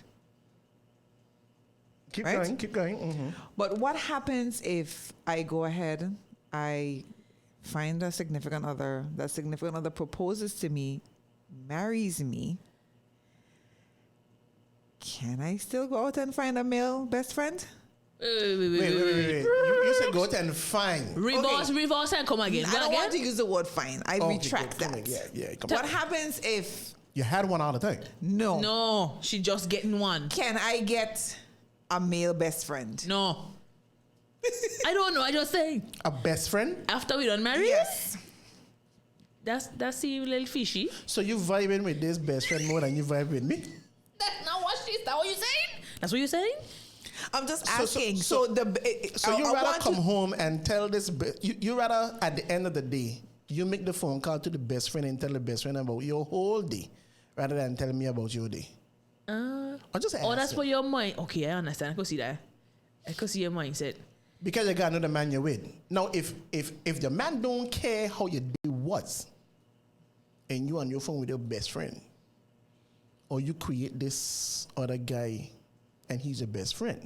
[SPEAKER 2] Keep
[SPEAKER 3] Right?
[SPEAKER 2] going, keep going.
[SPEAKER 3] But what happens if I go ahead, I find a significant other, that significant other proposes to me, marries me? Can I still go out and find a male best friend?
[SPEAKER 2] Wait. You said go out and find.
[SPEAKER 1] Reverse and come again.
[SPEAKER 3] I don't want to use the word find. I
[SPEAKER 2] Okay,
[SPEAKER 3] retract
[SPEAKER 2] come
[SPEAKER 3] that.
[SPEAKER 2] in. Yeah, come
[SPEAKER 3] What
[SPEAKER 2] on.
[SPEAKER 3] happens if
[SPEAKER 2] You had one all the time.
[SPEAKER 1] No, she just getting one.
[SPEAKER 3] Can I get a male best friend?
[SPEAKER 1] No. I don't know. I just say
[SPEAKER 2] A best friend?
[SPEAKER 1] after we done married.
[SPEAKER 3] Yes.
[SPEAKER 1] That's seem a little fishy.
[SPEAKER 2] So you vibing with this best friend more than you vibe with me?
[SPEAKER 1] That's not what she's. That what you saying? That's what you're saying?
[SPEAKER 3] I'm just
[SPEAKER 2] So-
[SPEAKER 3] asking.
[SPEAKER 2] so-
[SPEAKER 3] So
[SPEAKER 2] you
[SPEAKER 3] I
[SPEAKER 2] rather
[SPEAKER 3] want
[SPEAKER 2] come
[SPEAKER 3] to-
[SPEAKER 2] home and tell this, you rather at the end of the day, you make the phone call to the best friend and tell the best friend about your whole day rather than telling me about your day. I just
[SPEAKER 1] Oh, that's
[SPEAKER 2] asking.
[SPEAKER 1] for your mind. Okay, I understand. I could see that. I could see your mindset.
[SPEAKER 2] Because you got another man you're with. Now, if the man don't care how your day was, and you on your phone with your best friend, or you create this other guy, and he's your best friend,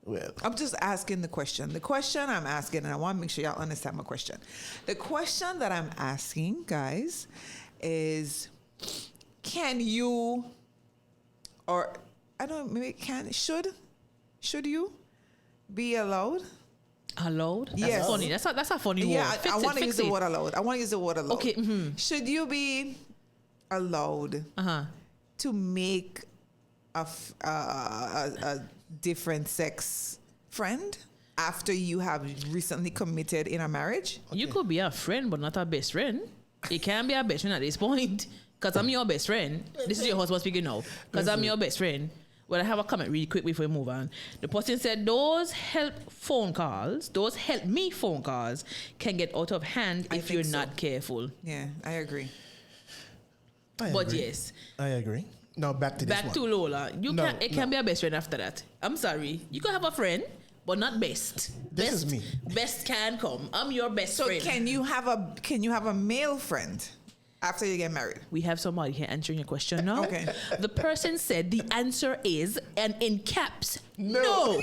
[SPEAKER 2] well,
[SPEAKER 3] I'm just asking the question. The question I'm asking, and I want to make sure y'all understand my question. The question that I'm asking, guys, is can you, or I don't know, maybe should you be allowed?
[SPEAKER 1] Allowed? That's
[SPEAKER 3] Yes.
[SPEAKER 1] funny. That's a funny word.
[SPEAKER 3] Yeah,
[SPEAKER 1] Fix
[SPEAKER 3] I
[SPEAKER 1] it,
[SPEAKER 3] want to
[SPEAKER 1] fix
[SPEAKER 3] use the
[SPEAKER 1] it.
[SPEAKER 3] word allowed. I want to use the word allowed.
[SPEAKER 1] Okay,
[SPEAKER 3] Should you be allowed to make a different sex friend after you have recently committed in a marriage?
[SPEAKER 1] You could be a friend, but not a best friend. It can be a best friend at this point. Because I'm your best friend. This is your husband speaking now. Because I'm your best friend. Well, I have a comment really quick before we move on. The person said, those help me phone calls can get out of hand
[SPEAKER 3] I
[SPEAKER 1] if
[SPEAKER 3] think
[SPEAKER 1] you're
[SPEAKER 3] so.
[SPEAKER 1] not careful.
[SPEAKER 3] Yeah, I agree.
[SPEAKER 2] I
[SPEAKER 1] But
[SPEAKER 2] agree.
[SPEAKER 1] yes,
[SPEAKER 2] I agree. Now back to this
[SPEAKER 1] back
[SPEAKER 2] one.
[SPEAKER 1] to Lola. It can be a best friend after that. I'm sorry. You can have a friend, but not best.
[SPEAKER 2] This is me.
[SPEAKER 1] Best can come. I'm your best
[SPEAKER 3] So
[SPEAKER 1] friend.
[SPEAKER 3] can you have a male friend after you get married?
[SPEAKER 1] We have somebody here answering your question now.
[SPEAKER 3] Okay.
[SPEAKER 1] The person said the answer is, and in caps, no.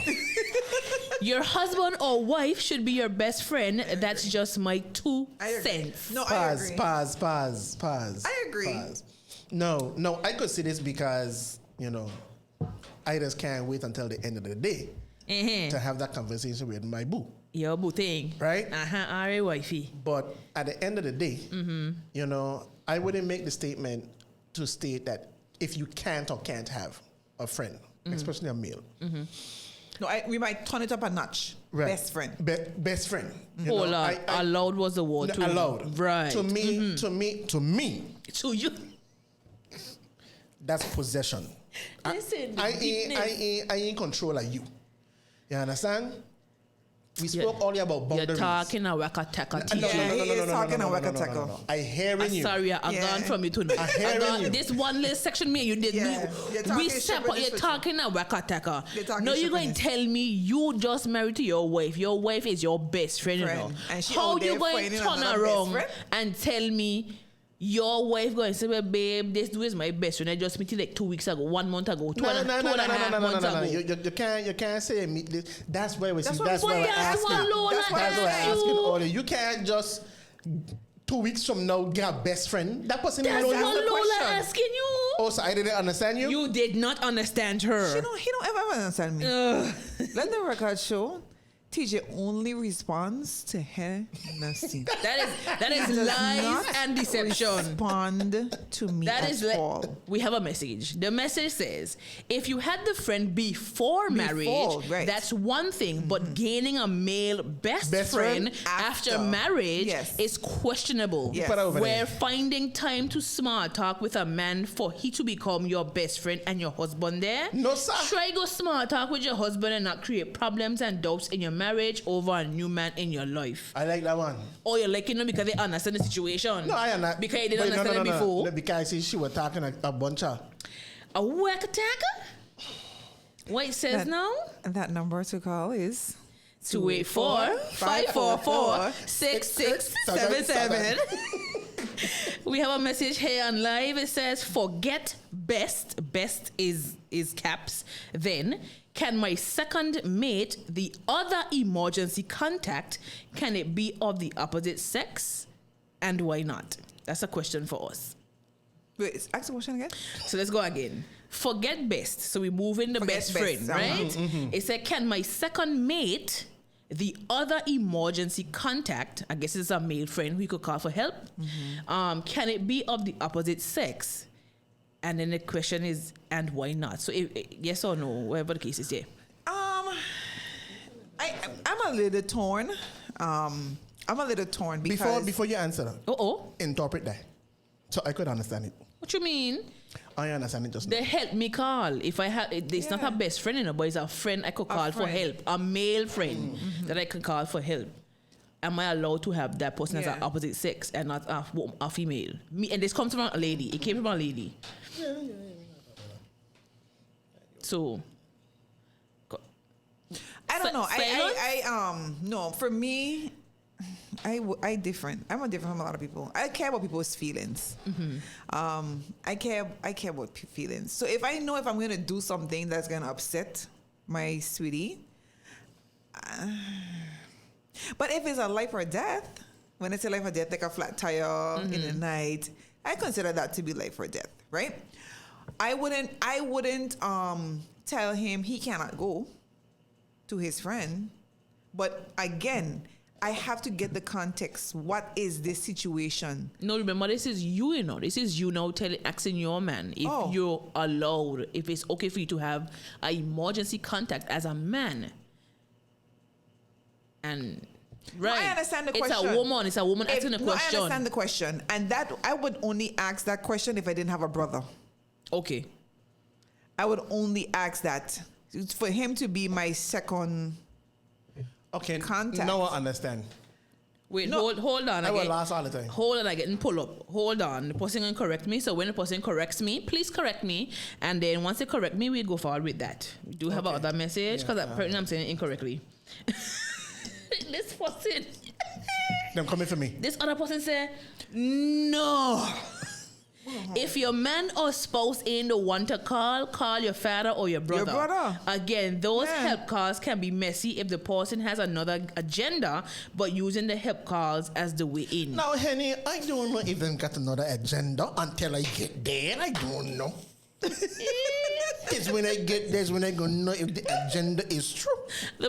[SPEAKER 1] Your husband or wife should be your best friend. That's just my 2
[SPEAKER 3] I agree.
[SPEAKER 1] cents.
[SPEAKER 3] No, I
[SPEAKER 2] Pause,
[SPEAKER 3] agree.
[SPEAKER 2] pause.
[SPEAKER 3] I agree.
[SPEAKER 2] Pause. No, I could see this because, I just can't wait until the end of the day to have that conversation with my boo.
[SPEAKER 1] Your boo thing.
[SPEAKER 2] Right?
[SPEAKER 1] All right, wifey.
[SPEAKER 2] But at the end of the day, I wouldn't make the statement to state that if you can't or can't have a friend, especially a male.
[SPEAKER 3] No, we might turn it up a notch.
[SPEAKER 2] Right.
[SPEAKER 3] Best friend.
[SPEAKER 2] Best friend.
[SPEAKER 1] Hold on. Allowed was the word. to
[SPEAKER 2] Allowed.
[SPEAKER 1] Right.
[SPEAKER 2] To me,
[SPEAKER 1] To you.
[SPEAKER 2] that's possession.
[SPEAKER 1] Listen.
[SPEAKER 2] I ain't control of you. You understand? We spoke earlier about
[SPEAKER 1] You're
[SPEAKER 2] boundaries.
[SPEAKER 1] talking a waka-taka
[SPEAKER 3] he is talking a waka-taka.
[SPEAKER 2] I hearing you.
[SPEAKER 1] Sorry, I'm
[SPEAKER 3] Yeah.
[SPEAKER 1] gone from you tonight.
[SPEAKER 2] I hearing you.
[SPEAKER 1] This one little section me, you did
[SPEAKER 3] Yeah. You're talking
[SPEAKER 1] we
[SPEAKER 3] shit
[SPEAKER 1] separate.
[SPEAKER 3] with this
[SPEAKER 1] You're talking a waka-taka.
[SPEAKER 3] You're talking
[SPEAKER 1] No,
[SPEAKER 3] shit
[SPEAKER 1] you're going
[SPEAKER 3] with
[SPEAKER 1] to
[SPEAKER 3] this.
[SPEAKER 1] tell me you just married to your wife. Your wife is your best friend, you know.
[SPEAKER 3] And she
[SPEAKER 1] How
[SPEAKER 3] out
[SPEAKER 1] you
[SPEAKER 3] there
[SPEAKER 1] going to
[SPEAKER 3] finding
[SPEAKER 1] turn
[SPEAKER 3] another best
[SPEAKER 1] around
[SPEAKER 3] friend?
[SPEAKER 1] and tell me your wife going to say, well, babe, this dude is my best friend. I just met you like 2 weeks ago, 1 month ago, two and a half months ago.
[SPEAKER 2] You can't say meet this. That's why
[SPEAKER 3] That's
[SPEAKER 2] that's
[SPEAKER 3] what
[SPEAKER 2] why
[SPEAKER 3] I'm
[SPEAKER 2] we're
[SPEAKER 3] saying.
[SPEAKER 1] That's
[SPEAKER 2] asking.
[SPEAKER 1] what Lola
[SPEAKER 2] That's why we're
[SPEAKER 1] asked
[SPEAKER 2] asking
[SPEAKER 1] you.
[SPEAKER 2] all. You can't just 2 weeks from now get a best friend. That person
[SPEAKER 1] That's
[SPEAKER 2] even know
[SPEAKER 1] what
[SPEAKER 2] you.
[SPEAKER 1] Lola asking you.
[SPEAKER 2] Oh, so I didn't understand you.
[SPEAKER 1] You did not understand her.
[SPEAKER 3] He don't ever understand me. Let the record show. TJ only responds to Hennessy.
[SPEAKER 1] That is
[SPEAKER 3] Does
[SPEAKER 1] lies
[SPEAKER 3] not
[SPEAKER 1] and deception.
[SPEAKER 3] Respond to me
[SPEAKER 1] That
[SPEAKER 3] at
[SPEAKER 1] is
[SPEAKER 3] all.
[SPEAKER 1] we have a message. The message says, if you had the friend before marriage,
[SPEAKER 3] right.
[SPEAKER 1] that's one thing, but gaining a male best friend after
[SPEAKER 3] after.
[SPEAKER 1] marriage
[SPEAKER 3] Yes.
[SPEAKER 1] is questionable.
[SPEAKER 3] Yes. Put
[SPEAKER 2] over
[SPEAKER 1] Where
[SPEAKER 2] there.
[SPEAKER 1] finding time to small talk with a man for he to become your best friend and your husband there.
[SPEAKER 2] No, sir.
[SPEAKER 1] Try go small talk with your husband and not create problems and doubts in your marriage over a new man in your life.
[SPEAKER 2] I like that one.
[SPEAKER 1] Or you're liking them because they understand the situation.
[SPEAKER 2] No, I am not.
[SPEAKER 1] Because they didn't understand it before.
[SPEAKER 2] No, because I see she was talking a bunch of.
[SPEAKER 1] A whack attacker? What it says now?
[SPEAKER 3] That number to call is
[SPEAKER 1] 284-544-6677. We have a message here on live. It says, forget best. Best is caps. Then, can my second mate, the other emergency contact, can it be of the opposite sex? And why not? That's a question for us.
[SPEAKER 3] Wait, ask the question again.
[SPEAKER 1] So let's go again. Forget best. So we move in the best friend, right? It said, can my second mate, the other emergency contact, I guess it's a male friend we could call for help, can it be of the opposite sex? And then the question is, and why not? So yes or no, whatever the case is, yeah.
[SPEAKER 3] I'm a little torn. Because
[SPEAKER 2] Before you answer that, interpret that. So I could understand it.
[SPEAKER 1] What you mean?
[SPEAKER 2] I understand it just
[SPEAKER 1] They help me call. If I have, it's not a best friend, but it's a friend I could call for help. A male friend that I can call for help. Am I allowed to have that person as an opposite sex and not a female? Me, and this comes from a lady. It came from a lady. So,
[SPEAKER 3] I don't know. No, for me, I different. I'm different from a lot of people. I care about people's feelings. I care about feelings. So if I know if I'm gonna do something that's gonna upset my sweetie, but if it's a life or death, when it's a life or death, like a flat tire in the night, I consider that to be life or death, right? I wouldn't tell him he cannot go to his friend, but again, I have to get the context. What is this situation?
[SPEAKER 1] No, remember, this is you, This is you now asking your man if you're allowed, if it's okay for you to have an emergency contact as a man. And, right.
[SPEAKER 3] No, I understand the question.
[SPEAKER 1] It's a woman asking the question.
[SPEAKER 3] I understand the question. And that I would only ask that question if I didn't have a brother.
[SPEAKER 1] Okay.
[SPEAKER 3] I would only ask that. It's for him to be my second contact.
[SPEAKER 2] Now I understand.
[SPEAKER 1] Wait, hold on.
[SPEAKER 2] I will last all the time.
[SPEAKER 1] Hold on, I get pull up. Hold on. The person can correct me. So when the person corrects me, please correct me. And then once they correct me, we go forward with that. We do have another message because apparently I'm saying it incorrectly. This person.
[SPEAKER 2] Them coming for me.
[SPEAKER 1] This other person said, no. If your man or spouse ain't the one to call your father or your brother.
[SPEAKER 3] Your brother.
[SPEAKER 1] Again, those help calls can be messy if the person has another agenda, but using the help calls as the way in.
[SPEAKER 2] Now, Henny, I don't know if they got another agenda until I get there. I don't know. It's when I get there, when I go know if the agenda is true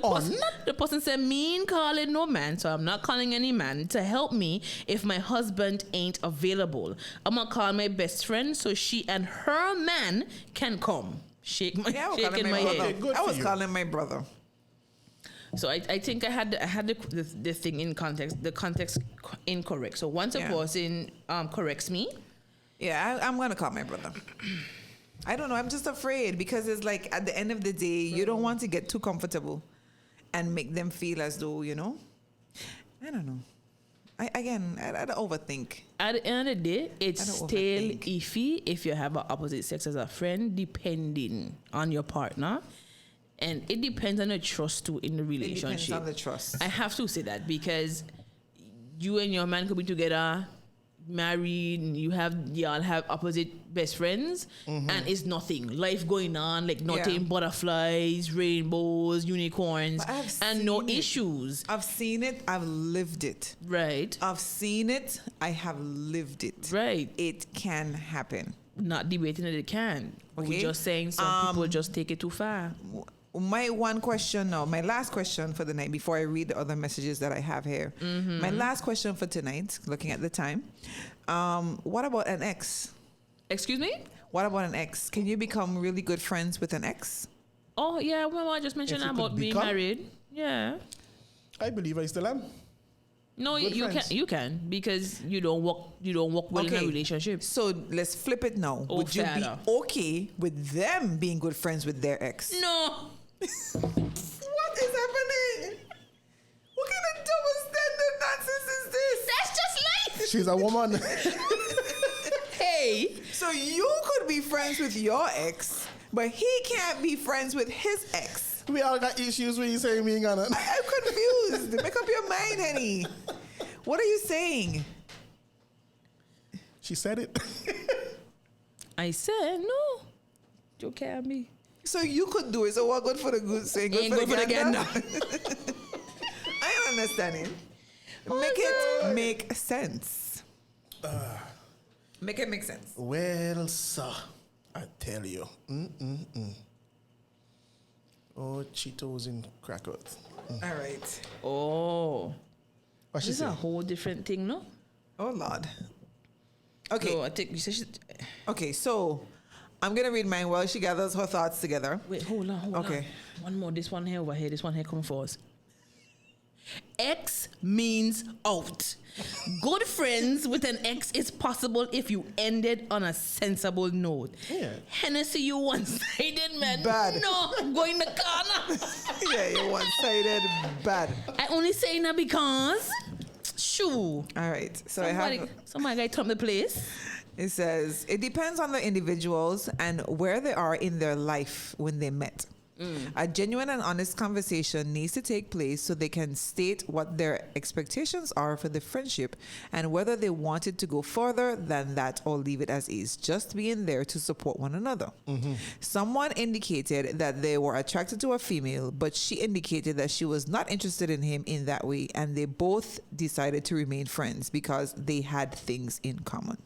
[SPEAKER 2] or not.
[SPEAKER 1] The person said, me ain't calling no man, so I'm not calling any man to help me if my husband ain't available. I'm gonna call my best friend so she and her man can come. Shaking my head.
[SPEAKER 3] I was calling my brother.
[SPEAKER 1] So I think I had the thing in context, the context incorrect. So once a person corrects me,
[SPEAKER 3] I'm gonna call my brother. I don't know. I'm just afraid because it's like at the end of the day, you don't want to get too comfortable and make them feel as though, I don't know. I don't overthink.
[SPEAKER 1] At the end of the day, it's still iffy if you have an opposite sex as a friend, depending on your partner. And it depends on the trust too in the relationship.
[SPEAKER 3] It depends on the trust.
[SPEAKER 1] I have to say that because you and your man could be together, married, and y'all have opposite best friends, and it's nothing. Life going on, like nothing, butterflies, rainbows, unicorns, and no issues.
[SPEAKER 3] I've seen it. I've lived it.
[SPEAKER 1] Right.
[SPEAKER 3] I've seen it. I have lived it.
[SPEAKER 1] Right.
[SPEAKER 3] It can happen.
[SPEAKER 1] Not debating that it can.
[SPEAKER 3] Okay.
[SPEAKER 1] We're just saying some people just take it too far.
[SPEAKER 3] My last question for the night before I read the other messages that I have here. My last question for tonight, looking at the time. What about an ex?
[SPEAKER 1] Excuse me?
[SPEAKER 3] What about an ex? Can you become really good friends with an ex?
[SPEAKER 1] Oh, yeah. Well, I just mentioned about being married. Yeah.
[SPEAKER 2] I believe I still am.
[SPEAKER 1] No, you can because you don't work well in a relationship.
[SPEAKER 3] So let's flip it now. Would you be okay with them being good friends with their ex?
[SPEAKER 1] No.
[SPEAKER 3] What is happening?
[SPEAKER 2] She's a woman.
[SPEAKER 1] Hey,
[SPEAKER 3] So you could be friends with your ex, but he can't be friends with his ex.
[SPEAKER 2] We all got issues when you say me, Ghana.
[SPEAKER 3] I'm confused. Make up your mind, honey. What are you saying?
[SPEAKER 2] She said it.
[SPEAKER 1] I said no. You can't be.
[SPEAKER 3] So you could do it. So what good for the goose saying good
[SPEAKER 1] Ain't
[SPEAKER 3] for
[SPEAKER 1] good
[SPEAKER 3] the
[SPEAKER 1] for the
[SPEAKER 3] gander?
[SPEAKER 1] gander.
[SPEAKER 3] I don't understand it. Make it make sense. Make it make sense.
[SPEAKER 2] Well, sir, I tell you. Oh, Cheetos in crackers.
[SPEAKER 3] All right.
[SPEAKER 1] Oh,
[SPEAKER 2] What she
[SPEAKER 1] this is a
[SPEAKER 2] say?
[SPEAKER 1] whole different thing, no?
[SPEAKER 3] Oh Lord. Okay.
[SPEAKER 1] So I think you said
[SPEAKER 3] Okay. So I'm gonna read mine while she gathers her thoughts together.
[SPEAKER 1] wait, hold on.
[SPEAKER 3] Okay.
[SPEAKER 1] One more. This one here over here. This one here come first. X means out. Good friends with an ex is possible if you ended on a sensible note.
[SPEAKER 2] Yeah.
[SPEAKER 1] Hennessy, you one-sided man.
[SPEAKER 3] Bad.
[SPEAKER 1] No, go in the corner.
[SPEAKER 3] Yeah, you're one-sided. Bad.
[SPEAKER 1] I only saying that because, shoo.
[SPEAKER 3] All right. So I have.
[SPEAKER 1] Somebody got to turn the place.
[SPEAKER 3] It says it depends on the individuals and where they are in their life when they met. A genuine and honest conversation needs to take place so they can state what their expectations are for the friendship and whether they want it to go further than that or leave it as is, just being there to support one another. Someone indicated that they were attracted to a female, but she indicated that she was not interested in him in that way, and they both decided to remain friends because they had things in common.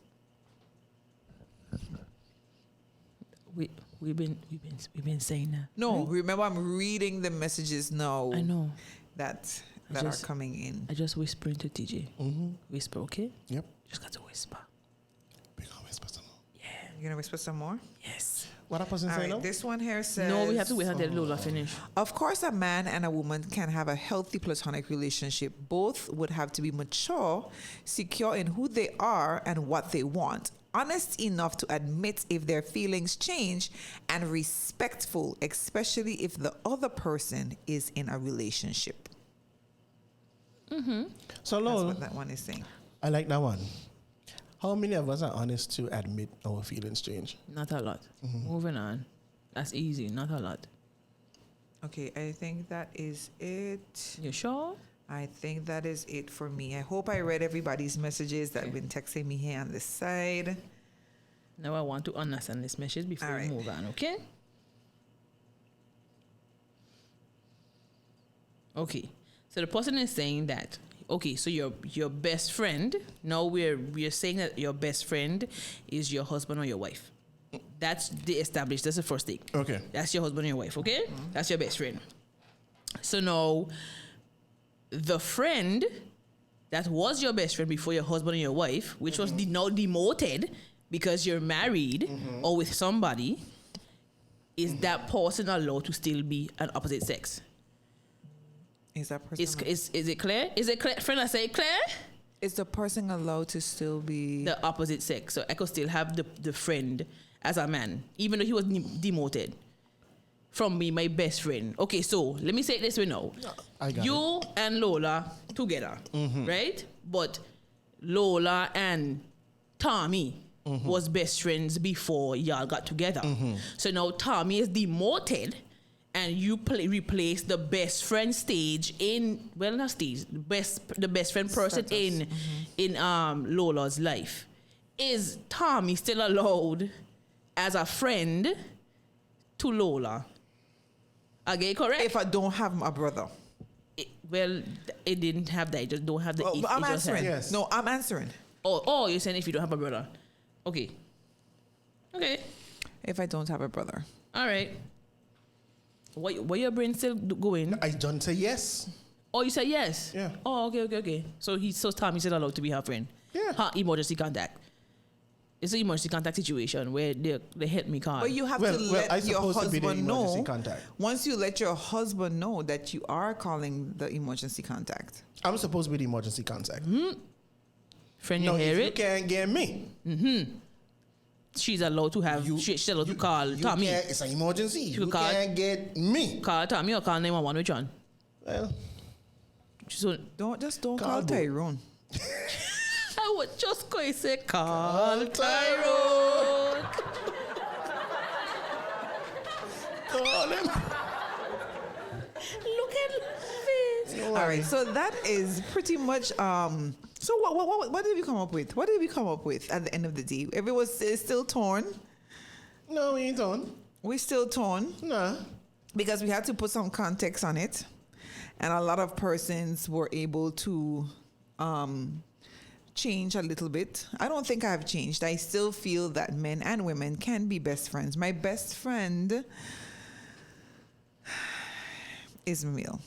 [SPEAKER 1] We've been saying that.
[SPEAKER 3] No,
[SPEAKER 1] right?
[SPEAKER 3] remember I'm reading the messages now.
[SPEAKER 1] I know.
[SPEAKER 3] that
[SPEAKER 1] I
[SPEAKER 3] that
[SPEAKER 1] just-
[SPEAKER 3] are coming in.
[SPEAKER 1] I just whispering to TJ. Whisper, okay?
[SPEAKER 2] Yep.
[SPEAKER 1] Just got to whisper.
[SPEAKER 2] Big on whisper some more.
[SPEAKER 3] You gonna whisper some more?
[SPEAKER 1] Yes.
[SPEAKER 2] What that person
[SPEAKER 3] All
[SPEAKER 2] say
[SPEAKER 3] right,
[SPEAKER 2] now?
[SPEAKER 3] this one here says.
[SPEAKER 1] No, we have to wait until Lola finish.
[SPEAKER 3] Of course, a man and a woman can have a healthy platonic relationship. Both would have to be mature, secure in who they are and what they want, honest enough to admit if their feelings change, and respectful, especially if the other person is in a relationship.
[SPEAKER 2] So,
[SPEAKER 3] That's
[SPEAKER 2] Lol,
[SPEAKER 3] what that one is saying.
[SPEAKER 2] I like that one. How many of us are honest to admit our feelings change?
[SPEAKER 1] Not a lot. Moving on. That's easy. Not a lot.
[SPEAKER 3] Okay, I think that is it.
[SPEAKER 1] You sure?
[SPEAKER 3] I think that is it for me. I hope I read everybody's messages that have been texting me here on this side.
[SPEAKER 1] Now I want to understand this message before
[SPEAKER 3] All
[SPEAKER 1] we
[SPEAKER 3] right.
[SPEAKER 1] move on, okay? Okay. So the person is saying that, okay, so your best friend, now we're saying that your best friend is your husband or your wife. That's the established, that's the first thing.
[SPEAKER 2] Okay.
[SPEAKER 1] That's your husband or your wife, okay? That's your best friend. So now the friend that was your best friend before your husband and your wife, which was now demoted because you're married or with somebody, is that person allowed to still be an opposite sex?
[SPEAKER 3] Is that person?
[SPEAKER 1] Is it clear? Is it clear? Friend, I say clear?
[SPEAKER 3] Is the person allowed to still be?
[SPEAKER 1] The opposite sex. So I could still have the friend as a man, even though he was demoted from me, my best friend. Okay, so let me say it this way now.
[SPEAKER 2] I got
[SPEAKER 1] You and Lola together, right? But Lola and Tommy was best friends before y'all got together. So now Tommy is demoted, and you replace the best friend stage in, well, not stage, the best friend person in Lola's life. Is Tommy still allowed as a friend to Lola? Okay, correct?
[SPEAKER 3] If I don't have a brother.
[SPEAKER 1] It didn't have that. It just don't have the.
[SPEAKER 3] Oh,
[SPEAKER 1] if,
[SPEAKER 3] I'm
[SPEAKER 1] it just
[SPEAKER 3] answering.
[SPEAKER 1] had-
[SPEAKER 2] Yes.
[SPEAKER 3] No, I'm answering.
[SPEAKER 1] Oh, you're saying if you don't have a brother. Okay.
[SPEAKER 3] If I don't have a brother.
[SPEAKER 1] All right. Where your brain still going?
[SPEAKER 2] I don't say yes.
[SPEAKER 1] Oh, you said yes.
[SPEAKER 2] Yeah.
[SPEAKER 1] Oh, okay. So Tommy still allowed to be her friend.
[SPEAKER 2] Yeah.
[SPEAKER 1] Her emergency contact. It's an emergency contact situation where they help me call.
[SPEAKER 3] But you have
[SPEAKER 2] Well,
[SPEAKER 3] to
[SPEAKER 2] well,
[SPEAKER 3] let
[SPEAKER 2] I
[SPEAKER 3] your
[SPEAKER 2] supposed to be the
[SPEAKER 3] husband
[SPEAKER 2] emergency
[SPEAKER 3] know.
[SPEAKER 2] contact.
[SPEAKER 3] Once you let your husband know that you are calling the emergency contact.
[SPEAKER 2] I'm supposed to be the emergency contact.
[SPEAKER 1] Friend, you
[SPEAKER 2] No,
[SPEAKER 1] hear
[SPEAKER 2] if you
[SPEAKER 1] it?
[SPEAKER 2] can't get me,
[SPEAKER 1] She's allowed to have. She's allowed to call
[SPEAKER 2] you
[SPEAKER 1] Tommy.
[SPEAKER 2] can't, it's an emergency. You
[SPEAKER 1] call-
[SPEAKER 2] can't get me.
[SPEAKER 1] Call Tommy or call 911. Which one?
[SPEAKER 2] Well,
[SPEAKER 1] So
[SPEAKER 3] Don't
[SPEAKER 2] Call
[SPEAKER 3] call
[SPEAKER 2] both.
[SPEAKER 3] Tyrone.
[SPEAKER 1] I was just going to say, call Tyrone.
[SPEAKER 2] Call him.
[SPEAKER 1] Look at his face.
[SPEAKER 3] All right, so that is pretty much. So what did we come up with? What did we come up with at the end of the day? Everyone is still torn.
[SPEAKER 2] No, we ain't on.
[SPEAKER 3] We're still torn
[SPEAKER 2] Nah.
[SPEAKER 3] because we had to put some context on it, and a lot of persons were able to change a little bit. I don't think I've changed. I still feel that men and women can be best friends. My best friend is male.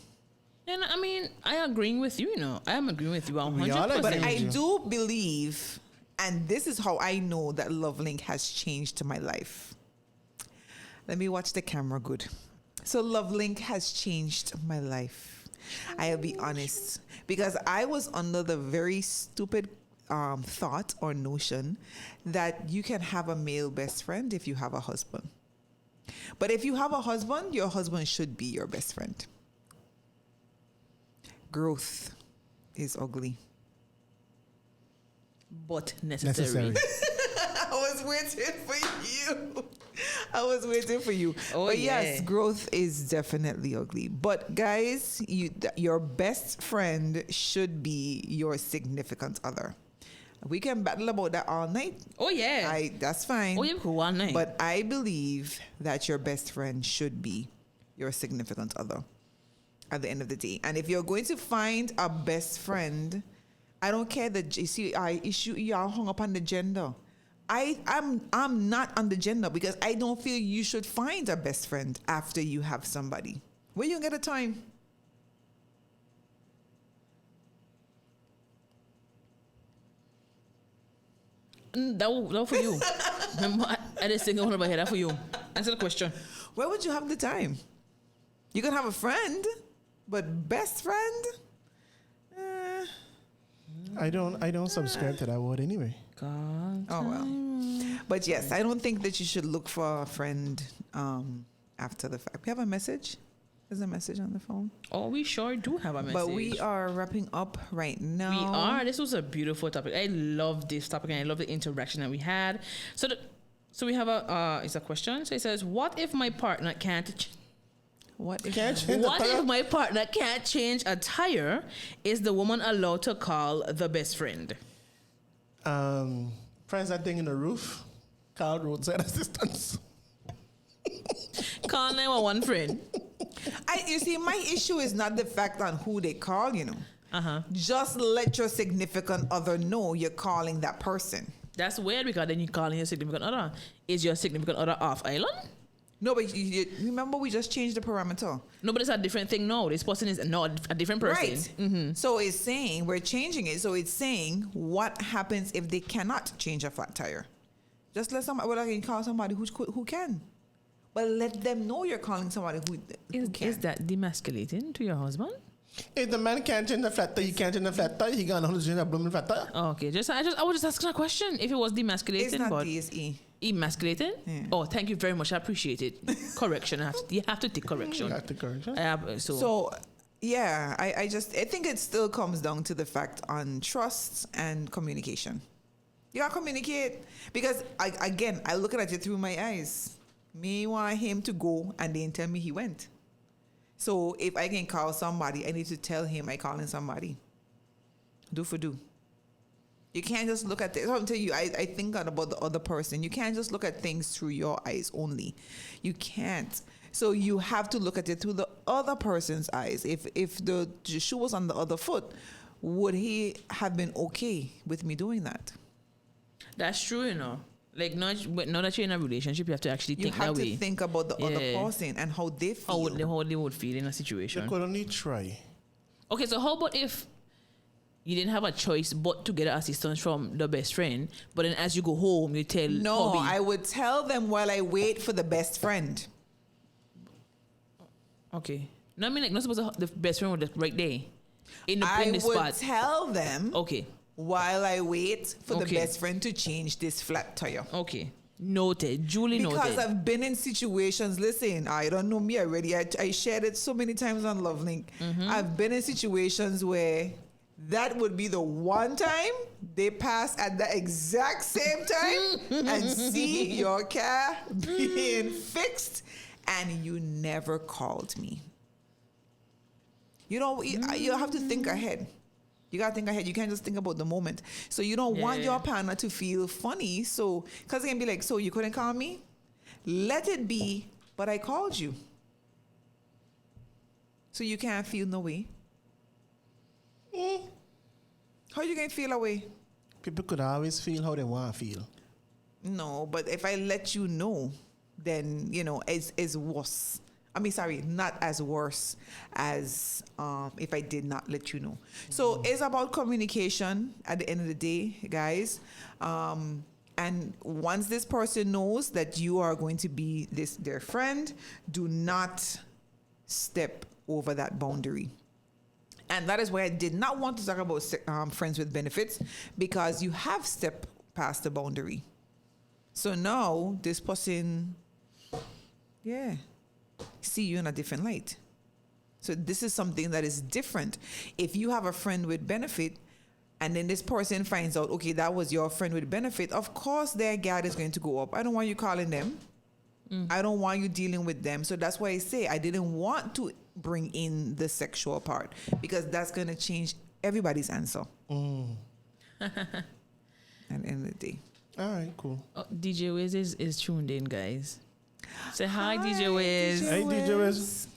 [SPEAKER 1] And I mean, I agreeing with you, I am agreeing with you 100%.
[SPEAKER 2] We all agree.
[SPEAKER 3] But I
[SPEAKER 2] you.
[SPEAKER 3] do believe, and this is how I know that LoveLink has changed my life. Let me watch the camera good. So LoveLink has changed my life. I'll be honest. Because I was under the very stupid thought or notion that you can have a male best friend if you have a husband. But if you have a husband, your husband should be your best friend. Growth is ugly.
[SPEAKER 1] But necessary.
[SPEAKER 3] I was waiting for you. I was waiting for you.
[SPEAKER 1] Oh,
[SPEAKER 3] but yes,
[SPEAKER 1] yeah.
[SPEAKER 3] growth is definitely ugly. But guys, your best friend should be your significant other. We can battle about that all night.
[SPEAKER 1] Oh, yeah.
[SPEAKER 3] That's fine.
[SPEAKER 1] Oh, yeah, cool, one night.
[SPEAKER 3] But I believe that your best friend should be your significant other at the end of the day. And if you're going to find a best friend, I don't care that you see y'all hung up on the gender. I'm not on the gender because I don't feel you should find a best friend after you have somebody. Where you get the time?
[SPEAKER 1] That for you. I just think about here. That for you. Answer the question.
[SPEAKER 3] Where would you have the time? You can have a friend, but best friend?
[SPEAKER 2] I don't subscribe to that word anyway.
[SPEAKER 1] God.
[SPEAKER 3] Oh well. But yes, I don't think that you should look for a friend after the fact. We have a message. There's a message on the phone.
[SPEAKER 1] Oh, we sure do have a message.
[SPEAKER 3] But we are wrapping up right now.
[SPEAKER 1] We are. This was a beautiful topic. I love this topic and I love the interaction that we had. So we have it's a question. So it says, what if my partner can't
[SPEAKER 3] What if
[SPEAKER 1] if my partner can't change a tire? Is the woman allowed to call the best friend?
[SPEAKER 2] Friends that thing in the roof. Call roadside assistance.
[SPEAKER 1] Call 911 friend.
[SPEAKER 3] You see, my issue is not the fact on who they call, Just let your significant other know you're calling that person.
[SPEAKER 1] That's weird because then you're calling your significant other. Is your significant other off island?
[SPEAKER 3] No, but you remember we just changed the parameter.
[SPEAKER 1] No, but it's a different thing now. This person is not a different person.
[SPEAKER 3] Right. Mm-hmm. So it's saying, we're changing it. So it's saying, what happens if they cannot change a flat tire? Just let somebody, I can call somebody who can. But let them know you're calling somebody who can.
[SPEAKER 1] Is that demasculating to your husband?
[SPEAKER 2] If the man can't change the flat tire, he can't change the flat tire. He gonna hold change the blooming flat tire.
[SPEAKER 1] Oh, okay. I was just asking a question. If it was demasculating,
[SPEAKER 3] It's not
[SPEAKER 1] but
[SPEAKER 3] DSE.
[SPEAKER 1] emasculating.
[SPEAKER 3] Yeah.
[SPEAKER 1] Oh, thank you very much. I appreciate it. Correction. You have to take correction.
[SPEAKER 2] You have to correction.
[SPEAKER 3] So yeah, I think it still comes down to the fact on trust and communication. You gotta communicate because I look at it through my eyes. Me want him to go and then tell me he went. So if I can call somebody, I need to tell him I calling somebody. Do for do. You can't just look at it. I'll tell you, I think about the other person. You can't just look at things through your eyes only. You can't. So you have to look at it through the other person's eyes. If the shoe was on the other foot, would he have been okay with me doing that?
[SPEAKER 1] That's true, Like, now that you're in a relationship, you have to actually think that way.
[SPEAKER 3] You have to think about the other person and how they feel.
[SPEAKER 1] How they would feel in a situation.
[SPEAKER 2] You could only try.
[SPEAKER 1] Okay, so how about if you didn't have a choice but to get assistance from the best friend, but then as you go home, you tell
[SPEAKER 3] No,
[SPEAKER 1] hubby,
[SPEAKER 3] I would tell them while I wait for the best friend.
[SPEAKER 1] Okay. No, I mean, like, not supposed to the best friend was right there. In the
[SPEAKER 3] I
[SPEAKER 1] spot.
[SPEAKER 3] would tell them
[SPEAKER 1] Okay.
[SPEAKER 3] while I wait for the
[SPEAKER 1] Okay.
[SPEAKER 3] best friend to change this flat tire.
[SPEAKER 1] Okay. Noted. Duly
[SPEAKER 3] Because
[SPEAKER 1] noted.
[SPEAKER 3] I've been in situations, listen, I don't know me already. I shared it so many times on LoveLink. I've been in situations where that would be the one time they pass at the exact same time and see your car being fixed, and you never called me. You have to think ahead. You got to think ahead. You can't just think about the moment. So you don't want your partner to feel funny. So, because they can be like, so you couldn't call me? Let it be, but I called you. So you can't feel no way. How you going to feel away?
[SPEAKER 2] People could always feel how they want to feel.
[SPEAKER 3] No, but if I let you know, then, it's worse. I mean, sorry, not as worse as if I did not let you know. So it's about communication at the end of the day, guys. And once this person knows that you are going to be their friend, do not step over that boundary. And that is why I did not want to talk about friends with benefits, because you have stepped past the boundary. So now this person, see you in a different light. So this is something that is different. If you have a friend with benefit, and then this person finds out, okay, that was your friend with benefit, of course their guard is going to go up. I don't want you calling them. I don't want you dealing with them. So that's why I say I didn't want to bring in the sexual part, because that's going to change everybody's answer. At the end of the day.
[SPEAKER 2] All right, cool.
[SPEAKER 1] DJ Wiz is tuned in, guys. Say hi, DJ Wiz.
[SPEAKER 2] Hey, DJ Wiz.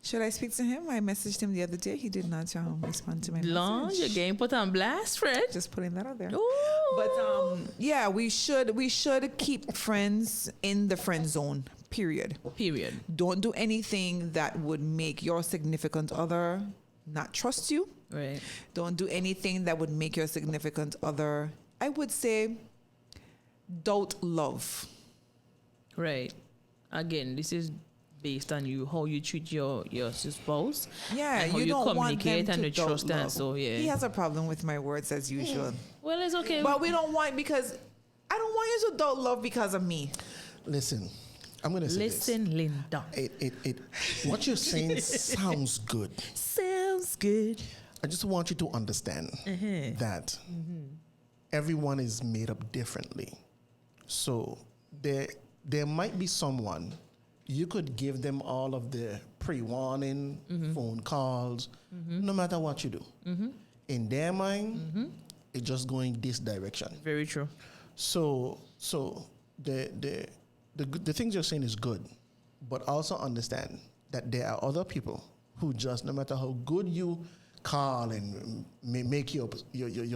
[SPEAKER 3] Should I speak to him? I messaged him the other day. He did not respond to my
[SPEAKER 1] Long,
[SPEAKER 3] message.
[SPEAKER 1] you're getting put on blast, Fred.
[SPEAKER 3] Just putting that out there.
[SPEAKER 1] Ooh.
[SPEAKER 3] But we should keep friends in the friend zone. Period. Don't do anything that would make your significant other not trust you.
[SPEAKER 1] Right.
[SPEAKER 3] Don't do anything that would make your significant other, I would say, doubt love.
[SPEAKER 1] Right. Again, this is based on how you treat your spouse.
[SPEAKER 3] Yeah,
[SPEAKER 1] and how
[SPEAKER 3] you don't
[SPEAKER 1] communicate
[SPEAKER 3] want them
[SPEAKER 1] and
[SPEAKER 3] to
[SPEAKER 1] the trust
[SPEAKER 3] doubt
[SPEAKER 1] and
[SPEAKER 3] love.
[SPEAKER 1] so
[SPEAKER 3] He has a problem with my words as usual.
[SPEAKER 1] Well, it's okay.
[SPEAKER 3] But we don't want, because I don't want you to doubt love because of me.
[SPEAKER 2] Listen, I'm going to say this.
[SPEAKER 1] Listen, Linda.
[SPEAKER 2] What you're saying sounds good.
[SPEAKER 1] Sounds good.
[SPEAKER 2] I just want you to understand that everyone is made up differently. So there might be someone, you could give them all of the pre-warning phone calls, no matter what you do. In their mind, it's just going this direction.
[SPEAKER 1] Very true.
[SPEAKER 2] So the things you're saying is good, but also understand that there are other people who just, no matter how good you call and make your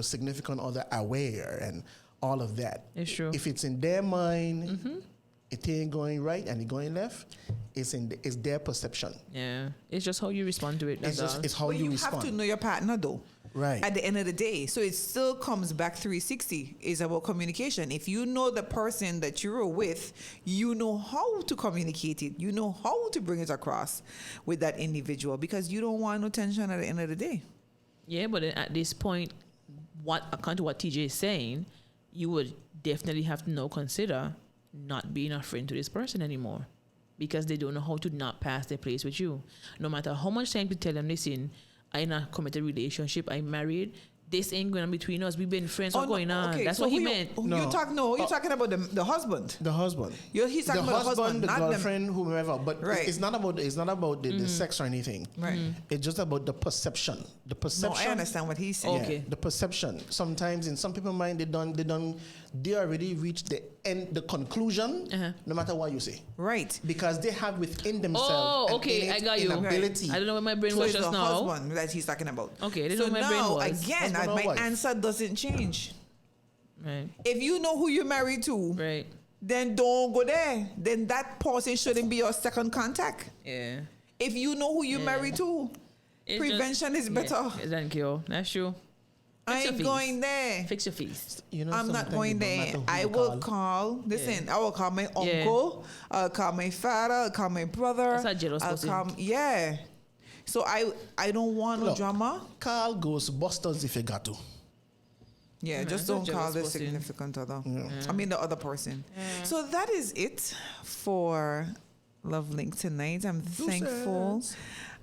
[SPEAKER 2] significant other aware and all of that.
[SPEAKER 1] It's true.
[SPEAKER 2] If it's in their mind, it ain't going right and it going left, it's their perception.
[SPEAKER 1] Yeah. It's just how you respond to it.
[SPEAKER 2] It's how
[SPEAKER 3] But
[SPEAKER 2] you
[SPEAKER 3] you
[SPEAKER 2] respond.
[SPEAKER 3] have to know your partner, though.
[SPEAKER 2] Right.
[SPEAKER 3] At the end of the day. So it still comes back 360. It's about communication. If you know the person that you're with, you know how to communicate it. You know how to bring it across with that individual, because you don't want no tension at the end of the day.
[SPEAKER 1] Yeah, but at this point, according to what TJ is saying, you would definitely have to now consider not being a friend to this person anymore, because they don't know how to not pass their place with you. No matter how much time you tell them, listen, I'm in a committed relationship, I'm married, this ain't going on between us. We've been friends. What's going on?
[SPEAKER 3] Okay,
[SPEAKER 1] That's
[SPEAKER 3] so
[SPEAKER 1] what he
[SPEAKER 3] who
[SPEAKER 1] meant.
[SPEAKER 3] You're talking about the husband.
[SPEAKER 2] The husband.
[SPEAKER 3] He's talking about the husband,
[SPEAKER 2] the
[SPEAKER 3] not
[SPEAKER 2] girlfriend, whomever. But
[SPEAKER 3] Right.
[SPEAKER 2] it's not about the sex or anything.
[SPEAKER 3] Right.
[SPEAKER 2] It's just about the perception. The
[SPEAKER 3] No,
[SPEAKER 2] perception.
[SPEAKER 3] I understand what he's saying.
[SPEAKER 1] Okay.
[SPEAKER 2] The perception. Sometimes in some people's mind, they already reached the end, the conclusion, no matter what you say.
[SPEAKER 3] Right.
[SPEAKER 2] Because they have within themselves.
[SPEAKER 1] Oh,
[SPEAKER 2] an
[SPEAKER 1] okay,
[SPEAKER 2] innate
[SPEAKER 1] I got you.
[SPEAKER 2] inability.
[SPEAKER 1] I don't know where my brain
[SPEAKER 3] So
[SPEAKER 1] was
[SPEAKER 3] it's
[SPEAKER 1] just
[SPEAKER 3] the
[SPEAKER 1] now.
[SPEAKER 3] husband that he's talking about.
[SPEAKER 1] Okay, I didn't
[SPEAKER 3] so
[SPEAKER 1] know where my brain
[SPEAKER 3] now,
[SPEAKER 1] was.
[SPEAKER 3] again,
[SPEAKER 2] Husband or
[SPEAKER 3] my
[SPEAKER 2] wife?
[SPEAKER 3] answer doesn't change.
[SPEAKER 1] Right.
[SPEAKER 3] If you know who you're married to,
[SPEAKER 1] Right.
[SPEAKER 3] then don't go there. Then that person shouldn't be your second contact.
[SPEAKER 1] Yeah.
[SPEAKER 3] If you know who you're married to,
[SPEAKER 1] It's
[SPEAKER 3] prevention is better.
[SPEAKER 1] Yeah, than cure. That's true.
[SPEAKER 3] I
[SPEAKER 1] Fix your
[SPEAKER 3] ain't
[SPEAKER 1] fees.
[SPEAKER 3] going there.
[SPEAKER 1] Fix your fees.
[SPEAKER 2] You know,
[SPEAKER 3] I'm not
[SPEAKER 2] sometimes
[SPEAKER 3] going
[SPEAKER 2] it don't
[SPEAKER 3] there.
[SPEAKER 2] matter who
[SPEAKER 3] I
[SPEAKER 2] you
[SPEAKER 3] will call. Listen, I will call my uncle. I'll call my father. I'll call my brother.
[SPEAKER 1] That's a jealous person.
[SPEAKER 3] Yeah. So I don't want no
[SPEAKER 2] Look,
[SPEAKER 3] drama.
[SPEAKER 2] Call Ghostbusters if you got to.
[SPEAKER 3] Yeah, just
[SPEAKER 1] that's a
[SPEAKER 3] don't call
[SPEAKER 1] jealous
[SPEAKER 3] the
[SPEAKER 1] person.
[SPEAKER 3] significant other. I mean the other person. So that is it for Love Link tonight. I'm thankful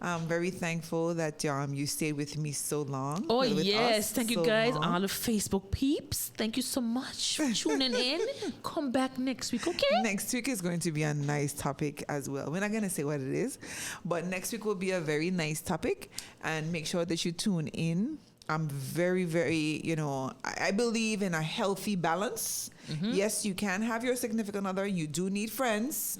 [SPEAKER 3] I'm very thankful that you stayed with me so long.
[SPEAKER 1] Oh,
[SPEAKER 3] with
[SPEAKER 1] yes.
[SPEAKER 3] us
[SPEAKER 1] Thank you,
[SPEAKER 3] so
[SPEAKER 1] guys.
[SPEAKER 3] long.
[SPEAKER 1] All the Facebook peeps. Thank you so much for tuning in. Come back next week, okay?
[SPEAKER 3] Next week is going to be a nice topic as well. We're not going to say what it is, but next week will be a very nice topic, and make sure that you tune in. I'm very, very, I believe in a healthy balance. Yes, you can have your significant other. You do need friends.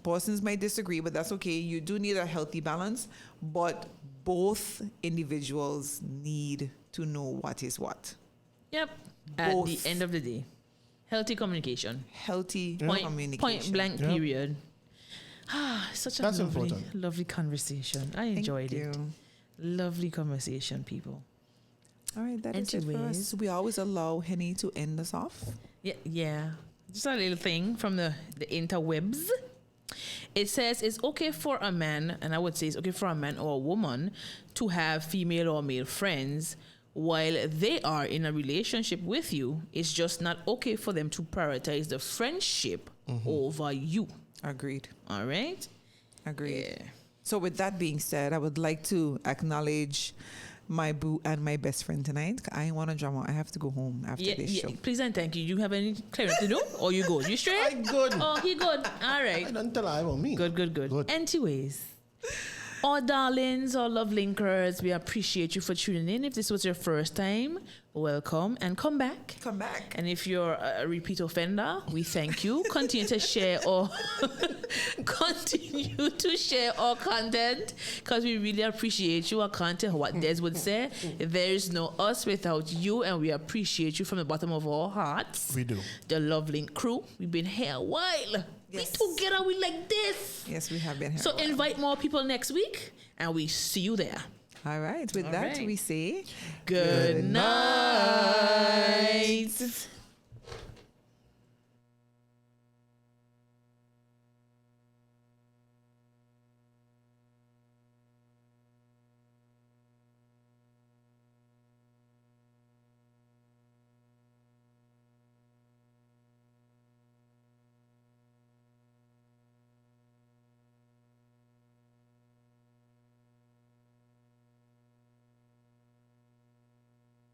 [SPEAKER 3] Persons might disagree, but that's okay. You do need a healthy balance, but both individuals need to know what is what.
[SPEAKER 1] Yep.
[SPEAKER 3] Both.
[SPEAKER 1] At the end of the day, healthy communication.
[SPEAKER 3] Healthy
[SPEAKER 1] Point
[SPEAKER 3] communication.
[SPEAKER 1] blank,
[SPEAKER 2] Yep.
[SPEAKER 1] period. Such a
[SPEAKER 2] That's
[SPEAKER 1] lovely,
[SPEAKER 2] important.
[SPEAKER 1] lovely conversation. I enjoyed
[SPEAKER 3] Thank
[SPEAKER 1] it.
[SPEAKER 3] you.
[SPEAKER 1] Lovely conversation, people.
[SPEAKER 3] All right, that is it for
[SPEAKER 1] Anyways.
[SPEAKER 3] us. We always allow Henny to end us off.
[SPEAKER 1] Yeah. Just a little thing from the interwebs. It says it's okay for a man, and I would say it's okay for a man or a woman to have female or male friends while they are in a relationship with you. It's just not okay for them to prioritize the friendship over you.
[SPEAKER 3] Agreed.
[SPEAKER 1] All right?
[SPEAKER 3] Agreed.
[SPEAKER 1] Yeah.
[SPEAKER 3] So with that being said, I would like to acknowledge my boo and my best friend tonight. I ain't want to drama. I have to go home after this show.
[SPEAKER 1] Please and thank you. You have any clearing to do? Or you good? You straight?
[SPEAKER 2] I good.
[SPEAKER 1] Oh, he good. All right.
[SPEAKER 2] I don't tell her about me.
[SPEAKER 1] Good. Anyways, our darlings, our love linkers, we appreciate you for tuning in. If this was your first time, welcome and come back.
[SPEAKER 3] Come back.
[SPEAKER 1] And if you're a repeat offender, we thank you. Continue to share our content, because we really appreciate you. Our content, what Des would say, there is no us without you, and we appreciate you from the bottom of our hearts.
[SPEAKER 2] We do.
[SPEAKER 1] The Love Link crew, we've been here a while.
[SPEAKER 3] Yes.
[SPEAKER 1] We together, we like this.
[SPEAKER 3] Yes, we have been here.
[SPEAKER 1] So
[SPEAKER 3] a while.
[SPEAKER 1] invite more people next week, and we see you there.
[SPEAKER 3] All right. With
[SPEAKER 1] All
[SPEAKER 3] that,
[SPEAKER 1] right.
[SPEAKER 3] we say
[SPEAKER 1] Good night.